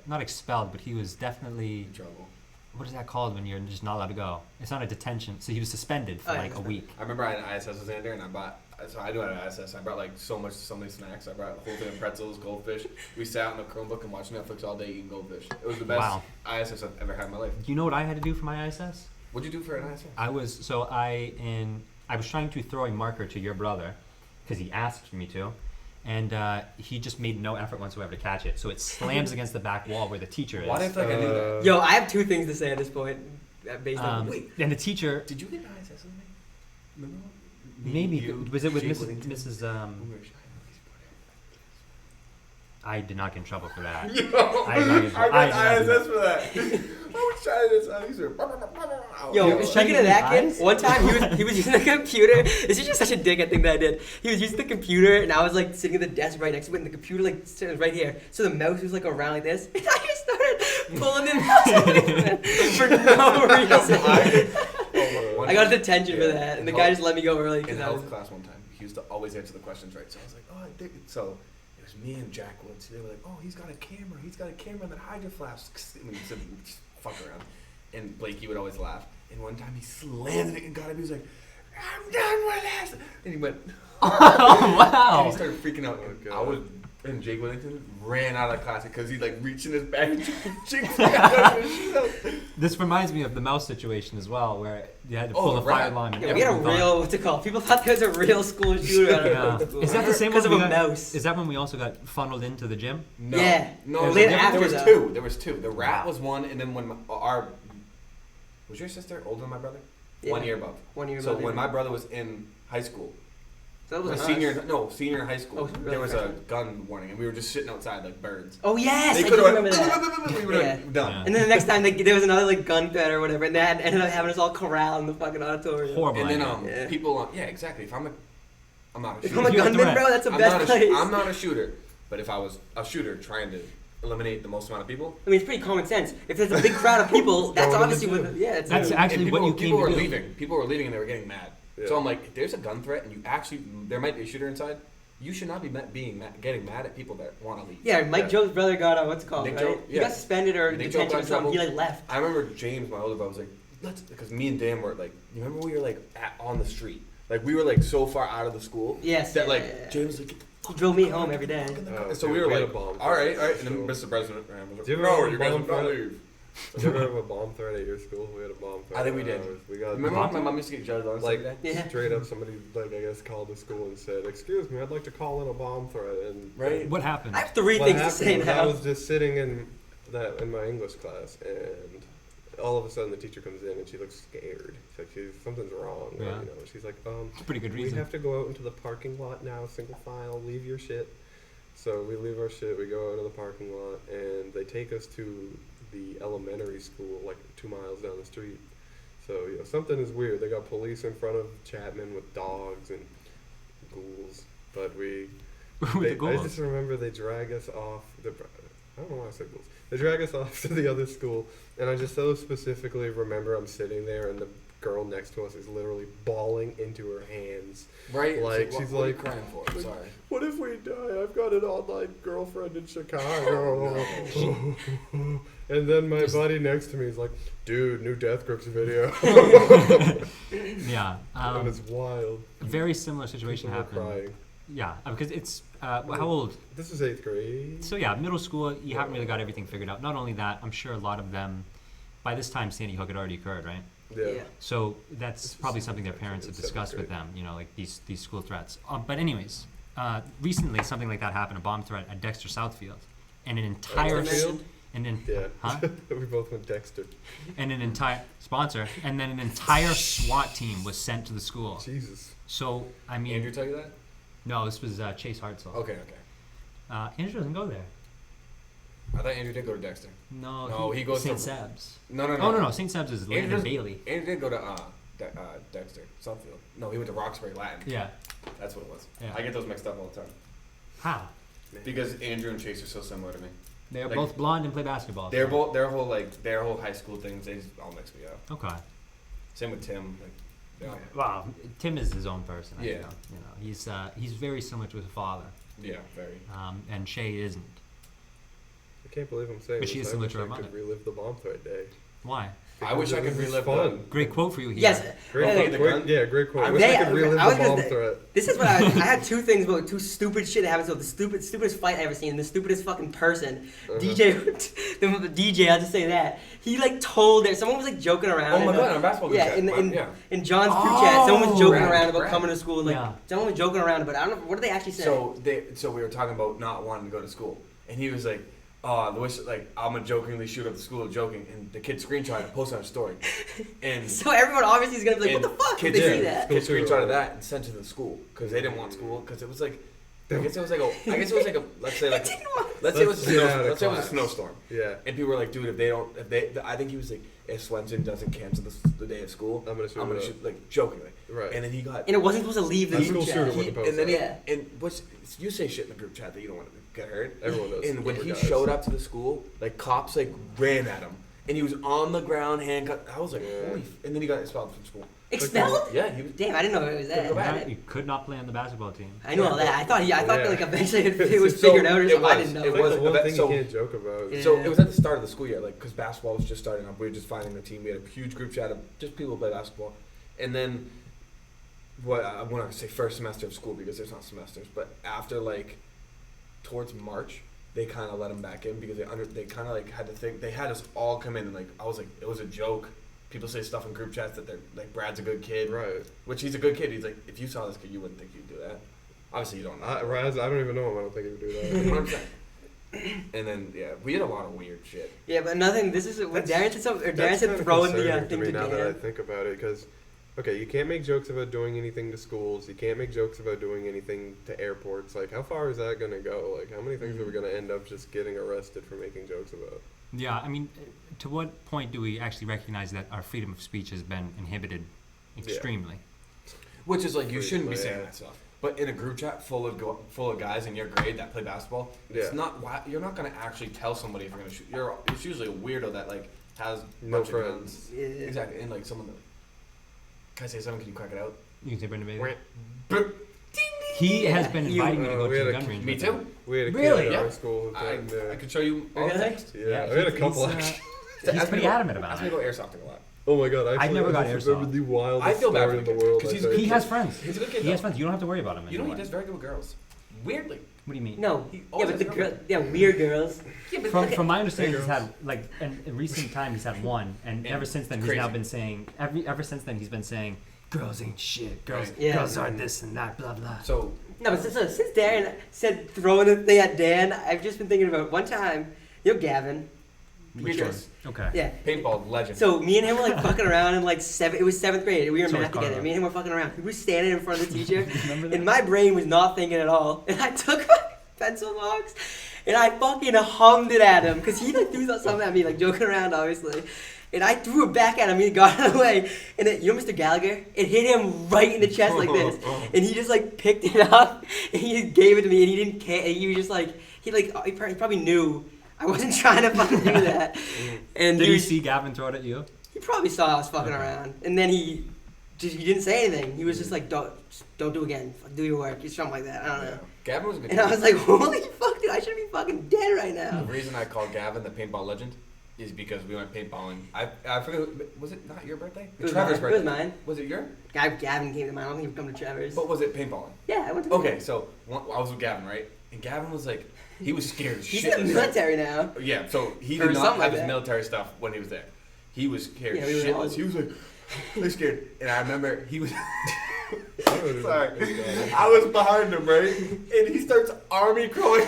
not expelled, but he was definitely in trouble. What is that called when you're just not allowed to go? It's not a detention, so he was suspended for like a week. I remember I had ISS with Xander, and I bought. So I do have ISS. I brought like so many snacks. I brought a whole thing of pretzels, goldfish. We sat in a Chromebook and watched Netflix all day eating goldfish. It was the best ISS I've ever had in my life. You know what I had to do for my ISS? What'd you do for an ISS? I was trying to throw a marker to your brother because he asked me to, and he just made no effort whatsoever to catch it. So it slams against the back wall where the teacher is. Why did I feel like I knew that? Yo, I have two things to say at this point. Based on and the teacher. Did you get an ISS with me? Remember? Maybe was it with Mrs. I did not get in trouble for that. Yo, I got ISS for that. I was trying this out. Yo, speaking of that kid, one time he was using the computer. This is just such a dickhead thing that I did. He was using the computer, and I was like sitting at the desk right next to it, and the computer like was right here. So the mouse was like around like this, and I just started pulling the mouse for no reason. I got detention for that, and the guy just let me go early. In health class one time, he used to always answer the questions right. So I was like, oh, I think so. It was me and Jack Woods. They were like, oh, he's got a camera. He's got a camera that hydro flasks. And we said, fuck around. And Blakey would always laugh. And one time he slammed it and got him. He was like, I'm done with this. And he went, oh, wow. And he started freaking out. And Jake Whittington ran out of class because he like reached in his bag and This reminds me of the mouse situation as well, where you had to pull the fire alarm. Yeah, we had a real, what's it called? People thought there was a real school shooter out of Is that the same because one of a mouse? Is that when we also got funneled into the gym? No. Yeah. No, there was two. There was two. The rat was one, and then when was your sister older than my brother? Yeah. 1 year above. 1 year above. So when my brother was in high school, so that was senior in high school, there was a freshman. gun warning, and we were just sitting outside like birds. Oh yes, They I could do have remember that. we were done. And then the next time there was another like gun threat or whatever, and they ended up having us all corralled in the fucking auditorium. Horrible. And then people, exactly. If I'm not a If shooter. I'm a gunman, bro, that's the best place. I'm not a shooter, but if I was a shooter trying to eliminate the most amount of people. I mean, it's pretty common sense. If there's a big crowd of people, that's obviously what. Yeah, that's actually what you came to do. People were leaving. People were leaving, and they were getting mad. Yeah. So I'm like, if there's a gun threat, and there might be a shooter inside. You should not be getting mad at people that want to leave. Yeah, Mike Joe's brother got what's it called? Nick right? Joe, He got suspended or detention or something. He like left. I remember James, my older brother, was like, because me and Dan were like, you remember we were like on the street, like we were like so far out of the school. Yes. That like James was like. He drove me home every day. So we were like, all right. And then Mr. President was like, no, you guys will not leave. Did you ever have a bomb threat at your school? We had a bomb threat. I think we did. Remember when my mom used to get judged on straight up, somebody I guess called the school and said, "Excuse me, I'd like to call in a bomb threat." And what happened? I have three things to say now. I was just sitting in my English class, and all of a sudden the teacher comes in and she looks scared. It's like something's wrong. Yeah. She's like, It's a pretty good reason. We have to go out into the parking lot now, single file, leave your shit. So we leave our shit, we go out of the parking lot, and they take us to the elementary school, like 2 miles down the street. So, something is weird. They got police in front of Chapman with dogs and ghouls. But I just remember they drag us off. I don't know why I said ghouls. They drag us off to the other school, and I just so specifically remember I'm sitting there, and the girl next to us is literally bawling into her hands. Right? Like, so she's what are you like, crying for? I'm sorry. What if we die? I've got an online girlfriend in Chicago. And then my buddy next to me is like, dude, new Death Grips video. Yeah. And it's wild. A very similar situation People happened. crying. Yeah, because it's, how old? This is 8th grade. So yeah, middle school, you haven't really got everything figured out. Not only that, I'm sure a lot of them, by this time, Sandy Hook had already occurred, right? Yeah. So that's This probably was something their parents have in discussed 7th with grade. them, like these school threats. But anyways, recently something like that happened, a bomb threat at Dexter Southfield. And an entire... Southfield? Yeah. Huh? We both went Dexter. And an entire... Sponsor. And then an entire SWAT team was sent to the school. Jesus. So, I mean... Andrew tell you that? No, this was Chase Hartzell. Okay. Andrew doesn't go there. I thought Andrew did go to Dexter. No, he goes St. to... Seb's. No. Oh, no, St. Seb's is Landon Bailey. Andrew did go to Dexter, Southfield. No, he went to Roxbury Latin. Yeah. That's what it was. Yeah. I get those mixed up all the time. How? Because Andrew and Chase are so similar to me. They're Like, both blonde and play basketball. Their whole high school things, they just all mix me up. Okay. Same with Tim. Wow, Tim is his own person. Yeah. He's very similar to his father. Yeah, very. And Shay isn't. I can't believe I'm saying But this. she is I similar wish to her I mother. could relive the bomb threat day. Why? I wish I could This is relive fun. Great quote for you here. Yes. Great, the quote, gun? yeah, great quote. I I- wish they- I could relive I was the gonna bomb say- threat. This is what I had two things about two stupid shit that happened. So the stupidest fight I ever seen, and the stupidest fucking person. DJ, the DJ. I'll just say that he like told there. Someone was like joking around. Oh my in god, on basketball group yeah, chat. in John's group chat, someone was joking Brad, around about Brad. coming to school. And, like Yeah. someone was joking around, but I don't know what did they actually say. So we were talking about not wanting to go to school, and he was like, "Oh, the wish like I'm gonna jokingly shoot up the school, joking," and the kid screenshot it, posted on a story, and So everyone obviously is gonna be like, and "What the fuck?" If Kids, they see that. Kids screenshotted that and sent it to the school because they didn't want school because it was like. I guess it was like a let's say like let's say it was a Let's get out of let's say it was a class. snowstorm, Yeah. and people were like, dude, I think he was like, if Swenson doesn't cancel the day of school, I'm gonna shoot it shoot, like jokingly, Right. and then he got And it wasn't supposed to leave the High group school shooter chat. wouldn't post and then that. Yeah. and what's you say shit in the group chat that you don't want to get hurt. Everyone does. And when We're he guys. showed up to the school, like cops like ran at him, and he was on the ground handcuffed. I was like, Yeah. holy! And then he got expelled from school. Expelled? Yeah, he was. Damn, I didn't know it was that. Go back. You could not play on the basketball team. I know all that. I thought Yeah. like eventually it was So, figured out or it something. I was. didn't know. It It's like was the one thing so- you can't joke about. Yeah. So it was at the start of the school year, like because basketball was just starting up. We were just finding the team. We had a huge group chat of just people who play basketball, and then I'm not gonna say first semester of school because there's not semesters, but after like towards March, they kind of let them back in because they kind of like had to think they had us all come in and like I was like it was a joke. People say stuff in group chats that they're like Brad's a good kid, Right. which he's a good kid. He's like if you saw this kid, you wouldn't think he'd do that. Obviously, you don't know. Raz, I don't even know him. I don't think he would do that. 100%. And then we had a lot of weird shit. Yeah, but nothing. This is when Darren said something. Or Darren That's said kinda throwing the concerning to thing me to now that I Dan. think about it, because okay, you can't make jokes about doing anything to schools. You can't make jokes about doing anything to airports. Like, how far is that gonna go? Like, how many things are we gonna end up just getting arrested for making jokes about? Yeah, I mean, to what point do we actually recognize that our freedom of speech has been inhibited extremely? Which is like you Freak shouldn't my be saying ass. that stuff. But in a group chat full of guys in your grade that play basketball, it's Yeah. not you're not gonna actually tell somebody if you're gonna shoot. It's usually a weirdo that like has a No bunch of friends. guns. Yeah. Exactly, and like someone. Can I say something? Can you crack it out? You can say Brendan Bailey. Wah. He has been You- inviting me to go we to had the a gun kid- range. Me with him. too. We had a Really? kid in Yeah. our school who I threatened, could show you all the Really? text. yeah, we had a couple he's, actually. he's Ask me pretty to go- adamant about Ask me it. to go airsofting a lot. Oh my god, I've never got just remember airsoft. the wildest I feel bad story for in the the kid, world. 'cause I he's- think. He has friends. He's a good kid. He has though. friends. You don't have to worry about him You know he anymore. does very good with girls. Weirdly. What do you mean? No. He Yeah, always but the has girl. girls. Yeah, weird girls. Yeah, but From my understanding, Hey, he's girls. had like in recent time he's had one, and And ever since then he's crazy. now been saying ever since then he's been saying girls ain't shit, girls Right. Yeah. girls are this and that, blah blah. So No, but since Darren said throwing the thing at Dan, I've just been thinking about one time. You know Gavin. Which You're one? just- Okay. Yeah. paintball legend. So me and him were like fucking around in like it was 7th grade. We were in So was math together. Carlo. Me and him were fucking around. We were standing in front of the teacher, Remember that? and my brain was not thinking at all. And I took pencil marks, and I fucking hummed it at him because he like threw something at me, like joking around, obviously. And I threw it back at him. He got it away, and then, you know, Mr. Gallagher, it hit him right in the chest like this, and he just like picked it up and he just gave it to me, and he didn't care. He was just like he probably knew I wasn't trying to fucking do that. And Did you see Gavin throw it at you? He probably saw I was fucking around, and then he didn't say anything. He was just like, don't do it again. Do your work. Or something like that. I don't know. Gavin was a good And I was like, holy fuck, dude, I should be fucking dead right now. The reason I called Gavin the paintball legend is because we went paintballing. I forget, was it not your birthday? Trevor's birthday. It was mine. Was it your? Gavin came to mine. I don't think he'd come to Trevor's. But was it paintballing? Yeah, I went to Okay, so I was with Gavin, right? And Gavin was like, he was scared as shit. He's in the military now. Yeah, so he Or did not something have like his that. military stuff when he was there. He was scared Yeah, we were shitless. all- He was like, really scared. And I remember he was... Sorry. I was behind him, right? And he starts army crawling.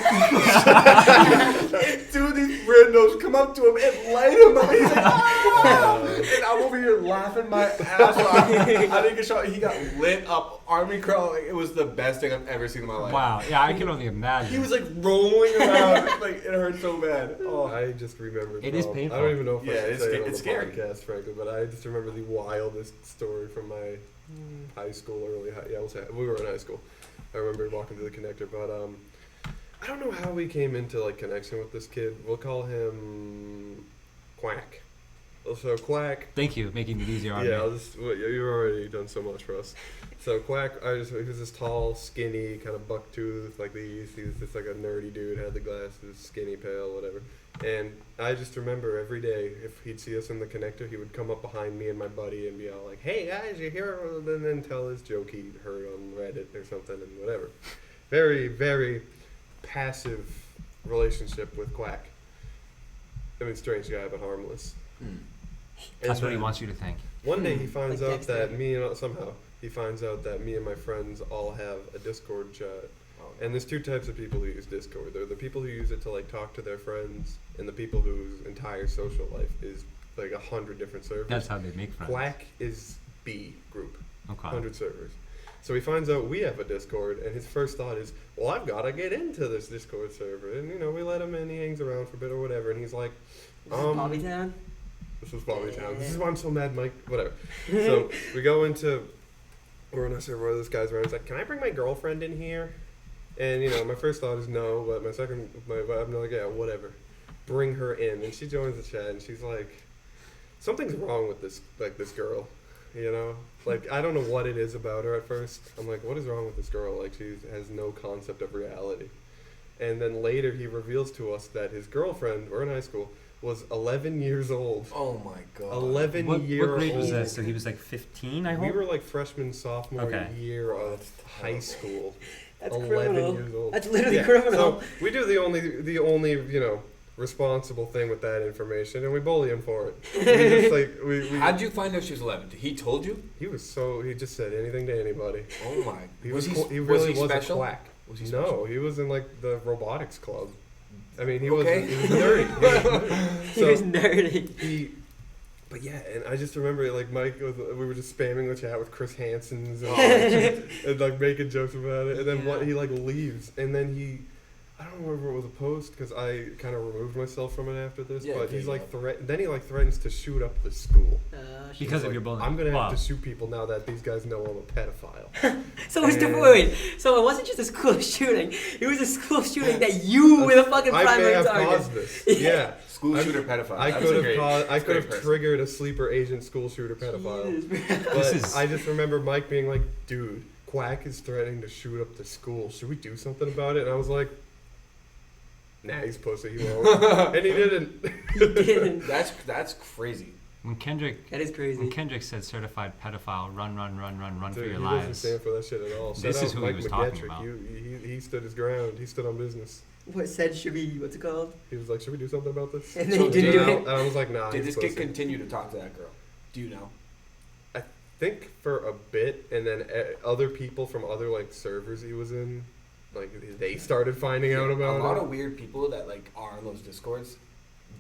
And two of these randos come up to him and light him up. He's like, "Ah!" And I'm over here laughing my ass off. I didn't get shot. He got lit up, army crawling. It was the best thing I've ever seen in my life. Wow. Yeah, I can only imagine. He was like rolling around. Like, it hurt so bad. Oh. I just remembered. It is painful. I don't even know if Yeah, I should it's say sca- it on it's the scary. podcast, frankly, but I just remember the wildest story from my high school, early high. Yeah, we were in high school. I remember walking to the connector, but I don't know how we came into like connection with this kid. We'll call him Quack. So Quack. Thank you, making it easier on Yeah, me. you've already done so much for us. So Quack, he was this tall, skinny, kind of buck tooth like these. He was just like a nerdy dude, had the glasses, skinny, pale, whatever. And I just remember every day, if he'd see us in the connector, he would come up behind me and my buddy and be all like, "Hey guys, you here?" And then tell his joke he'd heard on Reddit or something and whatever. Very, very passive relationship with Quack. I mean, strange guy, but harmless. That's And what he then wants you to think. One day he finds Like out Dexter. that he finds out that me and my friends all have a Discord chat. And there's two types of people who use Discord. There are the people who use it to like talk to their friends, and the people whose entire social life is like 100 different servers. That's how they make friends. Quack is B group, Okay. 100 servers. So he finds out we have a Discord, and his first thought is, well, I've got to get into this Discord server. And, you know, we let him in, he hangs around for a bit or whatever, and he's like, This is Bobby Town? This was Bobby Town. Yeah. This is why I'm so mad, Mike. Whatever. So we go into, we're in a server where this guy's around. He's like, "Can I bring my girlfriend in here?" And you know, my first thought is no, but I'm like, yeah, whatever. Bring her in, and she joins the chat, and she's like, something's wrong with this girl, you know? Like, I don't know what it is about her at first. I'm like, what is wrong with this girl? Like, she has no concept of reality. And then later he reveals to us that his girlfriend, we're in high school, was 11 years old. Oh my god. 11 What year grade old. was this? So he was like 15, I hope? We were like freshman, sophomore Okay. year Oh, of that's high terrible. school. That's 11 criminal. years old. That's literally Yeah, criminal. So we do the only you know responsible thing with that information, and we bully him for it. We just like we How'd you find out she was 11? He told you? he just said anything to anybody. Oh my. He was he really was special? a quack. Was he No, special? he was in like the robotics club. I mean, he Okay. was nerdy. He was nerdy. But yeah, and I just remember like Mike we were just spamming the chat with Chris Hansen's and like making jokes about it, and then he like leaves, and then I don't remember if it was a post because I kind of removed myself from it after this, Yeah, but okay, he's like yeah. then he like threatens to shoot up the school. Shit. Because He's of like, your bullying. I'm gonna Wow. have to shoot people now that these guys know I'm a pedophile. So it was And- wait. So it wasn't just a school shooting. It was a school shooting that you were the fucking I may primary have target. caused this. Yeah. School I- shooter pedophile. I That's could a have great- I that's a could great have person. triggered a sleeper agent school shooter pedophile. Jesus. But This is- I just remember Mike being like, "Dude, Quack is threatening to shoot up the school. Should we do something about it?" And I was like, "Nah, he's pussy. He won't." And he didn't. He didn't. That's crazy. When Kendrick That is crazy. said certified pedophile, run for Dude, your he doesn't lives. stand for that shit at all. This Shout is out who he Mike was talking McGettrick. about. He stood his ground. He stood on business. What said should be? What's it called? He was like, "Should we do something about this?" And then he didn't you do know, it. And I was like, "Nah." Did he's this kid pussy. continue to talk to that girl? Do you know? I think for a bit, and then other people from other like servers he was in, like they started finding out about a lot it. of weird people that like are on those discords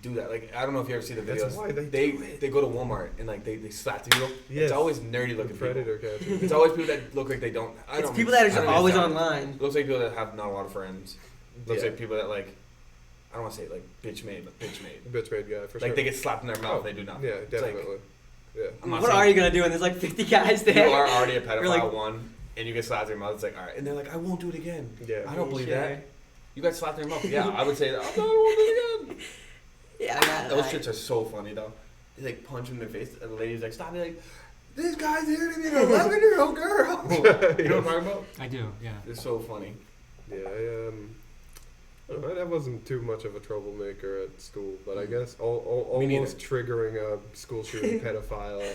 do that. Like I don't know if you ever see the videos. That's why they do it. they go to Walmart and like they slap the people. Yes. It's always nerdy The looking people. predator catcher. It's always people that look like they don't. It's people that are just always It online. looks like people that have not a lot of friends. Looks like people that like, I don't want to say like bitch made, but bitch made. Bitch made guy for sure. Like they get slapped in their mouth, they do nothing. Yeah, It's definitely. Like, What are you gonna do when there's like 50 guys there? You are already a pedophile, like, one, and you get slapped in your mouth. It's like, all right, and they're like, I won't do it again. Yeah. I don't believe sure. that. You got slapped in your mouth. Yeah, I would say that. I won't do it again. Yeah, Those shits are so funny though. They like punch him in the face, and the lady's like, stop. They're like, this guy's hitting me, an 11-year-old girl. You know what I'm talking about? I do, yeah. It's so funny. Yeah, I wasn't too much of a troublemaker at school, but I guess almost triggering a school shooting pedophile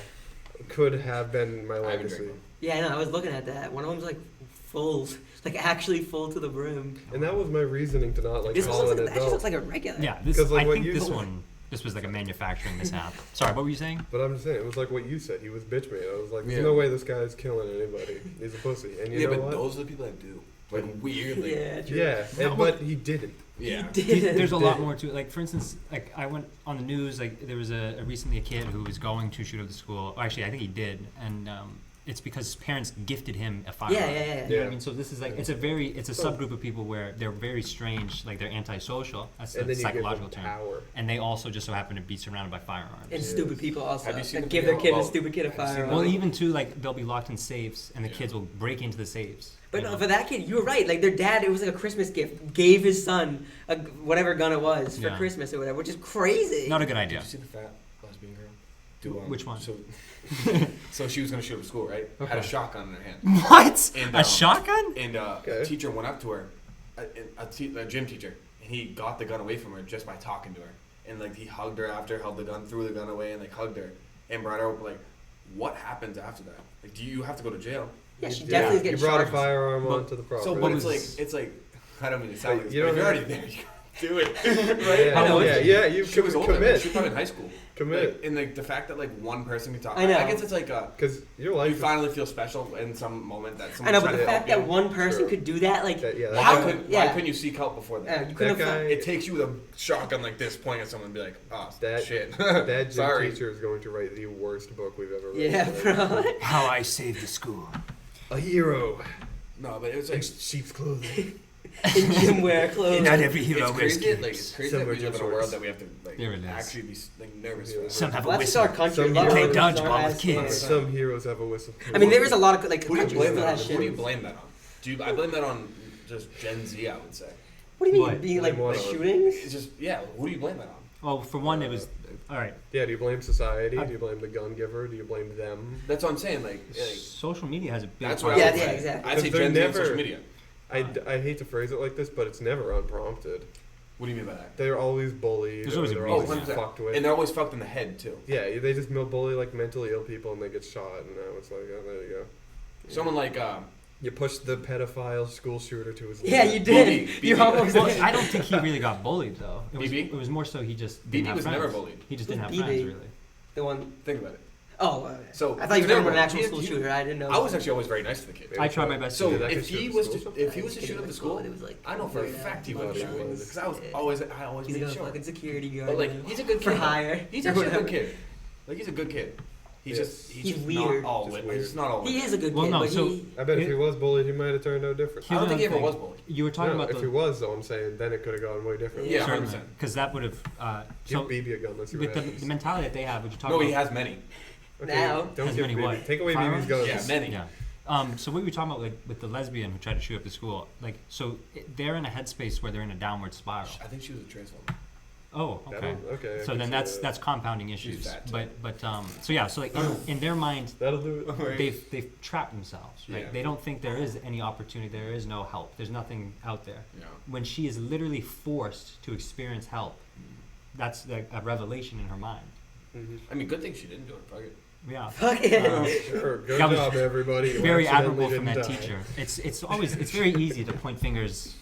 could have been my legacy. Yeah, I know. I was looking at that. One of them's like full, like actually full to the brim. And that was my reasoning to not like This call one an that just looks adult. like a regular. Yeah, this, 'Cause, like, I what think you this said- one, this was like a manufacturing mishap. Sorry, what were you saying? But I'm just saying, it was like what you said. He was bitch made. I was like, there's Yeah. no way this guy's killing anybody. He's a pussy. And you know but what? those are the people that do. Like weirdly. Yeah, true. Yeah, No, but he didn't. Yeah. He did. There's a Did. lot more to it. Like, for instance, like I went on the news. Like, there was recently a kid who was going to shoot up the school. Actually, I think he did, and it's because his parents gifted him a firearm. Yeah. You know what Yeah. I mean? So this is like it's a subgroup of people where they're very strange. Like they're antisocial. That's And the then you give psychological them term. power. And they also just so happen to be surrounded by firearms. And stupid people also. Have you seen That the give their video kid a about- stupid kid a have you seen firearm. Well, even too, like they'll be locked in safes, and the Yeah. kids will break into the safes. But you no, know? for that kid, you were right. Like their dad, it was like a Christmas gift, gave his son whatever gun it was for Yeah. Christmas or whatever, which is crazy. Not a good Did idea. you see the fat lesbian girl? Which one? So she was gonna shoot up school, right? Had Okay. a shotgun in her hand. What? And, A shotgun? And Okay. a teacher went up to her, a gym teacher, and he got the gun away from her just by talking to her. And like he hugged her after, held the gun, threw the gun away, and like hugged her and brought her up. Like, what happens after that? Like, do you have to go to jail? Yeah, she Yeah, definitely is you getting brought charged. a firearm But- onto the property. So, but What it's was- like, I don't mean to sound Like, like you this, but if don't you're know- already there, you do it, right? Yeah, I know. yeah, you She was older. commit. She was probably in high school. Commit. Like, and like the fact that like one person can talk. I know. I guess it's like Because your you life finally feel special in some moment that I someone know, tried but to the fact help that you. one person Sure. could do that, like, That- yeah, that how guy- could, Why yeah, couldn't you seek help before that? you couldn't That have. guy- It takes you with a shotgun like this, pointing at someone and be like, oh, That shit. that gym Sorry. teacher is going to write the worst book we've ever read. Yeah, bro. How I saved the school. A hero No, but it was in like sheep's clothing. In gym wear clothes. Not every hero it's wears crazy. Like capes. it's crazy Some that we wear live in a gym world shorts. that we have to like There it is. actually be like nervous Yeah. for. Some have a Well, that's just our whistle. country. Some A lot of heroes countries dodgeball don't with have kids. schools. Some heroes have a whistle. I mean, there is a lot of like Who do you countries blame still that have on? shit. Who do you blame that on? I blame that on just Gen Z. I would say. What do you mean? What? Being like Blame what? shootings? It's just Who do you blame that on? Well, for one, it was all right. Yeah, do you blame society? Do you blame the gun giver? Do you blame them? That's what I'm saying. Like Social media has a big. that's part what I Yeah, would yeah, say. exactly. I'd say Because they're Gen Z and never- social media. I hate to phrase it like this, but it's never unprompted. What do you mean by that? They're always bullied. There's always a they're reason. always 100%. fucked with. And they're always fucked in the head too. Yeah, they just bully like mentally ill people and they get shot, and now it's like, oh, there you go. Someone like You pushed the pedophile school shooter to his Yeah, limit. you did. BB. You almost Well, did. I don't think he really got bullied though. BB? It was more so he just BB didn't have was friends. never bullied. He just didn't have Who's friends BB? really. The one Think about it. oh So I thought you were talking about an actual he- school he- shooter. I didn't know. I was actually always very nice to the kid. I tried my best. So to Did that if kid he shoot was up the to school? if he was to Just shoot up kidding, the school, it was like I know for a weird, fact he thought would he shoot me was. because I was Yeah. I always He's made a sure. fucking security guard. But like he's a good kid. for hire. He's or actually a whatever. good kid. Like he's a good kid. He's Yeah. just He's just weird. Not all Just with. weird. He's not all. He with. is a good Well, kid, no, but so- he. I bet if he was bullied, he might have turned out different. I don't think he ever Another was thing. bullied. You were talking No, about if the he was, though, I'm saying then it could have gone way different. Yeah, certainly 100%. because that would have. Give So BB a gun. Let's see what with the happens. mentality that they have, would you talk No, about? he has many. Okay, Now- don't Has give many BB. what? Take away Firearms? BB's guns. Yeah, many. Yeah. So what we were talking about, like with the lesbian who tried to shoot up the school, like they're in a headspace where they're in a downward spiral. I think she was a trans woman. Oh, okay. Okay. I So can then see that's compounding issues. fat, too. But so yeah, so like in their mind, That'll do it. they've trapped themselves. Right? Yeah. They don't think there is any opportunity. There is no help. There's nothing out there. Yeah. When she is literally forced to experience help, that's like a revelation in her mind. Mhm. I mean, good thing she didn't do it. Fuck it. Yeah. Fuck it. Sure. Good That was job, everybody. You Very accidentally admirable from that didn't die. teacher. It's very easy to point fingers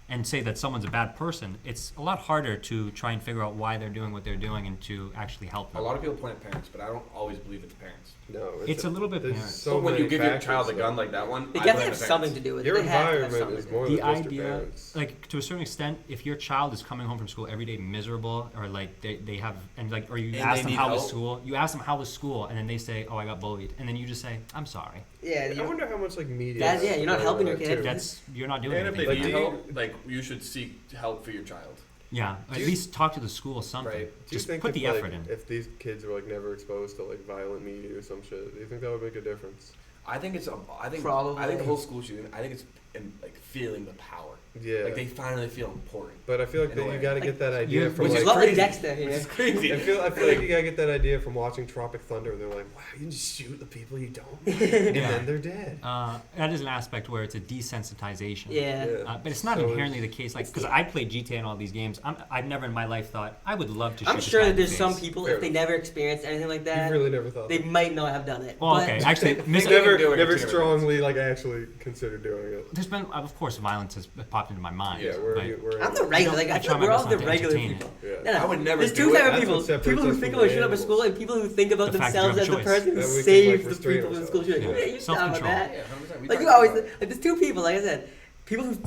and say that someone's a bad person. It's a lot harder to try and figure out why they're doing what they're doing and to actually help A them. lot of people point at parents, but I don't always believe it's parents. No, It's a little bit there's parents. so So when you many give your factors, child a though. gun like that one, They I definitely blame have the something parents. to do with Your it. They have to have environment something is to do more with The than just your idea, parents. like to a certain extent, if your child is coming home from school every day miserable, or like they have, and like, or you And ask they them need how was help. school, you ask them how was school, and then they say, oh, I got bullied, and then you just say, I'm sorry. it. Yeah, I wonder how much like media. That's- yeah, you're not helping your kid. too. That's you're not doing And if anything. they But need do you- help, like like you should seek help for your child. Yeah, at least talk to the school or something. Right. Do you Just think put if, the effort in. If these kids were like never exposed to like violent media or some shit, do you think that would make a difference? I think it's I think Probably. the whole school shooting. I think it's in like feeling the power. Yeah. Like they finally feel important. But I feel like In a that you way. got to get that idea from Which like. is lovely crazy. Dexter Which here. is crazy. I feel like you gotta get that idea from watching Tropic Thunder. They're like, wow, you can just shoot the people you don't, and Yeah. then they're dead. That is an aspect where it's a desensitization. Yeah. But it's not So inherently the case. Like, because I played GTA and all these games, I've never in my life thought I would love to shoot I'm this sure guy that in the there's some face. people, Fair if they enough. never experienced anything like You that, really never thought they that. might not have done it. Well, But okay. Actually, Never doing it never too. strongly like actually considered doing it. there's been, of course, violence has popped into my mind. Yeah, but we're I'm the regular. Like, I I try feel my we're all best the not to regular entertain people. Yeah. No, no. I would never There's do two it. types of That's people. what separates People who us think from about the shooting up a animals. school and people who think about The fact that you themselves as have a the choice. person who That we can, saves like, the restrain people in the ourselves. school shooting. Yeah. Yeah, you talk about Self-control. that. Yeah, 100%. We Like talked you about always, it. like there's two people, like I said, people who,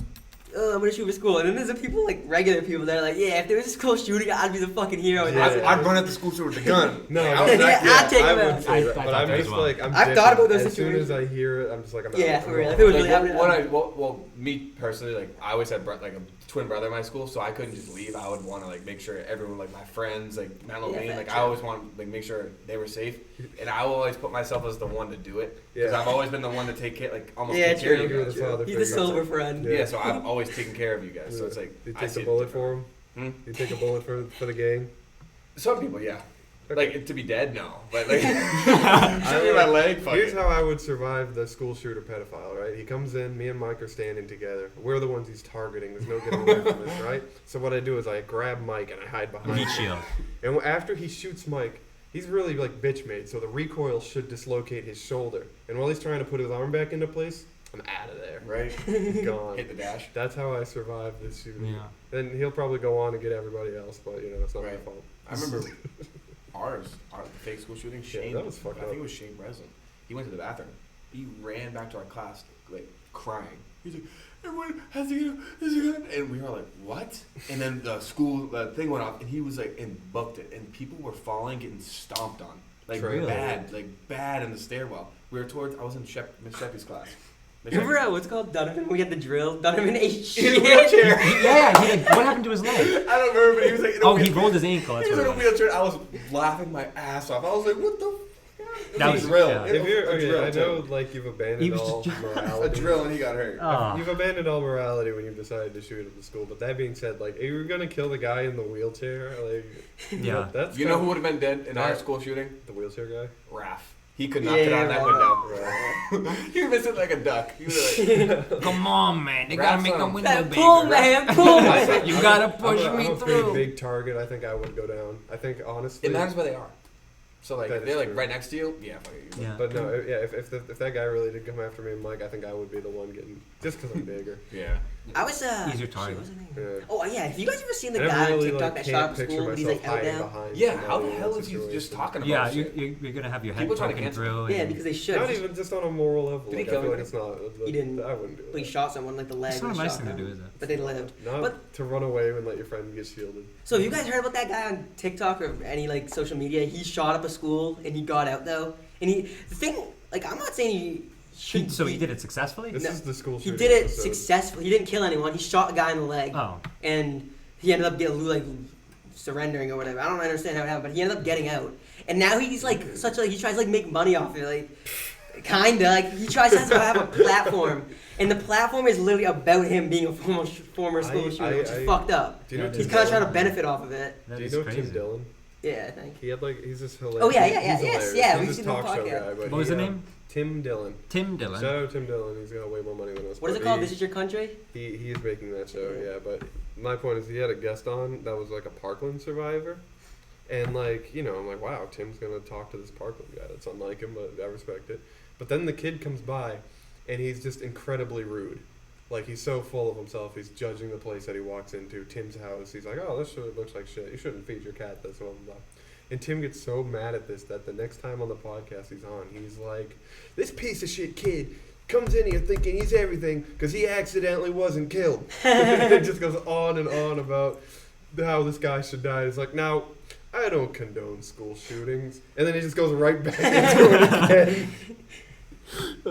I'm gonna shoot for school, and then there's the people like regular people that are like, yeah, if there was a school shooting, I'd be the fucking hero. Yeah. I'd run at the school shooter with a gun. No, Like, I I was would not- Yeah, yeah, I'd take I him would out. say that, I but thought I'm that just as well. like I'm. I've thought about those As soon as situations. I hear it, I'm just like I'm. Yeah, out. for real. If it was really Like, happening, well, me personally, like I always had like a twin brother in my school, so I couldn't just leave. I would want to like make sure everyone, like my friends, like Madeline, Yeah, like fair, I always want to like make sure they were safe, and I will always put myself as the one to do it because Yeah. I've always been the one to take care, like almost Yeah, take care true. of you You're guys. the father he's the figure. sober friend. Yeah. Yeah, so I've always taken care of you guys. So it's like You I take see a it bullet different. for him. Hmm? You take a bullet for the gang. Some people, yeah. Okay. Like to be dead, no. But like, I shoot me in my leg. Fuck Here's it. how I would survive the school shooter pedophile, right? He comes in, me and Mike are standing together. We're the ones he's targeting. There's no getting away from this, right? So what I do is I grab Mike and I hide behind Meat him. shield. And after he shoots Mike, he's really like bitch made, so the recoil should dislocate his shoulder. And while he's trying to put his arm back into place, I'm out of there. Right? He's gone. Hit the dash. That's how I survive this shooting. Yeah. Then he'll probably go on and get everybody else, but you know, it's not my Right. fault. I remember our fake school shooting. Shane, that was fucked I think up. it was Shane Breslin. He went to the bathroom. He ran back to our class, like crying. He's like, "Everyone has to get this is good," and we were like, "What?" And then the school thing went off, and he was like, and booked it, and people were falling, getting stomped on, like Really? bad in the stairwell. We were towards. I was in Miss Sheffy's class. Miss Remember Sheffy's- what's it called Donovan? We had the drill. Donovan ate in a shit. wheelchair. Yeah, what happened to his leg? I don't remember, but he was like, in a Oh, he wheelchair. rolled his ankle. That's He was what in it a was. wheelchair. I was laughing my ass off. I was like, "What the?" That It was- a drill. yeah. It If was you're, a okay, drill I too. know like you've He abandoned was all just- A morality. drill and he got hurt. Oh. You've abandoned all morality when you've decided to shoot at the school. But that being said, like, are you gonna kill the guy in the wheelchair? Like, Yeah. that's You know kinda- who would have been dead in our That- school shooting? the wheelchair guy. Raph. He could not get out that Yeah, window. He was missing like a duck. He was like, Come on, man. They Raps gotta make on a him. window That bigger. pull, man, pull, I- man. You gotta I'm push a- me I'm a through. big target. I think I would go down. I think honestly. it matters where they are. So like, That if is they're like true. right next to you, yeah, fuck it. Yeah. But no, yeah. If that guy really did come after me and Mike, I think I would be the one getting just because I'm bigger. Yeah. I was Easier shit, target. what's his name? Yeah. Oh yeah, have you guys ever seen the And I guy on really, TikTok like, that shot up can't a picture school, but he's myself like out hiding now? behind Yeah, somebody how the in hell that is he just situation. talking about Yeah, shit? you're gonna have your head People trying to poking cancel through. Yeah, and- because they should. Not even just on a moral level. Did he Like, kill I feel like anybody? it's not. He didn't. I wouldn't do But he that. shot someone like the leg. It's not a and nice shot thing to them. do, is it? But they lived. Not But- to run away and let your friend get shielded. So have you guys heard about that guy on TikTok or any like social media? He shot up a school and he got out though. And the thing, like I'm not saying he should. So he did it successfully? This No, is the school He shooting did it episode. successfully. He didn't kill anyone. He shot a guy in the leg, Oh. and he ended up getting like surrendering or whatever. I don't understand how it happened, but he ended up getting out. And now he's like he tries to like make money off it, like kinda like he tries to have a platform, and the platform is literally about him being a former school shooter, which is fucked up. Do you know He's Tim kind of trying to Dillon? benefit off of it. That Do you is know crazy. Tim Dillon? Yeah, I think. He had like he's just hilarious. Oh, yeah, He's hilarious. yeah, He's we've this seen him talk on show podcast. guy. But What was he, the name? Tim Dillon. Tim Dillon. Shout out Tim Dillon. He's got way more money than us. What is but it called? he- This Is Your Country? He is making that show, yeah. But my point is, he had a guest on that was like a Parkland survivor, and like I'm like, wow, Tim's gonna talk to this Parkland guy. That's unlike him, but I respect it. But then the kid comes by, and he's just incredibly rude. Like he's so full of himself. He's judging the place that he walks into, Tim's house. He's like, oh, this shit looks like shit. You shouldn't feed your cat this, blah blah blah. And Tim gets so mad at this that the next time on the podcast he's on, he's like, this piece of shit kid comes in here thinking he's everything because he accidentally wasn't killed. It just goes on and on about how this guy should die. It's like, now, I don't condone school shootings. And then he just goes right back into it again.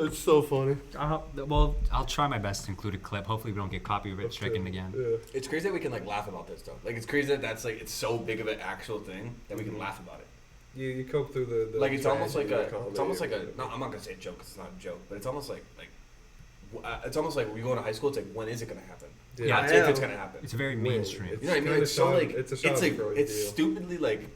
That's so funny. I'll try my best to include a clip. Hopefully we don't get copyright stricken again. Yeah. It's crazy that we can like laugh about this stuff. Like it's crazy that that's like it's so big of an actual thing that we can laugh about it. You cope through the Like it's almost like tragedy a of it's almost like a comedy. no, I'm not gonna say a joke 'cause it's not a joke, but it's almost like it's almost like when you go into high school. It's like when is it gonna happen? Yeah. Yeah, Not I if know. it's gonna happen. It's very When? mainstream. It's You know what I mean? kinda It's so shoddy- like it's a it's shoddy like Freud it's deal. stupidly like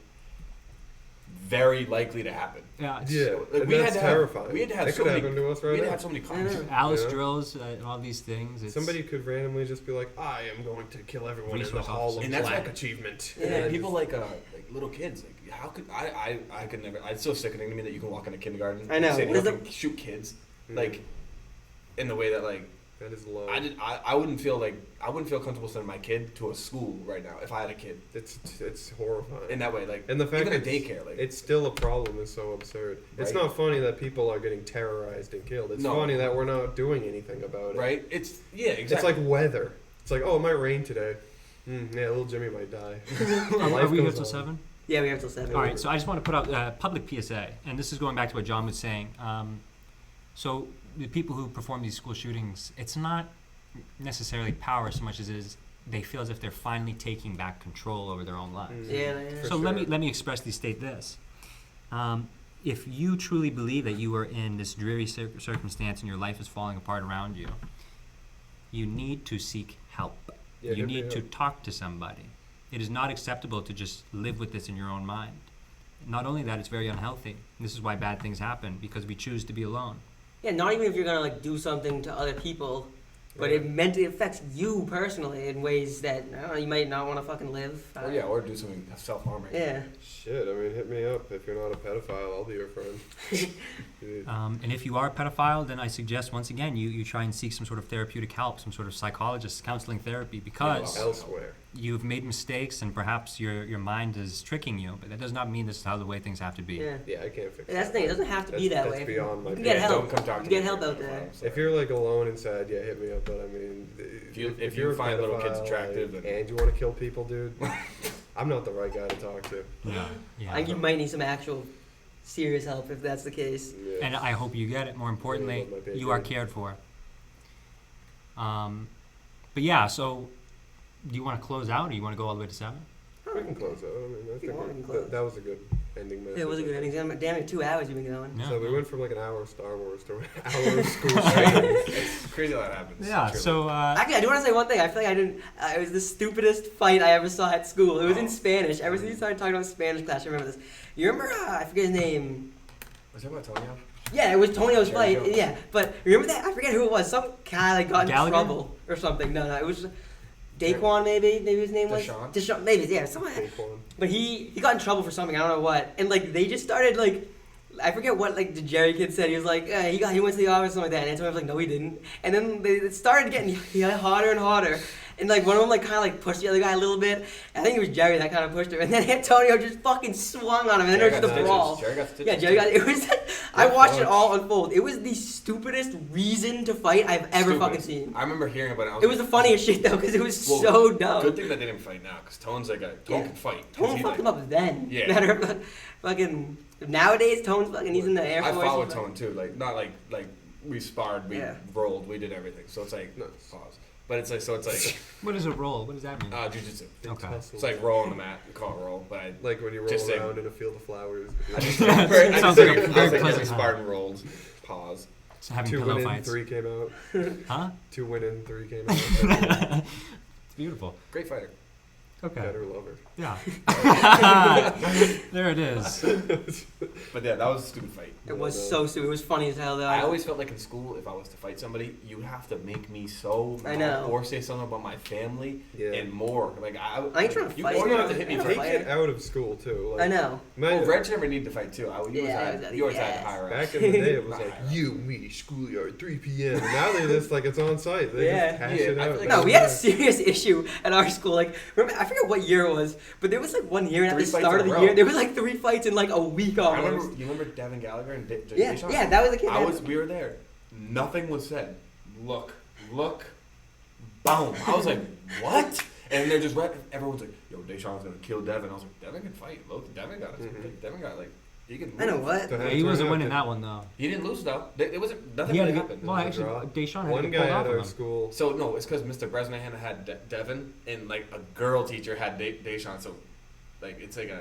very likely to happen. Yeah, Yeah, Like, and we had that's to have- terrifying. we had to have It so could many- happen to us We right had to now. have so many I cons. know. Alice Yeah. drills and all these things. It's, Somebody could randomly just be like, "I am going to kill everyone in the Resource Hall of officer. And that's Black what- Achievement." Yeah. And people like little kids, like how could I could never. It's so sickening to me that you can walk into kindergarten. I know. And say There's nothing, shoot kids, Mm. like in the way that like That is low. I wouldn't feel comfortable sending my kid to a school right now if I had a kid It's horrifying. in that way. Like And the fact even a that daycare, like it's still a problem is so absurd. It's Right. not funny that people are getting terrorized and killed. It's No. funny that we're not doing anything about it. right? It's yeah, It's exactly. like weather. It's like, oh, it might rain today. Yeah, little Jimmy might die. are Life we here goes till on. 7? Yeah, we have till 7. All right, so I just want to put out a public PSA, and this is going back to what John was saying. So the people who perform these school shootings, it's not necessarily power so much as it is they feel as if they're finally taking back control over their own lives. Yeah, For So let sure. me expressly state this: if you truly believe that you are in this dreary circumstance and your life is falling apart around you, you need to seek help. Yeah, You hit me need to up. talk to somebody. It is not acceptable to just live with this in your own mind. Not only that, it's very unhealthy. This is why bad things happen, because we choose to be alone. Yeah, not even if you're gonna like do something to other people, but Yeah. it mentally affects you personally in ways that I don't know, you might not want to fucking live. or yeah, or do something self-harm. Right? Yeah. Shit, I mean, hit me up. If you're not a pedophile, I'll be your friend. Dude. And if you are a pedophile, then I suggest, once again, you try and seek some sort of therapeutic help, some sort of psychologist, counseling therapy, because Elsewhere. you've made mistakes and perhaps your mind is tricking you, but that does not mean this is how the way things have to be. Yeah. Yeah, I can't fix And that's the thing. It doesn't have to be that That's way. beyond my You can get pay. help. Don't come talk You to get me help if out you're a there. pedophile, If you're like alone and sad, yeah, hit me up. But I mean, If you you're a find little kids pedophile, attractive like, and- and you want to kill people, dude, I'm not the right guy to talk to. Yeah. I think you might need some actual serious help if that's the case. Yeah. And I hope you get it. More importantly, Yeah, my you are baby. cared for. But yeah, so do you want to close out, or you want to go all the way to 7? We can close out. I mean, I you think want, we can that, close. that was a good ending message. It was a good ending. Damn it, 2 hours you've been going. Yeah. So we went from like an hour of Star Wars to an hour of school Right? shootings. It's crazy how that happens. Yeah. Truly. So Actually, I do want to say one thing. I feel like I didn't. It was the stupidest fight I ever saw at school. It was in Spanish. Ever since you started talking about Spanish class, I remember this. You remember? I forget his name. Was that about Tonyo? Yeah, it was Tonio's Jerry fight. Jones. Yeah, but remember that? I forget who it was. Some guy like got in Gallagher? trouble or something. No, it was Daquan maybe. Maybe his name was Deshaun? Deshaun. Maybe yeah, someone. Daquan. But he got in trouble for something. I don't know what. And like they just started like. I forget what like the Jerry kid said. He was like, he went to the office or something like that. And Antonio was like, no, he didn't. And then it started getting hotter and hotter. And like one of them like kind of like pushed the other guy a little bit. I think it was Jerry that kind of pushed him. And then Antonio just fucking swung on him. And then Jerry there was got just a stitches. brawl. Jerry got stitches. Yeah, Jerry got it. Was I Yeah, watched it fudge. all unfold. It was the stupidest reason to fight I've ever Stupid. fucking seen. I remember hearing about it. It was the funniest shit though, because it was Well, so dumb. Good thing that they didn't fight now, because Tone's like Tone Yeah. can fight. 'Cause Tone he, fucked like, him up then. Yeah. Matter of fact, fucking nowadays, Tone's fucking. He's in the Air I Force. followed he's Tone too. Like not like we sparred, we Yeah. rolled, we did everything. So it's like Nice. pause. But it's like what is a roll? What does that mean? jujitsu. They Okay. tussle. It's like roll on the mat. We call it roll, but I Like when you roll Just say- around in a field of flowers. I just Sounds I like a just very like pleasant every time. Spartan rolled. Pause. Just having 2 pillow went in, fights. 3 came out. Huh? 2 went in, 3 came out. It's beautiful. Great fighter. Okay. Better lover. Yeah. There it is. But yeah, that was a stupid fight. It was so stupid. It was funny as hell though. I always felt like in school, if I was to fight somebody, you have to make me so I mad know. or say something about my family Yeah. and more. Like I ain't trying to you fight. or you I'm have to hit me not for fight. Take it out of school too. Like, I know. man, Well, Reg never need to fight too. You always Yeah, had you always had yes. to hire back us. in the day, it was Not like hire us. you, me, schoolyard, 3 p.m. Now they just like it's on site. They Yeah. just hash Yeah, it I out. feel like- No, we had a serious issue at our school. Like, remember, I forget what year it was, but there was like one year, and at 3 the fights start in of a the row. year, there was like 3 fights in like a week I almost. remember. You remember Devin Gallagher and Yeah, Deshaun? yeah, that was the kid. We were there. Nothing was said. Look, boom. I was like, what? And they're just everyone's like, yo, Deshaun's gonna kill Devin. I was like, Devin can fight. Look, Devin got it. Mhm. Devin got like He can I know move. what. Yeah, he wasn't winning that one though. He didn't lose though. It wasn't nothing He had really to get, happened. well, It was a actually, draw. Deshaun had One to get guy pulled at off our of him. school. So no, it's because Mr. Bresnahan had Devin, and like a girl teacher had Deshaun. So like it's like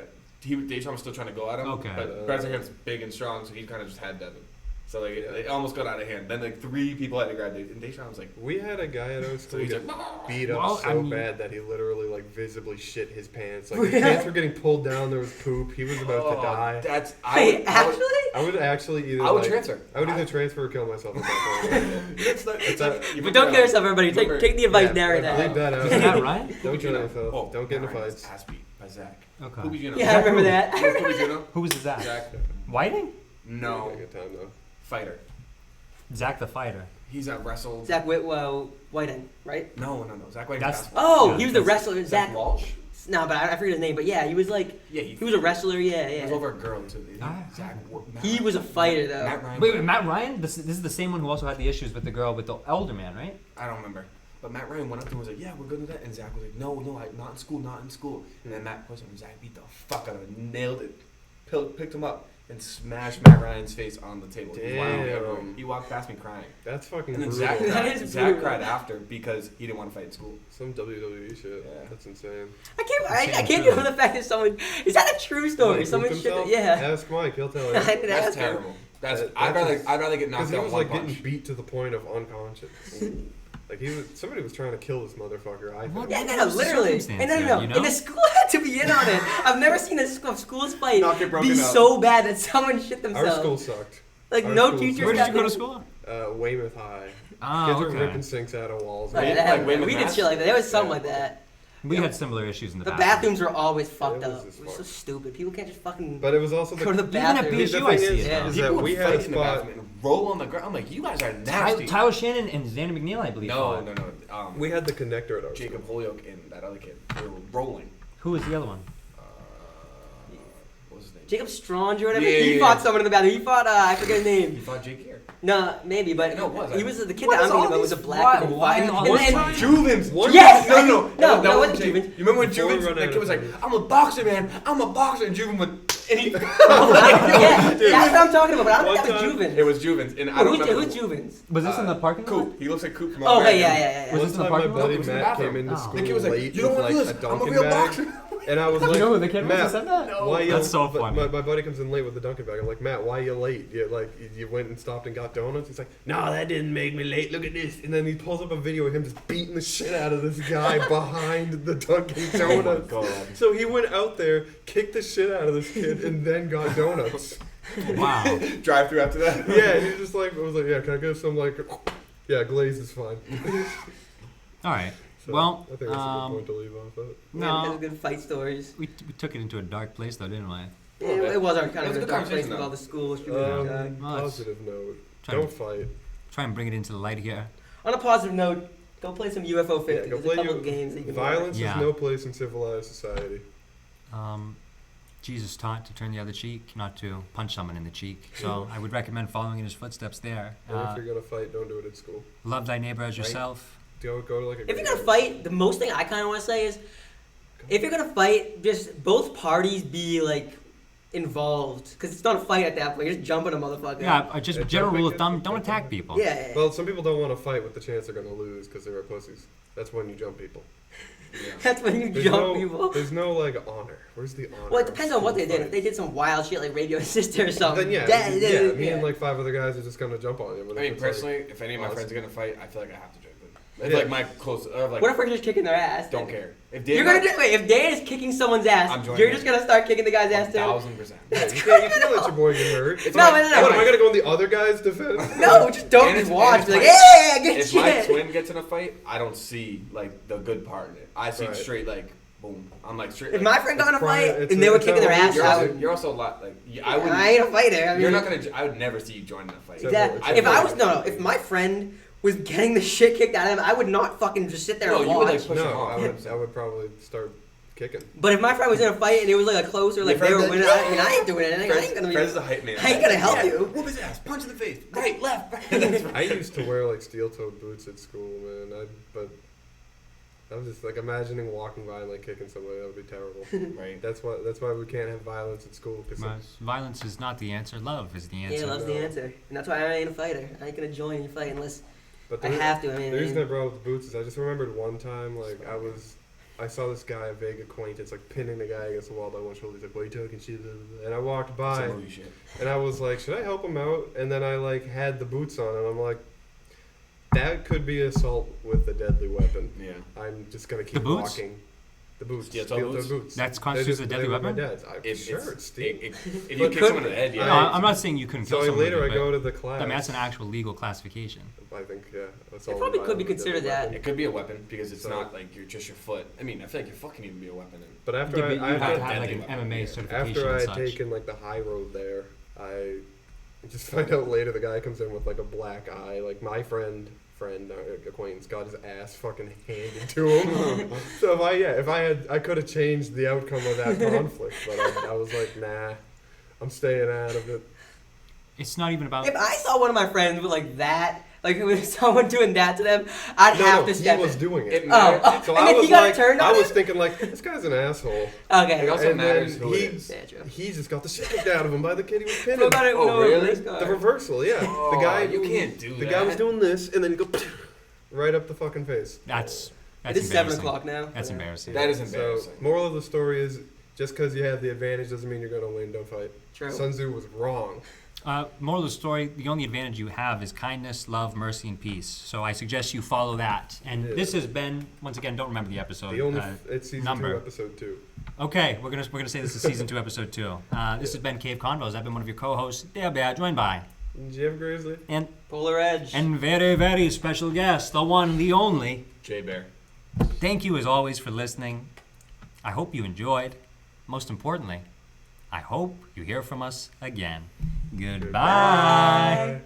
Deshaun was still trying to go at him. Okay. But Bresnahan's big and strong, so he kind of just had Devin. So like it almost got out of hand. Then like 3 people had to grab Deshaun, and Deshaun was like, We had a guy at our so school he's get like, beat up Well, so I mean- bad that he literally like visibly shit his pants. Like his pants were getting pulled down. There was poop. He was about to die. That's Wait, actually? I would actually either. I would like, transfer. I would either transfer or kill myself at that point. It's not, It's a- But don't kill yourself, everybody. Take the advice, narrow Bleep that. that out. Isn't that right? Don't kill Juno? yourself. Oh, Don't get into Ryan's fights. Ass beat by Zach. Okay. Who beat you? Yeah, I remember that. Who beat you? Who was Zach? Zach. Whiting? No. Good time though. Fighter. Zach the fighter. He's at wrestle. Zach Whitwell, Whiting, right? No. Zach White. That's- Oh, Yeah, he was the that's- wrestler. Zach Zach. Walsh. No, but I forget his name. But yeah, he was like, Yeah, he was a wrestler. Yeah, He was yeah. over a girl too. Ah. Zach. Matt He Ryan. was a fighter though. Matt Ryan. Wait, Matt Ryan? This is the same one who also had the issues with the girl with the elder man, right? I don't remember. But Matt Ryan went up to him and was like, "Yeah, we're good at that." And Zach was like, "No, not in school, not in school." And then Matt pushed him. And Zach beat the fuck out of him, nailed it, picked him up, and smashed Matt Ryan's face on the table. Damn. He walked past me crying. That's fucking And then brutal. Zach That cried. is Zach brutal. cried after because he didn't want to fight in school. Some WWE shit. Yeah. That's insane. I can't get over the fact that someone. Is that a true story? Like, Someone pooped should. himself? Yeah. Ask Mike. He'll tell you. I did That's ask him. terrible. I'd That's rather get Because knocked he out was one like punch. getting beat to the point of unconscious. Like somebody was trying to kill this motherfucker. I What? think. Yeah, What no, was the literally. circumstance And no, there, no, you no. know? And the school had to be in on it. I've never seen a school's fight Not get broken be up. so bad that someone shit Our themselves. school sucked. Like our no school teachers. sucked. Where did got you go to the- school? Weymouth High. Oh, Kids were okay. ripping sinks out of walls. Like, Like that happened. Weymouth we did Mass? shit like that. There was something Yeah. like that. We had similar issues in the The bathroom. bathrooms were always fucked it was up. just It was so fucked. stupid. People can't just fucking But it was also go to the Even at bathroom. BSU, the I thing see is, it. is now. that People we would had a fight in the spot. bathroom and roll on the ground. I'm like, you guys are nasty. Tyler Shannon and Xander McNeil, I believe. No. We had the connector at our Jacob school. Holyoke and that other kid. They were rolling. Who was the other one? What was his name? Jacob Strange or whatever. Yeah, he yeah, fought yeah. someone in the bathroom. He fought I forget his He name. fought Jake here. No, maybe, but No, it was. he was the kid What that is I'm thinking all about was a these- black kid. why And- all and this then- time? Juvens. One Yes! No, No, that wasn't Jake. Juvens. You remember when Before we Juvens, run that out kid was of like, time. I'm a boxer, man. I'm a boxer. And Juvens went, and he. yeah, that's what I'm talking about. But I don't think that One was time- Juvens. It was Juvens. And I don't remember. Who's Juvens? Was this in the parking lot? Coop. He looks like Coop from Oh, over okay, there. yeah. Was One this in the time my parking lot? buddy It was in the Matt bathroom. came into Oh. school The kid was like, late you don't with want to like do a this. I'm a Dunkin' real bag. boxer. And I was You like, know who the kid was that Matt, said that? No. why you? That's so but funny. My buddy comes in late with the Dunkin' bag. I'm like, Matt, why you late? You went and stopped and got donuts. He's like, no, that didn't make me late. Look at this. And then he pulls up a video of him just beating the shit out of this guy behind the Dunkin' Donuts. God. So he went out there, kicked the shit out of this kid, and then got donuts. Wow. Drive through after that. Yeah, and he just like was like, yeah, can I get some like, yeah, glaze is fine. All right. So Well, I think that's a good point to leave off of. Yeah, no, those good fight stories. we took it into a dark place though, didn't we? Yeah, it was our kind It was of a a good dark place conversation, with though. all the school shootings. Well, it's- Positive note. Try Don't to, fight. try and bring it into the light here. On a positive note, go play some UFO 50. Yeah, go There's play a couple you. of games that you can Violence Yeah. has no place in civilized society. Jesus taught to turn the other cheek, not to punch someone in the cheek. So I would recommend following in his footsteps there. And if you're gonna fight, don't do it at school. Love thy neighbor as Right. yourself. Go to like a. If you're gonna fight, the most thing I kind of want to say is, if you're gonna fight, just both parties be like involved, because it's not a fight at that point. You're just jumping a motherfucker. Yeah, just Yeah, general rule of jumping thumb: is- don't attack people. Yeah. Well, some people don't want to fight with the chance they're gonna lose because they're pussies. That's when you jump people. That's when you There's jump no, people. There's no like honor. Where's the honor? Well, it depends on what they school did. If they fights? did some wild shit like Radio Sister or something, Then yeah, me yeah. and like 5 other guys are just gonna jump on you. But I if mean, it's, like, personally, if any of my awesome. friends are gonna fight, I feel like I have to join them. If Yeah. like my close, like, What if we're just kicking their ass? don't then? care. If Dan, You're gonna do wait. If Dan is kicking someone's ass, I'm joining you're him. just gonna start kicking the guy's ass too. 1000%. Yeah, you can't let your boy get hurt. It's No, like- but no, What, no. am I gonna go in the other guy's defense? No, just don't And just it's- watch. and Be like, it's yeah, good If my shit. twin gets in a fight, I don't see like the good part in it. I see Right. straight like boom. I'm like straight. If like, my friend got in a It's private- fight it's and they a- were it's kicking their not- ass, you're I also, would. you're also a lot like I wouldn't. I ain't a fighter. I mean, You're not gonna. I would never see you join in a fight. Exactly. I'd If I like- was no, if my friend was getting the shit kicked out of him, I would not fucking just sit there No, and you would, watch. like, push him No, off. I would probably start kicking. But if my friend was in a fight and it was like a closer, like Your they were friend winning, did- I mean, I ain't doing anything. I ain't gonna be. Fred's the hype man. I ain't gonna help Yeah, you. Whoop his ass. Punch in the face. Right, left. Right. That's right. I used to wear like steel-toed boots at school, man. I was just like imagining walking by and like kicking somebody. That would be terrible. Right. That's why we can't have violence at school. Cause Violence is not the answer. Love is the answer. Yeah, love's the answer, and that's why I ain't a fighter. I ain't gonna join your fight unless but I have to. the reason I brought up the boots is I just remembered one time like I saw this guy, a vague acquaintance, like pinning the guy against the wall by one shoulder. He's like, "What are you talking shit?" And I walked by, Some movie shit. and I was like, "Should I help him out?" And then I like had the boots on, and I'm like, "That could be assault with a deadly weapon." Yeah. I'm just gonna keep The boots? walking. The boots. Yeah, Steel boots? boots. That's constitutes a deadly they were weapon? My dad's. I'm sure it's steel. If you kick someone in the head, yeah. No, I'm not saying you couldn't kill So someone. later with it, I go but to the class. I mean, that's an actual legal classification. I think, yeah. It probably could be considered that. It could be a weapon because it's So- not like you're just your foot. I mean, I feel like your foot can even be a weapon. But Yeah, after but you I have to after, have like deadly an weapon, MMA yeah. certification after I and had such. taken like the high road there, I just find out later the guy comes in with like a black eye. Like my friend acquaintance got his ass fucking handed to him. So I could have changed the outcome of that conflict, but I was like, nah, I'm staying out of it. It's not even about. If I saw one of my friends with like that, like with someone doing that to them, I'd have to step he was in. doing it. Oh, So and I then was he got like, turned on I was him? thinking like, this guy's an asshole. Okay. It also And matters then who it he- is. Yeah, true. He just got the shit kicked out of him by the kid he was pinning. What about it? Oh, No, really? this guy. The reversal, yeah. Oh, the guy you can't do The that. guy was doing this, and then he go right up the fucking face. That's It is 7 embarrassing. o'clock now. That's embarrassing. That is So, embarrassing. moral of the story is, just because you have the advantage doesn't mean you're gonna win. Don't fight. True. Sun Tzu was wrong. Moral of the story: the only advantage you have is kindness, love, mercy, and peace. So I suggest you follow that. And Yeah. this has been, once again, don't remember the episode. The only it's season number. 2, episode 2. Okay, we're gonna say this is season 2, episode 2. This has been Cave Convos. I've been one of your co-hosts, Dale, joined by Jeff Grizzly. and Polar Edge. very, very special guest, the one, the only. Jay Bear. Thank you as always for listening. I hope you enjoyed. Most importantly, I hope you hear from us again. Goodbye.